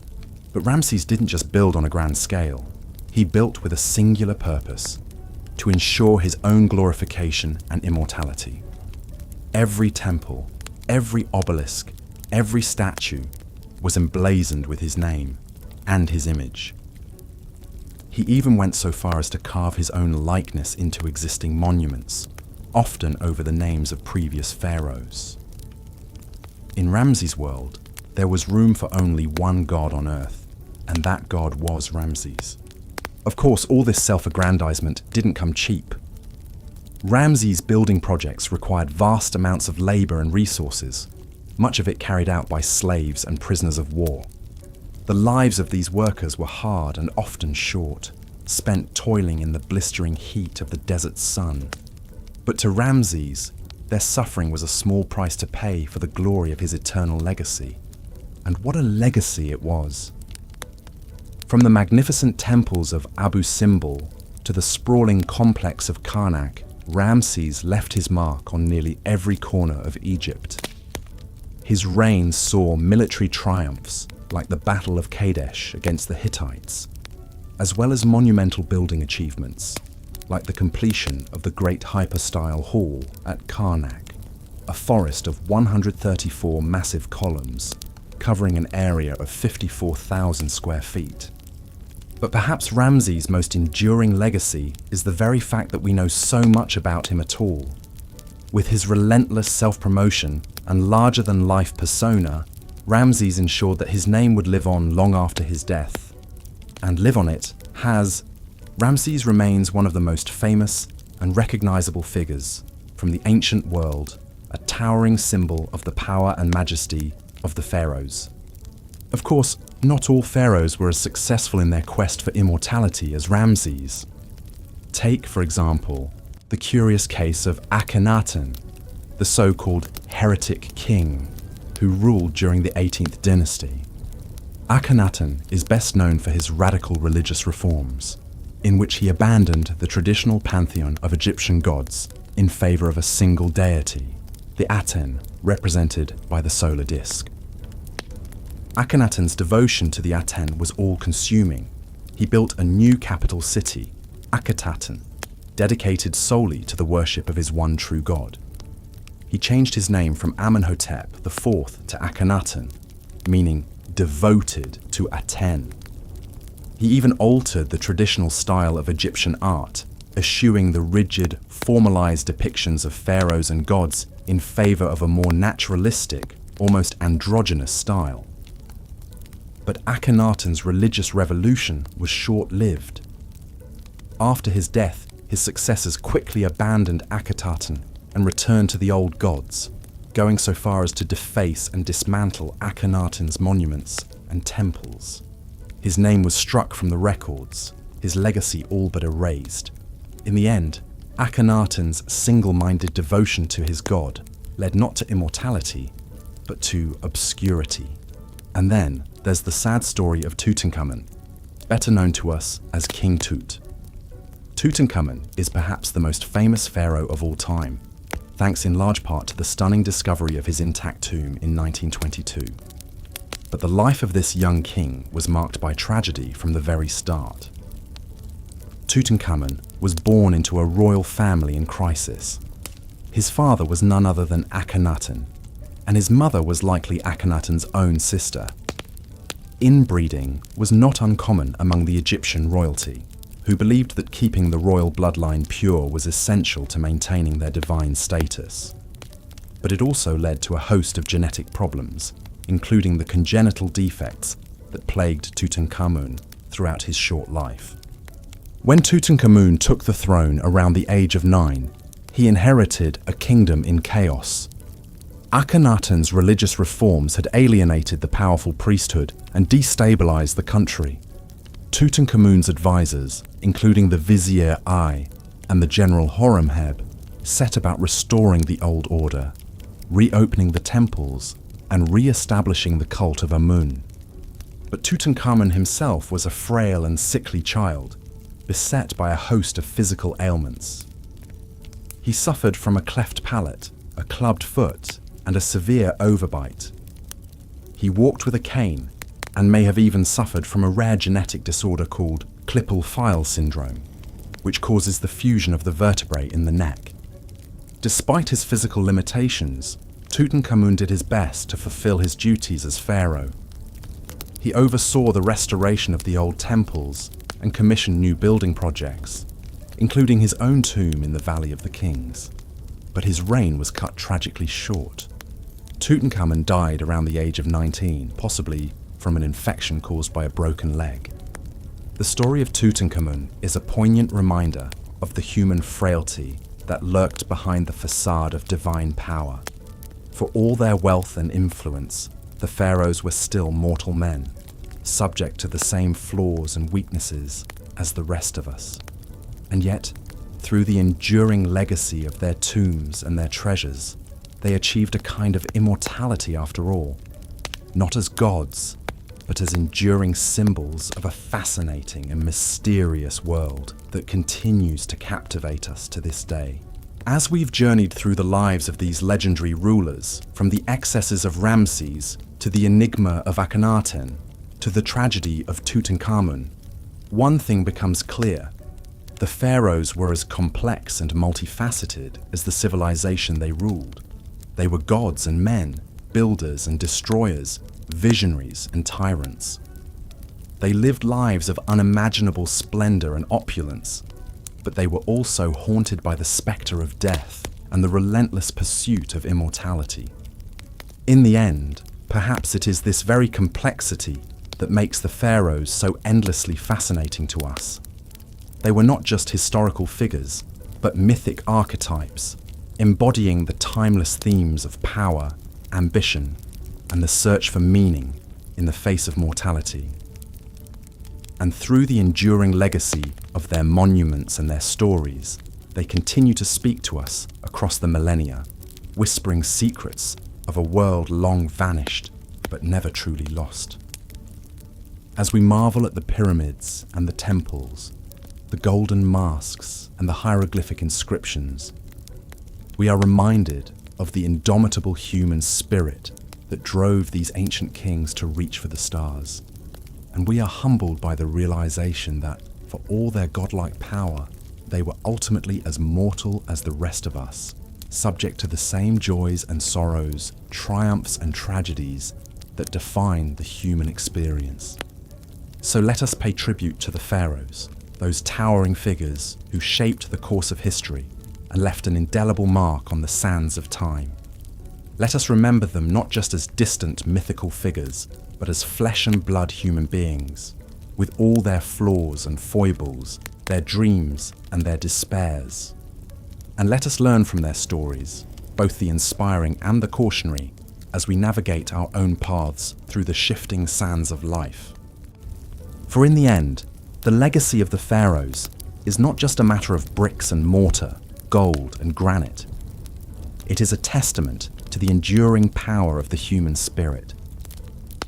A: But Ramses didn't just build on a grand scale. He built with a singular purpose: to ensure his own glorification and immortality. Every temple, every obelisk, every statue was emblazoned with his name and his image. He even went so far as to carve his own likeness into existing monuments, often over the names of previous pharaohs. In Ramses' world, there was room for only one god on earth, and that god was Ramses. Of course, all this self-aggrandizement didn't come cheap. Ramses' building projects required vast amounts of labor and resources, much of it carried out by slaves and prisoners of war. The lives of these workers were hard and often short, spent toiling in the blistering heat of the desert sun. But to Ramses, their suffering was a small price to pay for the glory of his eternal legacy. And what a legacy it was! From the magnificent temples of Abu Simbel to the sprawling complex of Karnak, Ramses left his mark on nearly every corner of Egypt. His reign saw military triumphs like the Battle of Kadesh against the Hittites, as well as monumental building achievements like the completion of the Great Hypostyle Hall at Karnak, a forest of 134 massive columns covering an area of 54,000 square feet. But perhaps Ramses' most enduring legacy is the very fact that we know so much about him at all. With his relentless self-promotion and larger-than-life persona, Ramses ensured that his name would live on long after his death. And live on it has. Ramses remains one of the most famous and recognizable figures from the ancient world, a towering symbol of the power and majesty of the pharaohs. Of course, not all pharaohs were as successful in their quest for immortality as Ramses. Take, for example, the curious case of Akhenaten, the so-called heretic king who ruled during the 18th dynasty. Akhenaten is best known for his radical religious reforms, in which he abandoned the traditional pantheon of Egyptian gods in favor of a single deity, the Aten, represented by the solar disk. Akhenaten's devotion to the Aten was all-consuming. He built a new capital city, Akhetaten, dedicated solely to the worship of his one true god. He changed his name from Amenhotep IV to Akhenaten, meaning devoted to Aten. He even altered the traditional style of Egyptian art, eschewing the rigid, formalized depictions of pharaohs and gods in favor of a more naturalistic, almost androgynous style. But Akhenaten's religious revolution was short-lived. After his death, his successors quickly abandoned Akhetaten and returned to the old gods, going so far as to deface and dismantle Akhenaten's monuments and temples. His name was struck from the records, his legacy all but erased. In the end, Akhenaten's single-minded devotion to his god led not to immortality, but to obscurity. And then there's the sad story of Tutankhamun, better known to us as King Tut. Tutankhamun is perhaps the most famous pharaoh of all time, thanks in large part to the stunning discovery of his intact tomb in 1922. But the life of this young king was marked by tragedy from the very start. Tutankhamun was born into a royal family in crisis. His father was none other than Akhenaten, and his mother was likely Akhenaten's own sister. Inbreeding was not uncommon among the Egyptian royalty, who believed that keeping the royal bloodline pure was essential to maintaining their divine status. But it also led to a host of genetic problems, including the congenital defects that plagued Tutankhamun throughout his short life. When Tutankhamun took the throne around the age of 9, he inherited a kingdom in chaos. Akhenaten's religious reforms had alienated the powerful priesthood and destabilized the country. Tutankhamun's advisors, including the Vizier I and the General Horemheb, set about restoring the old order, reopening the temples, and re-establishing the cult of Amun. But Tutankhamun himself was a frail and sickly child, beset by a host of physical ailments. He suffered from a cleft palate, a clubbed foot, and a severe overbite. He walked with a cane, and may have even suffered from a rare genetic disorder called Klippel-Feil syndrome, which causes the fusion of the vertebrae in the neck. Despite his physical limitations, Tutankhamun did his best to fulfill his duties as pharaoh. He oversaw the restoration of the old temples and commissioned new building projects, including his own tomb in the Valley of the Kings. But his reign was cut tragically short. Tutankhamun died around the age of 19, possibly from an infection caused by a broken leg. The story of Tutankhamun is a poignant reminder of the human frailty that lurked behind the facade of divine power. For all their wealth and influence, the pharaohs were still mortal men, subject to the same flaws and weaknesses as the rest of us. And yet, through the enduring legacy of their tombs and their treasures, they achieved a kind of immortality after all, not as gods, but as enduring symbols of a fascinating and mysterious world that continues to captivate us to this day. As we've journeyed through the lives of these legendary rulers, from the excesses of Ramses to the enigma of Akhenaten to the tragedy of Tutankhamun, one thing becomes clear. The pharaohs were as complex and multifaceted as the civilization they ruled. They were gods and men, builders and destroyers, visionaries and tyrants. They lived lives of unimaginable splendor and opulence, but they were also haunted by the specter of death and the relentless pursuit of immortality. In the end, perhaps it is this very complexity that makes the pharaohs so endlessly fascinating to us. They were not just historical figures, but mythic archetypes, embodying the timeless themes of power, ambition, and the search for meaning in the face of mortality. And through the enduring legacy of their monuments and their stories, they continue to speak to us across the millennia, whispering secrets of a world long vanished but never truly lost. As we marvel at the pyramids and the temples, the golden masks and the hieroglyphic inscriptions, we are reminded of the indomitable human spirit that drove these ancient kings to reach for the stars. And we are humbled by the realization that, for all their godlike power, they were ultimately as mortal as the rest of us, subject to the same joys and sorrows, triumphs and tragedies that define the human experience. So let us pay tribute to the pharaohs, those towering figures who shaped the course of history and left an indelible mark on the sands of time. Let us remember them not just as distant mythical figures, but as flesh and blood human beings, with all their flaws and foibles, their dreams and their despairs. And let us learn from their stories, both the inspiring and the cautionary, as we navigate our own paths through the shifting sands of life. For in the end, the legacy of the pharaohs is not just a matter of bricks and mortar, gold and granite. It is a testament to the enduring power of the human spirit,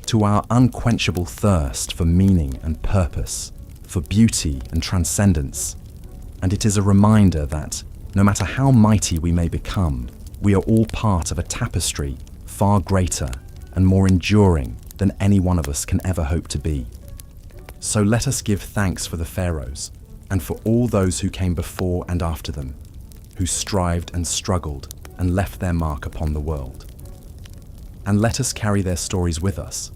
A: to our unquenchable thirst for meaning and purpose, for beauty and transcendence. And it is a reminder that, no matter how mighty we may become, we are all part of a tapestry far greater and more enduring than any one of us can ever hope to be. So let us give thanks for the pharaohs, and for all those who came before and after them, who strived and struggled and left their mark upon the world. And let us carry their stories with us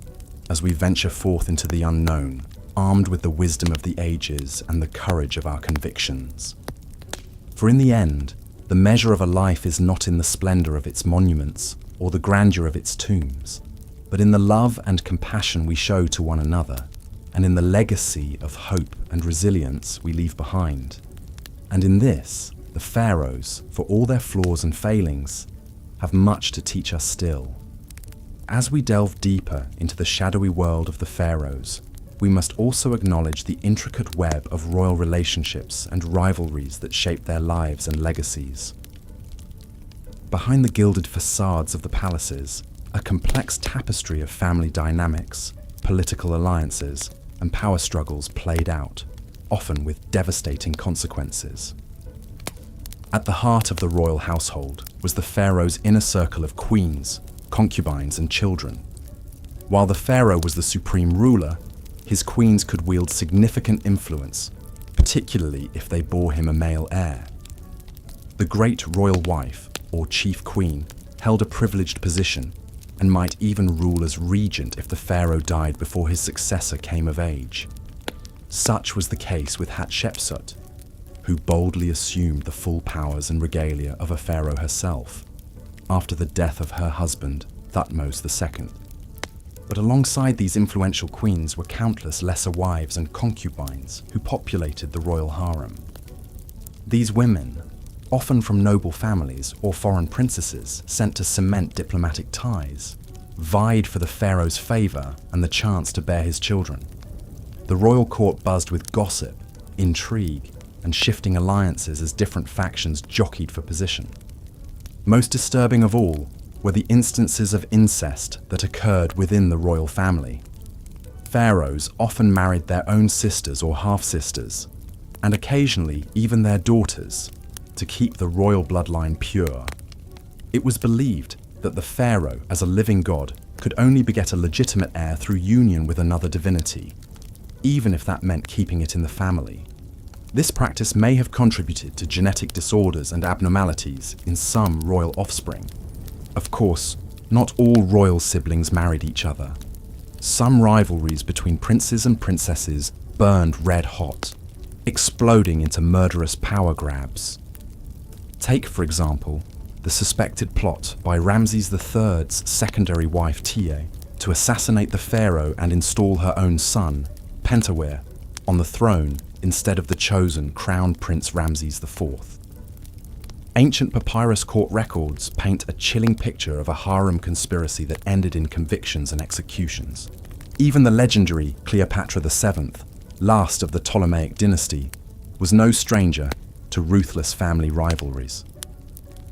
A: as we venture forth into the unknown, armed with the wisdom of the ages and the courage of our convictions. For in the end, the measure of a life is not in the splendor of its monuments or the grandeur of its tombs, but in the love and compassion we show to one another, and in the legacy of hope and resilience we leave behind. And in this, the pharaohs, for all their flaws and failings, have much to teach us still. As we delve deeper into the shadowy world of the pharaohs, we must also acknowledge the intricate web of royal relationships and rivalries that shape their lives and legacies. Behind the gilded facades of the palaces, a complex tapestry of family dynamics, political alliances, and power struggles played out, often with devastating consequences. At the heart of the royal household was the pharaoh's inner circle of queens, concubines, and children. While the pharaoh was the supreme ruler, his queens could wield significant influence, particularly if they bore him a male heir. The great royal wife, or chief queen, held a privileged position and might even rule as regent if the pharaoh died before his successor came of age. Such was the case with Hatshepsut, who boldly assumed the full powers and regalia of a pharaoh herself, after the death of her husband, Thutmose II. But alongside these influential queens were countless lesser wives and concubines who populated the royal harem. These women, often from noble families or foreign princesses sent to cement diplomatic ties, vied for the pharaoh's favor and the chance to bear his children. The royal court buzzed with gossip, intrigue, and shifting alliances as different factions jockeyed for position. Most disturbing of all were the instances of incest that occurred within the royal family. Pharaohs often married their own sisters or half-sisters, and occasionally even their daughters, to keep the royal bloodline pure. It was believed that the pharaoh, as a living god, could only beget a legitimate heir through union with another divinity, even if that meant keeping it in the family. This practice may have contributed to genetic disorders and abnormalities in some royal offspring. Of course, not all royal siblings married each other. Some rivalries between princes and princesses burned red hot, exploding into murderous power grabs. Take, for example, the suspected plot by Ramses III's secondary wife Tiye to assassinate the pharaoh and install her own son, Pentawere, on the throne instead of the chosen Crown Prince Ramses IV. Ancient papyrus court records paint a chilling picture of a harem conspiracy that ended in convictions and executions. Even the legendary Cleopatra VII, last of the Ptolemaic dynasty, was no stranger to ruthless family rivalries.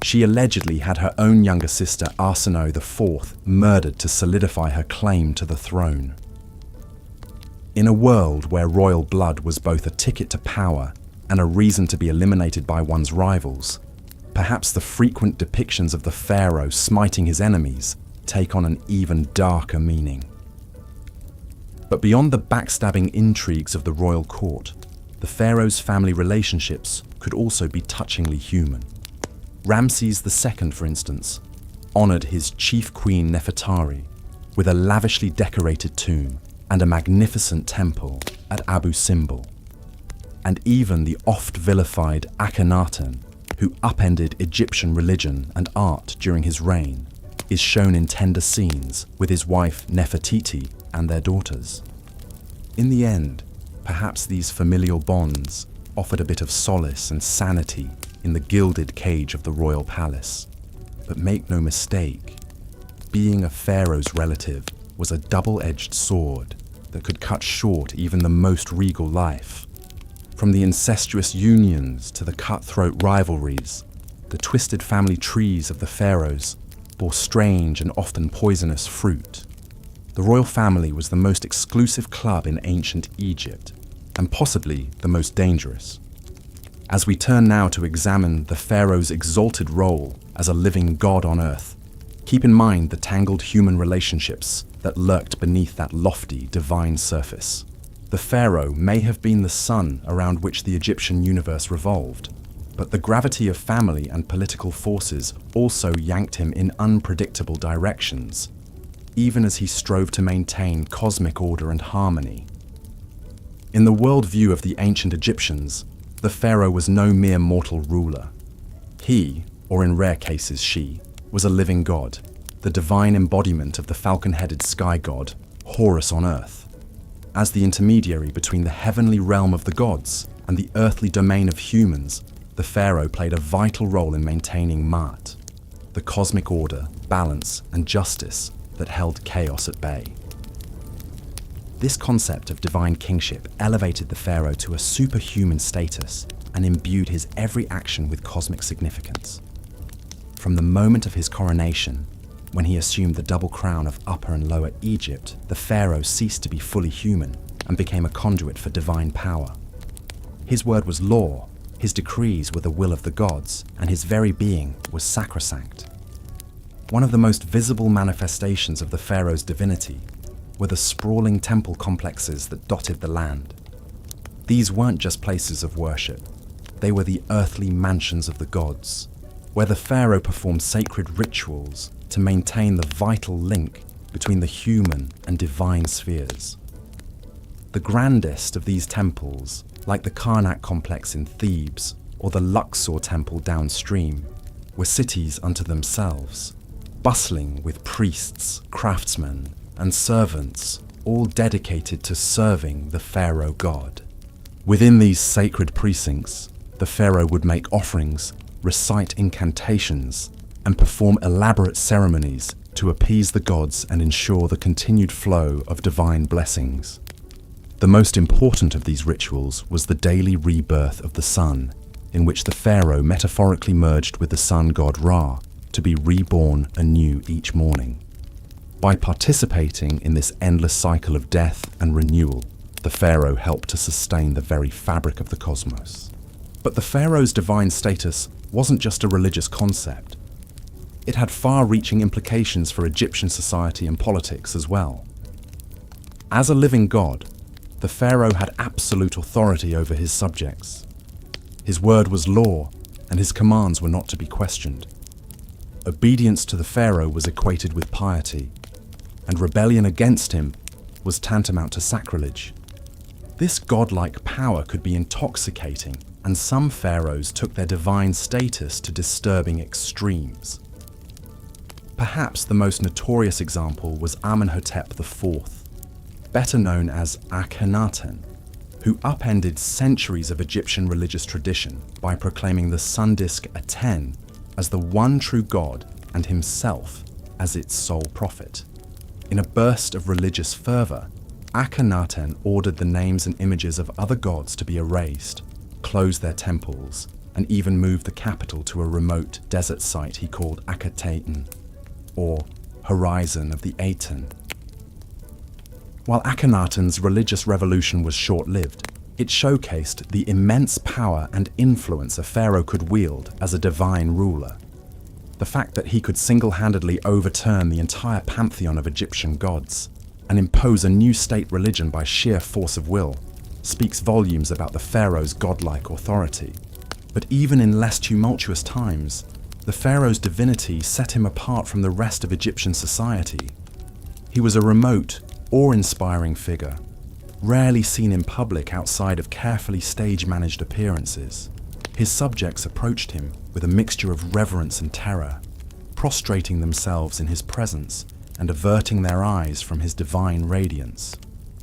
A: She allegedly had her own younger sister Arsinoe IV murdered to solidify her claim to the throne. In a world where royal blood was both a ticket to power and a reason to be eliminated by one's rivals, perhaps the frequent depictions of the pharaoh smiting his enemies take on an even darker meaning. But beyond the backstabbing intrigues of the royal court, the pharaoh's family relationships could also be touchingly human. Ramses II, for instance, honoured his chief queen Nefertari with a lavishly decorated tomb and a magnificent temple at Abu Simbel. And even the oft-vilified Akhenaten, who upended Egyptian religion and art during his reign, is shown in tender scenes with his wife Nefertiti and their daughters. In the end, perhaps these familial bonds offered a bit of solace and sanity in the gilded cage of the royal palace. But make no mistake, being a pharaoh's relative was a double-edged sword that could cut short even the most regal life. From the incestuous unions to the cutthroat rivalries, the twisted family trees of the pharaohs bore strange and often poisonous fruit. The royal family was the most exclusive club in ancient Egypt, and possibly the most dangerous. As we turn now to examine the pharaoh's exalted role as a living god on earth, keep in mind the tangled human relationships that lurked beneath that lofty, divine surface. The pharaoh may have been the sun around which the Egyptian universe revolved, but the gravity of family and political forces also yanked him in unpredictable directions, even as he strove to maintain cosmic order and harmony. In the worldview of the ancient Egyptians, the pharaoh was no mere mortal ruler. He, or in rare cases she, was a living god, the divine embodiment of the falcon-headed sky god, Horus on earth. As the intermediary between the heavenly realm of the gods and the earthly domain of humans, the pharaoh played a vital role in maintaining Ma'at, the cosmic order, balance, and justice that held chaos at bay. This concept of divine kingship elevated the pharaoh to a superhuman status and imbued his every action with cosmic significance. From the moment of his coronation, when he assumed the double crown of Upper and Lower Egypt, the pharaoh ceased to be fully human and became a conduit for divine power. His word was law, his decrees were the will of the gods, and his very being was sacrosanct. One of the most visible manifestations of the pharaoh's divinity were the sprawling temple complexes that dotted the land. These weren't just places of worship, they were the earthly mansions of the gods, where the pharaoh performed sacred rituals to maintain the vital link between the human and divine spheres. The grandest of these temples, like the Karnak complex in Thebes or the Luxor temple downstream, were cities unto themselves, bustling with priests, craftsmen, and servants, all dedicated to serving the pharaoh god. Within these sacred precincts, the pharaoh would make offerings, recite incantations, and perform elaborate ceremonies to appease the gods and ensure the continued flow of divine blessings. The most important of these rituals was the daily rebirth of the sun, in which the pharaoh metaphorically merged with the sun god Ra to be reborn anew each morning. By participating in this endless cycle of death and renewal, the pharaoh helped to sustain the very fabric of the cosmos. But the pharaoh's divine status wasn't just a religious concept. It had far-reaching implications for Egyptian society and politics as well. As a living god, the pharaoh had absolute authority over his subjects. His word was law, and his commands were not to be questioned. Obedience to the pharaoh was equated with piety, and rebellion against him was tantamount to sacrilege. This godlike power could be intoxicating, and some pharaohs took their divine status to disturbing extremes. Perhaps the most notorious example was Amenhotep IV, better known as Akhenaten, who upended centuries of Egyptian religious tradition by proclaiming the sun disk Aten as the one true god and himself as its sole prophet. In a burst of religious fervor, Akhenaten ordered the names and images of other gods to be erased, closed their temples, and even moved the capital to a remote desert site he called Akhenaten, or Horizon of the Aten. While Akhenaten's religious revolution was short-lived, it showcased the immense power and influence a pharaoh could wield as a divine ruler. The fact that he could single-handedly overturn the entire pantheon of Egyptian gods and impose a new state religion by sheer force of will speaks volumes about the pharaoh's godlike authority. But even in less tumultuous times, the pharaoh's divinity set him apart from the rest of Egyptian society. He was a remote, awe-inspiring figure, rarely seen in public outside of carefully stage-managed appearances. His subjects approached him with a mixture of reverence and terror, prostrating themselves in his presence and averting their eyes from his divine radiance.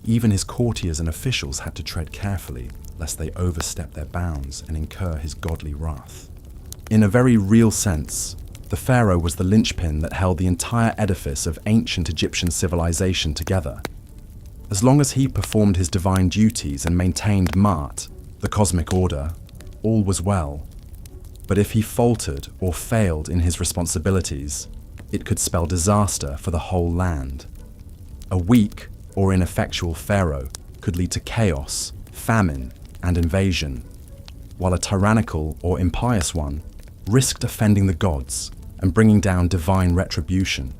A: Even his courtiers and officials had to tread carefully, lest they overstep their bounds and incur his godly wrath. In a very real sense, the pharaoh was the linchpin that held the entire edifice of ancient Egyptian civilization together. As long as he performed his divine duties and maintained Ma'at, the cosmic order, all was well. But if he faltered or failed in his responsibilities, it could spell disaster for the whole land. A weak or ineffectual pharaoh could lead to chaos, famine, and invasion, while a tyrannical or impious one risked offending the gods and bringing down divine retribution.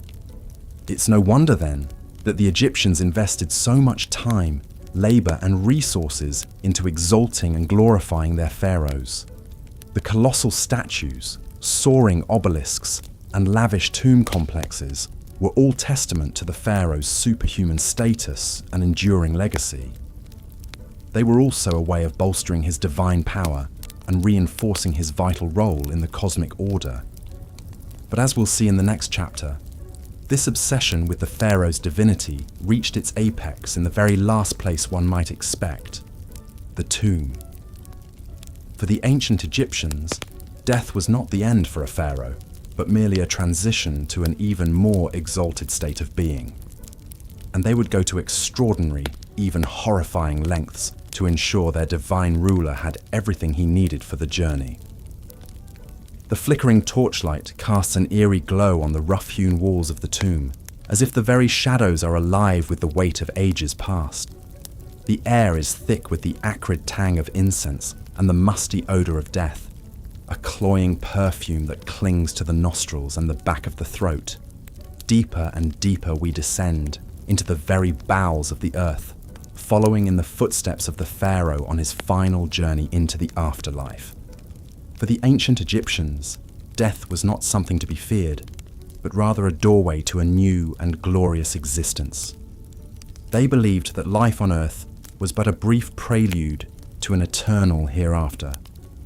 A: It's no wonder then that the Egyptians invested so much time, labor, and resources into exalting and glorifying their pharaohs. The colossal statues, soaring obelisks, and lavish tomb complexes were all testament to the pharaoh's superhuman status and enduring legacy. They were also a way of bolstering his divine power and reinforcing his vital role in the cosmic order. But as we'll see in the next chapter, this obsession with the pharaoh's divinity reached its apex in the very last place one might expect, the tomb. For the ancient Egyptians, death was not the end for a pharaoh, but merely a transition to an even more exalted state of being. And they would go to extraordinary, even horrifying lengths to ensure their divine ruler had everything he needed for the journey. The flickering torchlight casts an eerie glow on the rough-hewn walls of the tomb, as if the very shadows are alive with the weight of ages past. The air is thick with the acrid tang of incense and the musty odor of death, a cloying perfume that clings to the nostrils and the back of the throat. Deeper and deeper we descend into the very bowels of the earth, following in the footsteps of the pharaoh on his final journey into the afterlife. For the ancient Egyptians, death was not something to be feared, but rather a doorway to a new and glorious existence. They believed that life on earth was but a brief prelude to an eternal hereafter,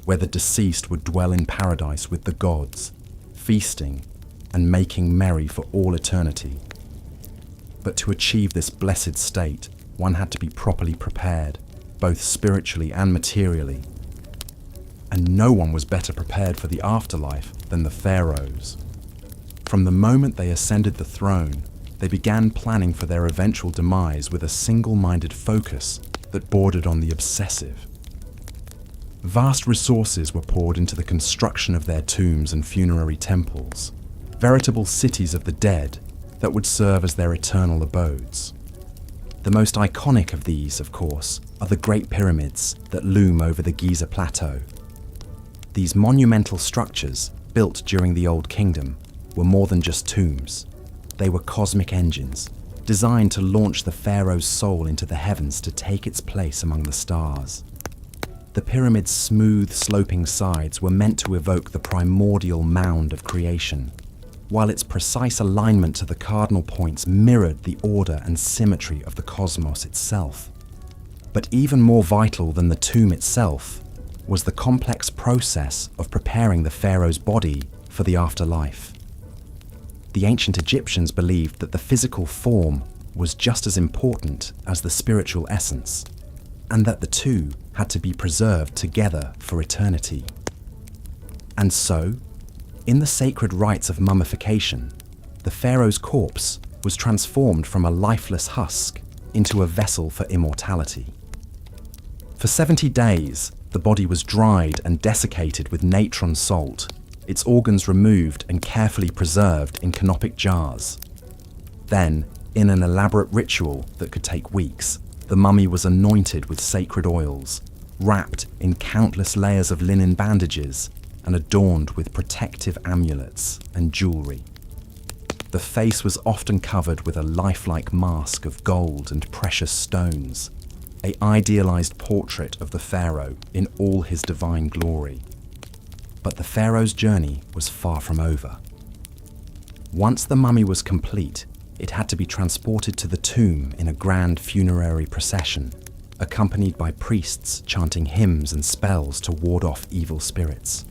A: where the deceased would dwell in paradise with the gods, feasting and making merry for all eternity. But to achieve this blessed state, one had to be properly prepared, both spiritually and materially. And no one was better prepared for the afterlife than the pharaohs. From the moment they ascended the throne, they began planning for their eventual demise with a single-minded focus that bordered on the obsessive. Vast resources were poured into the construction of their tombs and funerary temples, veritable cities of the dead that would serve as their eternal abodes. The most iconic of these, of course, are the Great Pyramids that loom over the Giza Plateau. These monumental structures, built during the Old Kingdom, were more than just tombs. They were cosmic engines, designed to launch the pharaoh's soul into the heavens to take its place among the stars. The pyramid's smooth, sloping sides were meant to evoke the primordial mound of creation, while its precise alignment to the cardinal points mirrored the order and symmetry of the cosmos itself. But even more vital than the tomb itself was the complex process of preparing the pharaoh's body for the afterlife. The ancient Egyptians believed that the physical form was just as important as the spiritual essence, and that the two had to be preserved together for eternity. And so, in the sacred rites of mummification, the pharaoh's corpse was transformed from a lifeless husk into a vessel for immortality. For 70 days, the body was dried and desiccated with natron salt, its organs removed and carefully preserved in canopic jars. Then, in an elaborate ritual that could take weeks, the mummy was anointed with sacred oils, wrapped in countless layers of linen bandages, and adorned with protective amulets and jewelry. The face was often covered with a lifelike mask of gold and precious stones, an idealized portrait of the pharaoh in all his divine glory. But the pharaoh's journey was far from over. Once the mummy was complete, it had to be transported to the tomb in a grand funerary procession, accompanied by priests chanting hymns and spells to ward off evil spirits.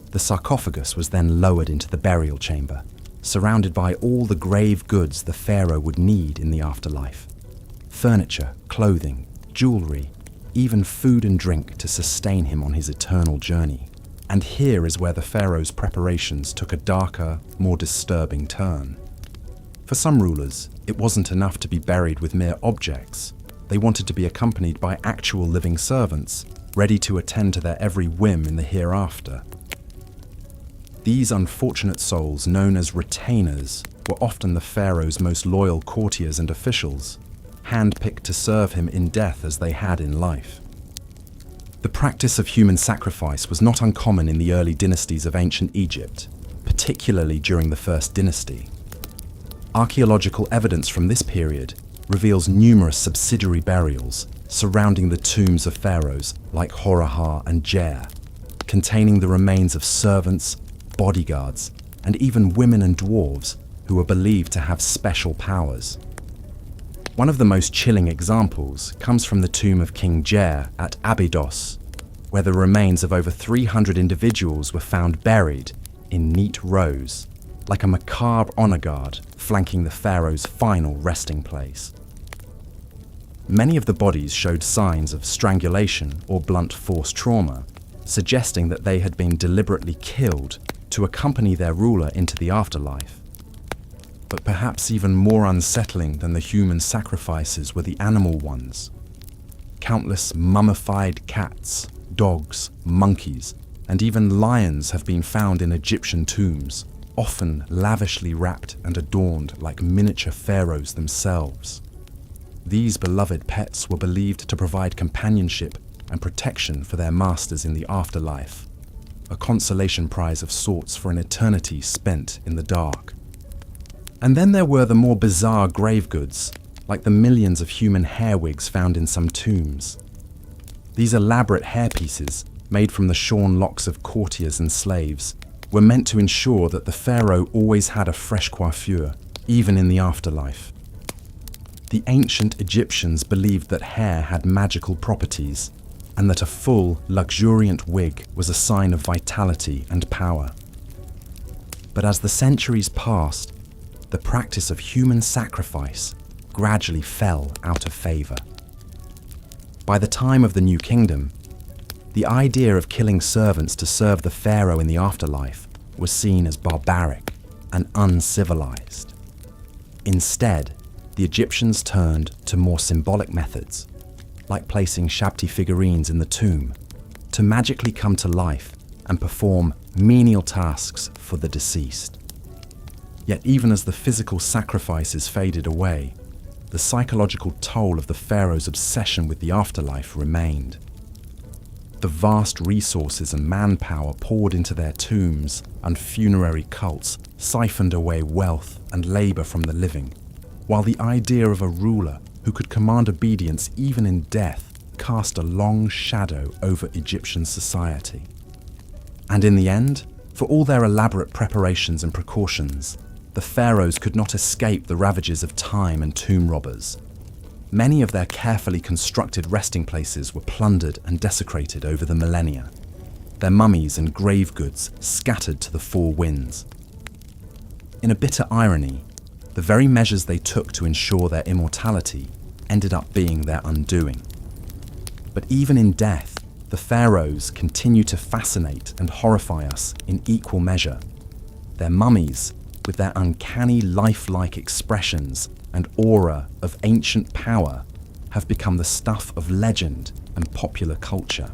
A: The sarcophagus was then lowered into the burial chamber, surrounded by all the grave goods the pharaoh would need in the afterlife: furniture, clothing, jewelry, even food and drink to sustain him on his eternal journey. And here is where the pharaoh's preparations took a darker, more disturbing turn. For some rulers, it wasn't enough to be buried with mere objects. They wanted to be accompanied by actual living servants, ready to attend to their every whim in the hereafter. These unfortunate souls, known as retainers, were often the pharaoh's most loyal courtiers and officials, handpicked to serve him in death as they had in life. The practice of human sacrifice was not uncommon in the early dynasties of ancient Egypt, particularly during the First Dynasty. Archaeological evidence from this period reveals numerous subsidiary burials surrounding the tombs of pharaohs like Horahar and Jer, containing the remains of servants, bodyguards, and even women and dwarves who were believed to have special powers. One of the most chilling examples comes from the tomb of King Jer at Abydos, where the remains of over 300 individuals were found buried in neat rows, like a macabre honor guard flanking the pharaoh's final resting place. Many of the bodies showed signs of strangulation or blunt force trauma, suggesting that they had been deliberately killed to accompany their ruler into the afterlife. But perhaps even more unsettling than the human sacrifices were the animal ones. Countless mummified cats, dogs, monkeys, and even lions have been found in Egyptian tombs, often lavishly wrapped and adorned like miniature pharaohs themselves. These beloved pets were believed to provide companionship and protection for their masters in the afterlife, a consolation prize of sorts for an eternity spent in the dark. And then there were the more bizarre grave goods, like the millions of human hair wigs found in some tombs. These elaborate hairpieces, made from the shorn locks of courtiers and slaves, were meant to ensure that the pharaoh always had a fresh coiffure, even in the afterlife. The ancient Egyptians believed that hair had magical properties, and that a full, luxuriant wig was a sign of vitality and power. But as the centuries passed, the practice of human sacrifice gradually fell out of favor. By the time of the New Kingdom, the idea of killing servants to serve the pharaoh in the afterlife was seen as barbaric and uncivilized. Instead, the Egyptians turned to more symbolic methods, like placing Shabti figurines in the tomb, to magically come to life and perform menial tasks for the deceased. Yet even as the physical sacrifices faded away, the psychological toll of the pharaoh's obsession with the afterlife remained. The vast resources and manpower poured into their tombs and funerary cults siphoned away wealth and labor from the living, while the idea of a ruler who could command obedience even in death cast a long shadow over Egyptian society. And in the end, For all their elaborate preparations and precautions, the pharaohs could not escape the ravages of time and tomb robbers. Many of their carefully constructed resting places were plundered and desecrated over the millennia, their mummies and grave goods scattered to the four winds. In a bitter irony, the very measures they took to ensure their immortality ended up being their undoing. But even in death, the pharaohs continue to fascinate and horrify us in equal measure. Their mummies, with their uncanny lifelike expressions and aura of ancient power, have become the stuff of legend and popular culture.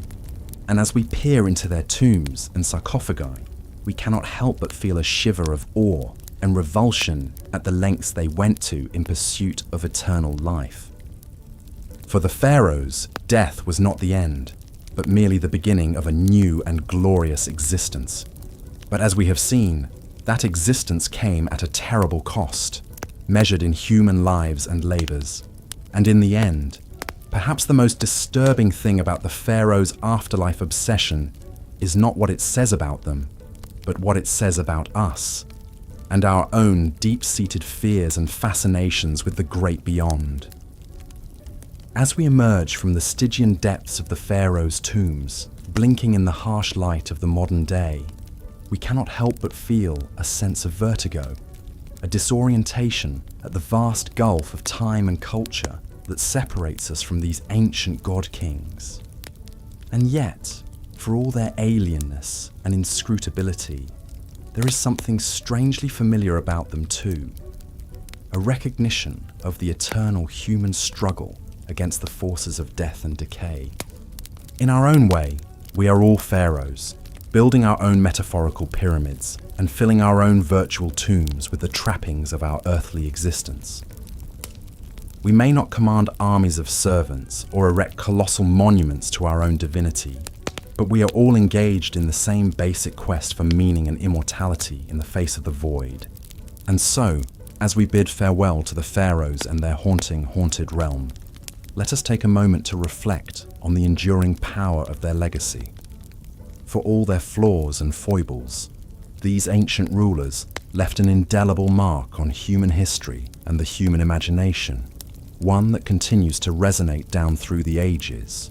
A: And as we peer into their tombs and sarcophagi, we cannot help but feel a shiver of awe and revulsion at the lengths they went to in pursuit of eternal life. For the pharaohs, death was not the end, but merely the beginning of a new and glorious existence. But as we have seen, that existence came at a terrible cost, measured in human lives and labors. And in the end, perhaps the most disturbing thing about the pharaohs' afterlife obsession is not what it says about them, but what it says about us, and our own deep-seated fears and fascinations with the great beyond. As we emerge from the Stygian depths of the pharaohs' tombs, blinking in the harsh light of the modern day, we cannot help but feel a sense of vertigo, a disorientation at the vast gulf of time and culture that separates us from these ancient god-kings. And yet, for all their alienness and inscrutability, there is something strangely familiar about them too, a recognition of the eternal human struggle against the forces of death and decay. In our own way, we are all pharaohs, building our own metaphorical pyramids and filling our own virtual tombs with the trappings of our earthly existence. We may not command armies of servants or erect colossal monuments to our own divinity, but we are all engaged in the same basic quest for meaning and immortality in the face of the void. And so, as we bid farewell to the pharaohs and their haunted realm, let us take a moment to reflect on the enduring power of their legacy. For all their flaws and foibles, these ancient rulers left an indelible mark on human history and the human imagination, one that continues to resonate down through the ages.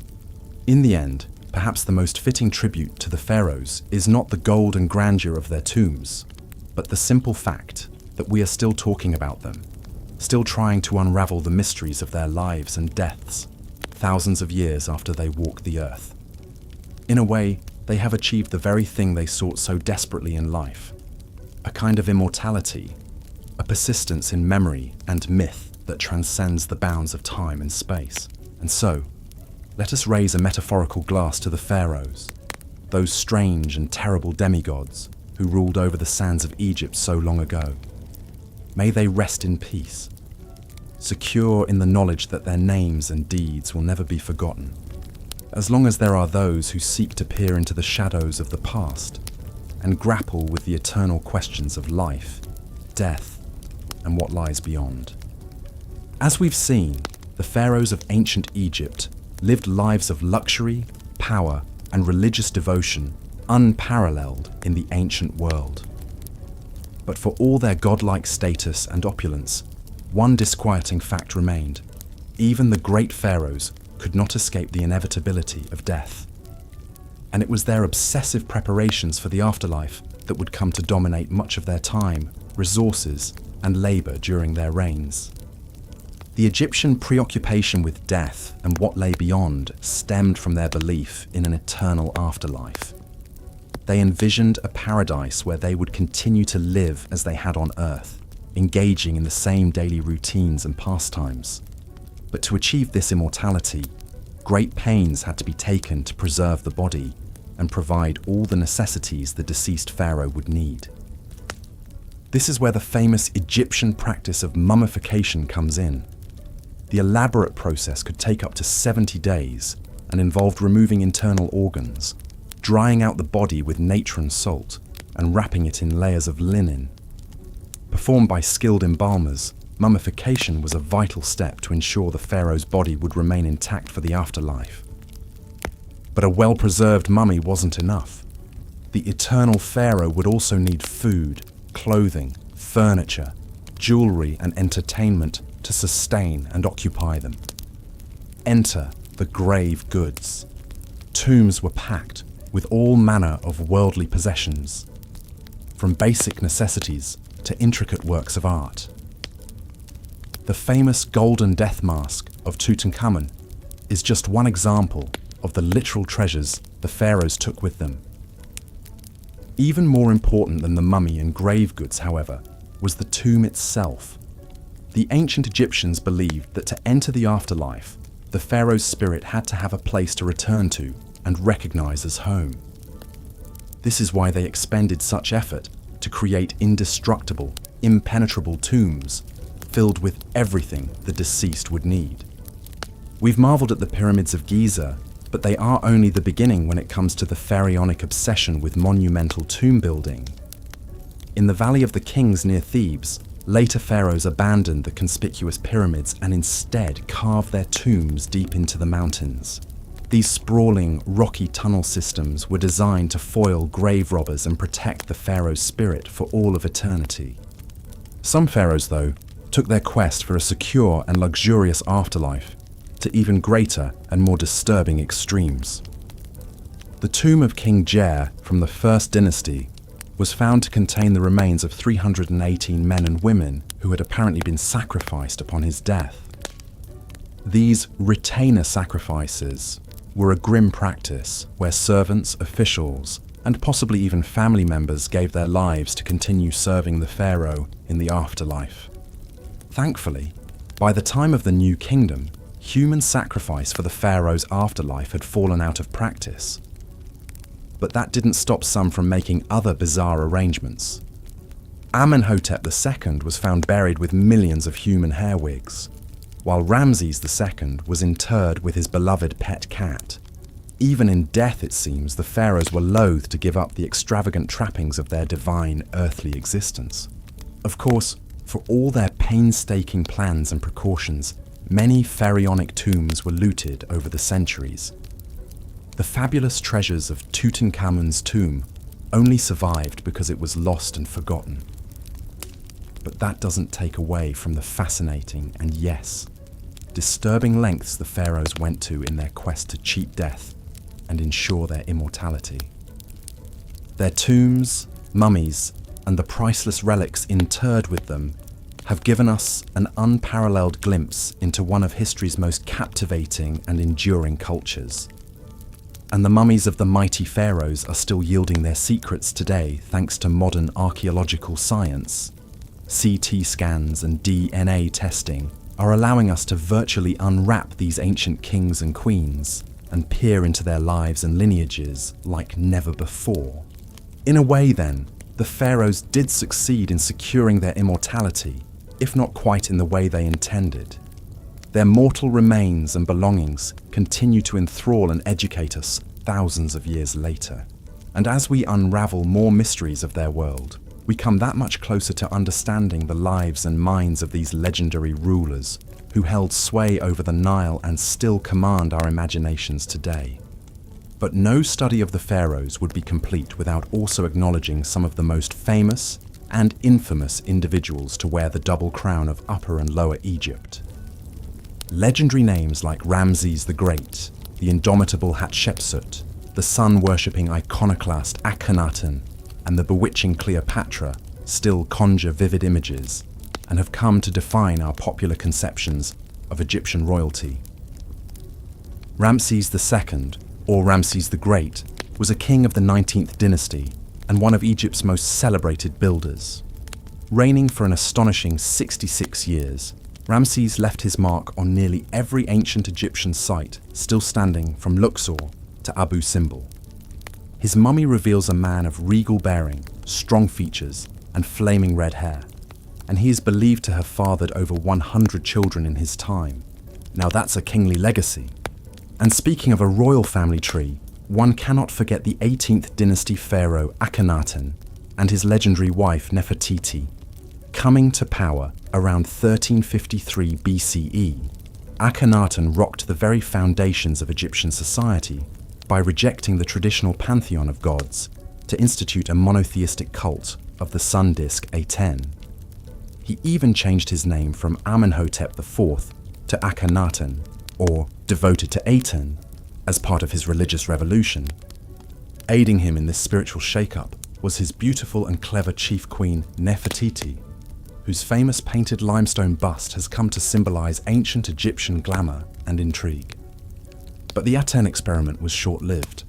A: In the end, perhaps the most fitting tribute to the pharaohs is not the gold and grandeur of their tombs, but the simple fact that we are still talking about them, still trying to unravel the mysteries of their lives and deaths, thousands of years after they walked the earth. In a way, they have achieved the very thing they sought so desperately in life, a kind of immortality, a persistence in memory and myth that transcends the bounds of time and space. And so, let us raise a metaphorical glass to the pharaohs, those strange and terrible demigods who ruled over the sands of Egypt so long ago. May they rest in peace, secure in the knowledge that their names and deeds will never be forgotten, as long as there are those who seek to peer into the shadows of the past and grapple with the eternal questions of life, death, and what lies beyond. As we've seen, the pharaohs of ancient Egypt lived lives of luxury, power, and religious devotion unparalleled in the ancient world. But for all their godlike status and opulence, one disquieting fact remained. Even the great pharaohs could not escape the inevitability of death. And it was their obsessive preparations for the afterlife that would come to dominate much of their time, resources, and labor during their reigns. The Egyptian preoccupation with death and what lay beyond stemmed from their belief in an eternal afterlife. They envisioned a paradise where they would continue to live as they had on earth, engaging in the same daily routines and pastimes. But to achieve this immortality, great pains had to be taken to preserve the body and provide all the necessities the deceased pharaoh would need. This is where the famous Egyptian practice of mummification comes in. The elaborate process could take up to 70 days and involved removing internal organs, drying out the body with natron salt, and wrapping it in layers of linen. Performed by skilled embalmers, mummification was a vital step to ensure the pharaoh's body would remain intact for the afterlife. But a well-preserved mummy wasn't enough. the eternal pharaoh would also need food, clothing, furniture, jewelry, and entertainment to sustain and occupy them. Enter the grave goods. Tombs were packed with all manner of worldly possessions, from basic necessities to intricate works of art. The famous golden death mask of Tutankhamun is just one example of the literal treasures the pharaohs took with them. Even more important than the mummy and grave goods, however, was the tomb itself. The ancient Egyptians believed that to enter the afterlife, the pharaoh's spirit had to have a place to return to and recognize as home. This is why they expended such effort to create indestructible, impenetrable tombs filled with everything the deceased would need. We've marveled at the pyramids of Giza, but they are only the beginning when it comes to the pharaonic obsession with monumental tomb building. In the Valley of the Kings near Thebes, later pharaohs abandoned the conspicuous pyramids and instead carved their tombs deep into the mountains. These sprawling, rocky tunnel systems were designed to foil grave robbers and protect the pharaoh's spirit for all of eternity. Some pharaohs, though, took their quest for a secure and luxurious afterlife to even greater and more disturbing extremes. The tomb of King Jer from the First Dynasty was found to contain the remains of 318 men and women who had apparently been sacrificed upon his death. These retainer sacrifices were a grim practice where servants, officials, and possibly even family members gave their lives to continue serving the pharaoh in the afterlife. Thankfully, by the time of the New Kingdom, human sacrifice for the pharaoh's afterlife had fallen out of practice. But that didn't stop some from making other bizarre arrangements. Amenhotep II was found buried with millions of human hair wigs, while Ramses II was interred with his beloved pet cat. Even in death, it seems, the pharaohs were loath to give up the extravagant trappings of their divine earthly existence. Of course, for all their painstaking plans and precautions, many pharaonic tombs were looted over the centuries. The fabulous treasures of Tutankhamun's tomb only survived because it was lost and forgotten. But that doesn't take away from the fascinating and, yes, disturbing lengths the pharaohs went to in their quest to cheat death and ensure their immortality. Their tombs, mummies, and the priceless relics interred with them have given us an unparalleled glimpse into one of history's most captivating and enduring cultures. And the mummies of the mighty pharaohs are still yielding their secrets today thanks to modern archaeological science. CT scans and DNA testing are allowing us to virtually unwrap these ancient kings and queens and peer into their lives and lineages like never before. In a way, then, the pharaohs did succeed in securing their immortality, if not quite in the way they intended. Their mortal remains and belongings continue to enthrall and educate us thousands of years later. And as we unravel more mysteries of their world, we come that much closer to understanding the lives and minds of these legendary rulers who held sway over the Nile and still command our imaginations today. But no study of the pharaohs would be complete without also acknowledging some of the most famous and infamous individuals to wear the double crown of Upper and Lower Egypt. Legendary names like Ramses the Great, the indomitable Hatshepsut, the sun-worshipping iconoclast Akhenaten, and the bewitching Cleopatra still conjure vivid images and have come to define our popular conceptions of Egyptian royalty. Ramses II, or Ramses the Great, was a king of the 19th dynasty and one of Egypt's most celebrated builders. Reigning for an astonishing 66 years, Ramses left his mark on nearly every ancient Egyptian site still standing from Luxor to Abu Simbel. His mummy reveals a man of regal bearing, strong features, and flaming red hair, and he is believed to have fathered over 100 children in his time. Now that's a kingly legacy. And speaking of a royal family tree, one cannot forget the 18th dynasty pharaoh Akhenaten and his legendary wife Nefertiti. Coming to power around 1353 BCE, Akhenaten rocked the very foundations of Egyptian society by rejecting the traditional pantheon of gods to institute a monotheistic cult of the sun disk Aten. He even changed his name from Amenhotep IV to Akhenaten, or devoted to Aten, as part of his religious revolution. Aiding him in this spiritual shake-up was his beautiful and clever chief queen Nefertiti, whose famous painted limestone bust has come to symbolize ancient Egyptian glamour and intrigue. But the Aten experiment was short-lived.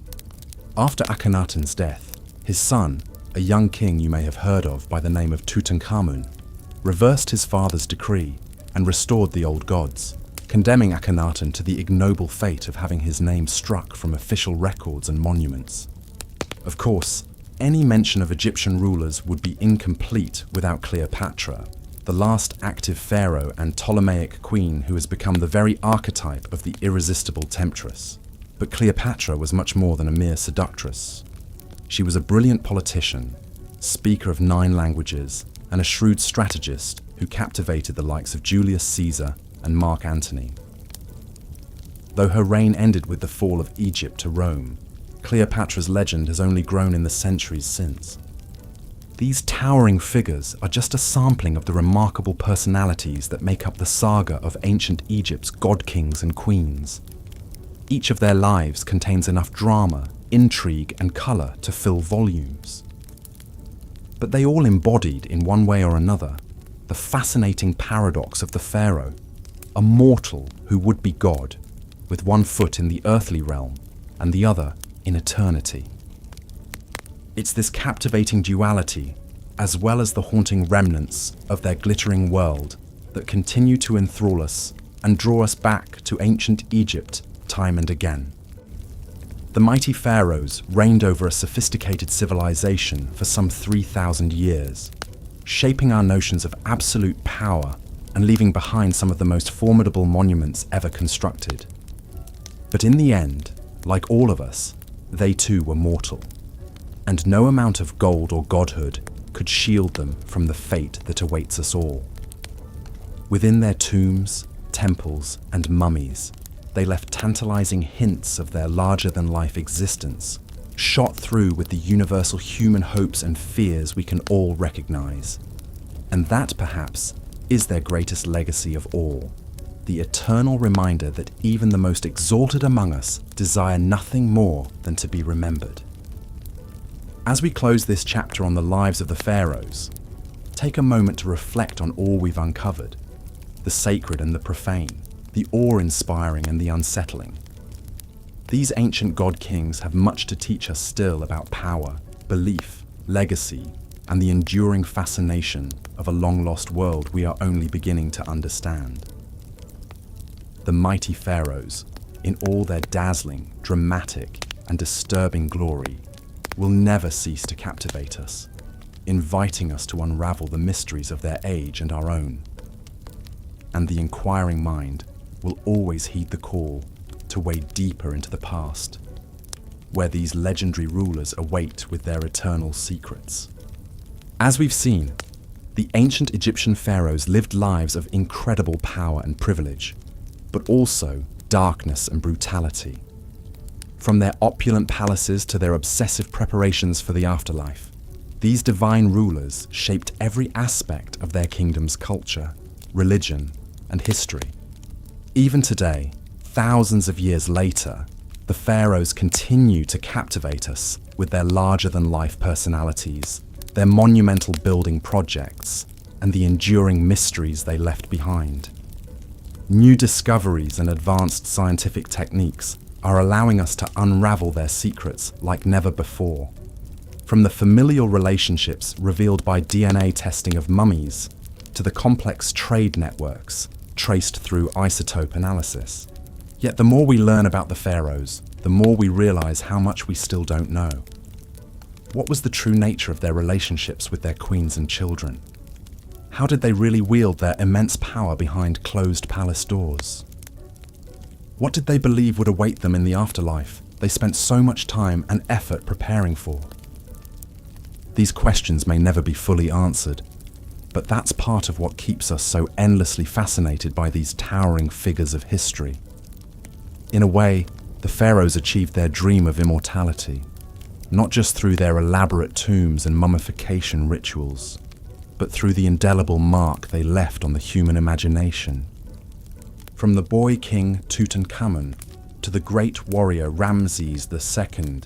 A: After Akhenaten's death, his son, a young king you may have heard of by the name of Tutankhamun, reversed his father's decree and restored the old gods, condemning Akhenaten to the ignoble fate of having his name struck from official records and monuments. Of course, any mention of Egyptian rulers would be incomplete without Cleopatra, the last active pharaoh and Ptolemaic queen who has become the very archetype of the irresistible temptress. But Cleopatra was much more than a mere seductress. She was a brilliant politician, speaker of 9 languages, and a shrewd strategist who captivated the likes of Julius Caesar and Mark Antony. Though her reign ended with the fall of Egypt to Rome, Cleopatra's legend has only grown in the centuries since. These towering figures are just a sampling of the remarkable personalities that make up the saga of ancient Egypt's god-kings and queens. Each of their lives contains enough drama, intrigue, and colour to fill volumes. But they all embodied, in one way or another, the fascinating paradox of the pharaoh, a mortal who would be God, with one foot in the earthly realm and the other in eternity. It's this captivating duality, as well as the haunting remnants of their glittering world, that continue to enthrall us and draw us back to ancient Egypt time and again. The mighty pharaohs reigned over a sophisticated civilization for some 3,000 years, shaping our notions of absolute power and leaving behind some of the most formidable monuments ever constructed. But in the end, like all of us, they too were mortal, and no amount of gold or godhood could shield them from the fate that awaits us all. Within their tombs, temples, and mummies, they left tantalizing hints of their larger-than-life existence, shot through with the universal human hopes and fears we can all recognize. And that, perhaps, is their greatest legacy of all, the eternal reminder that even the most exalted among us desire nothing more than to be remembered. As we close this chapter on the lives of the pharaohs, take a moment to reflect on all we've uncovered, the sacred and the profane, the awe-inspiring and the unsettling. These ancient god-kings have much to teach us still about power, belief, legacy, and the enduring fascination of a long-lost world we are only beginning to understand. The mighty pharaohs, in all their dazzling, dramatic, and disturbing glory, will never cease to captivate us, inviting us to unravel the mysteries of their age and our own. And the inquiring mind will always heed the call to wade deeper into the past, where these legendary rulers await with their eternal secrets. As we've seen, the ancient Egyptian pharaohs lived lives of incredible power and privilege, but also darkness and brutality. From their opulent palaces to their obsessive preparations for the afterlife, these divine rulers shaped every aspect of their kingdom's culture, religion, and history. Even today, thousands of years later, the pharaohs continue to captivate us with their larger-than-life personalities, their monumental building projects, and the enduring mysteries they left behind. New discoveries and advanced scientific techniques are allowing us to unravel their secrets like never before. From the familial relationships revealed by DNA testing of mummies, to the complex trade networks traced through isotope analysis. Yet the more we learn about the pharaohs, the more we realize how much we still don't know. What was the true nature of their relationships with their queens and children? How did they really wield their immense power behind closed palace doors? What did they believe would await them in the afterlife they spent so much time and effort preparing for? These questions may never be fully answered, but that's part of what keeps us so endlessly fascinated by these towering figures of history. In a way, the pharaohs achieved their dream of immortality. not just through their elaborate tombs and mummification rituals, but through the indelible mark they left on the human imagination. From the boy king Tutankhamun to the great warrior Ramses II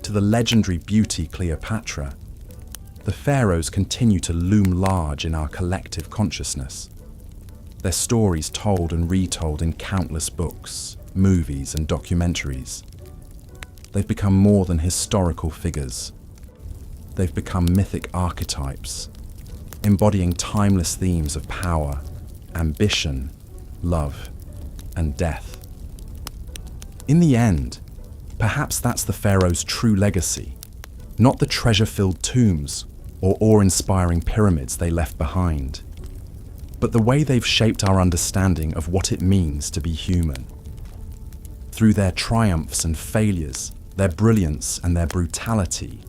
A: to the legendary beauty Cleopatra, the pharaohs continue to loom large in our collective consciousness. Their stories told and retold in countless books, movies, and documentaries. They've become more than historical figures. They've become mythic archetypes, embodying timeless themes of power, ambition, love, and death. In the end, perhaps that's the pharaohs' true legacy, not the treasure-filled tombs or awe-inspiring pyramids they left behind, but the way they've shaped our understanding of what it means to be human. Through their triumphs and failures, their brilliance and their brutality,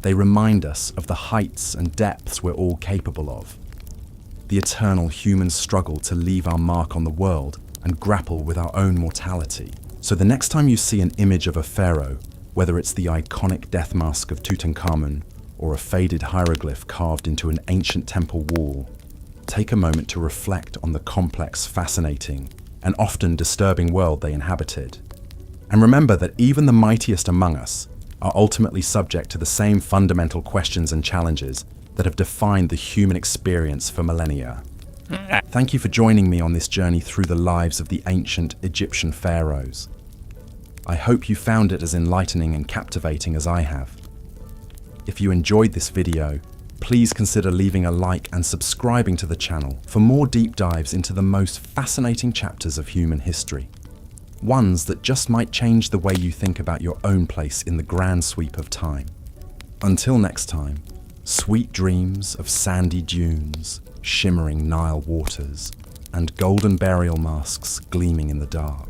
A: they remind us of the heights and depths we're all capable of. The eternal human struggle to leave our mark on the world and grapple with our own mortality. So the next time you see an image of a pharaoh, whether it's the iconic death mask of Tutankhamun or a faded hieroglyph carved into an ancient temple wall, take a moment to reflect on the complex, fascinating, and often disturbing world they inhabited. And remember that even the mightiest among us are ultimately subject to the same fundamental questions and challenges that have defined the human experience for millennia. Thank you for joining me on this journey through the lives of the ancient Egyptian pharaohs. I hope you found it as enlightening and captivating as I have. If you enjoyed this video, please consider leaving a like and subscribing to the channel for more deep dives into the most fascinating chapters of human history. Ones that just might change the way you think about your own place in the grand sweep of time. Until next time, sweet dreams of sandy dunes, shimmering Nile waters, and golden burial masks gleaming in the dark.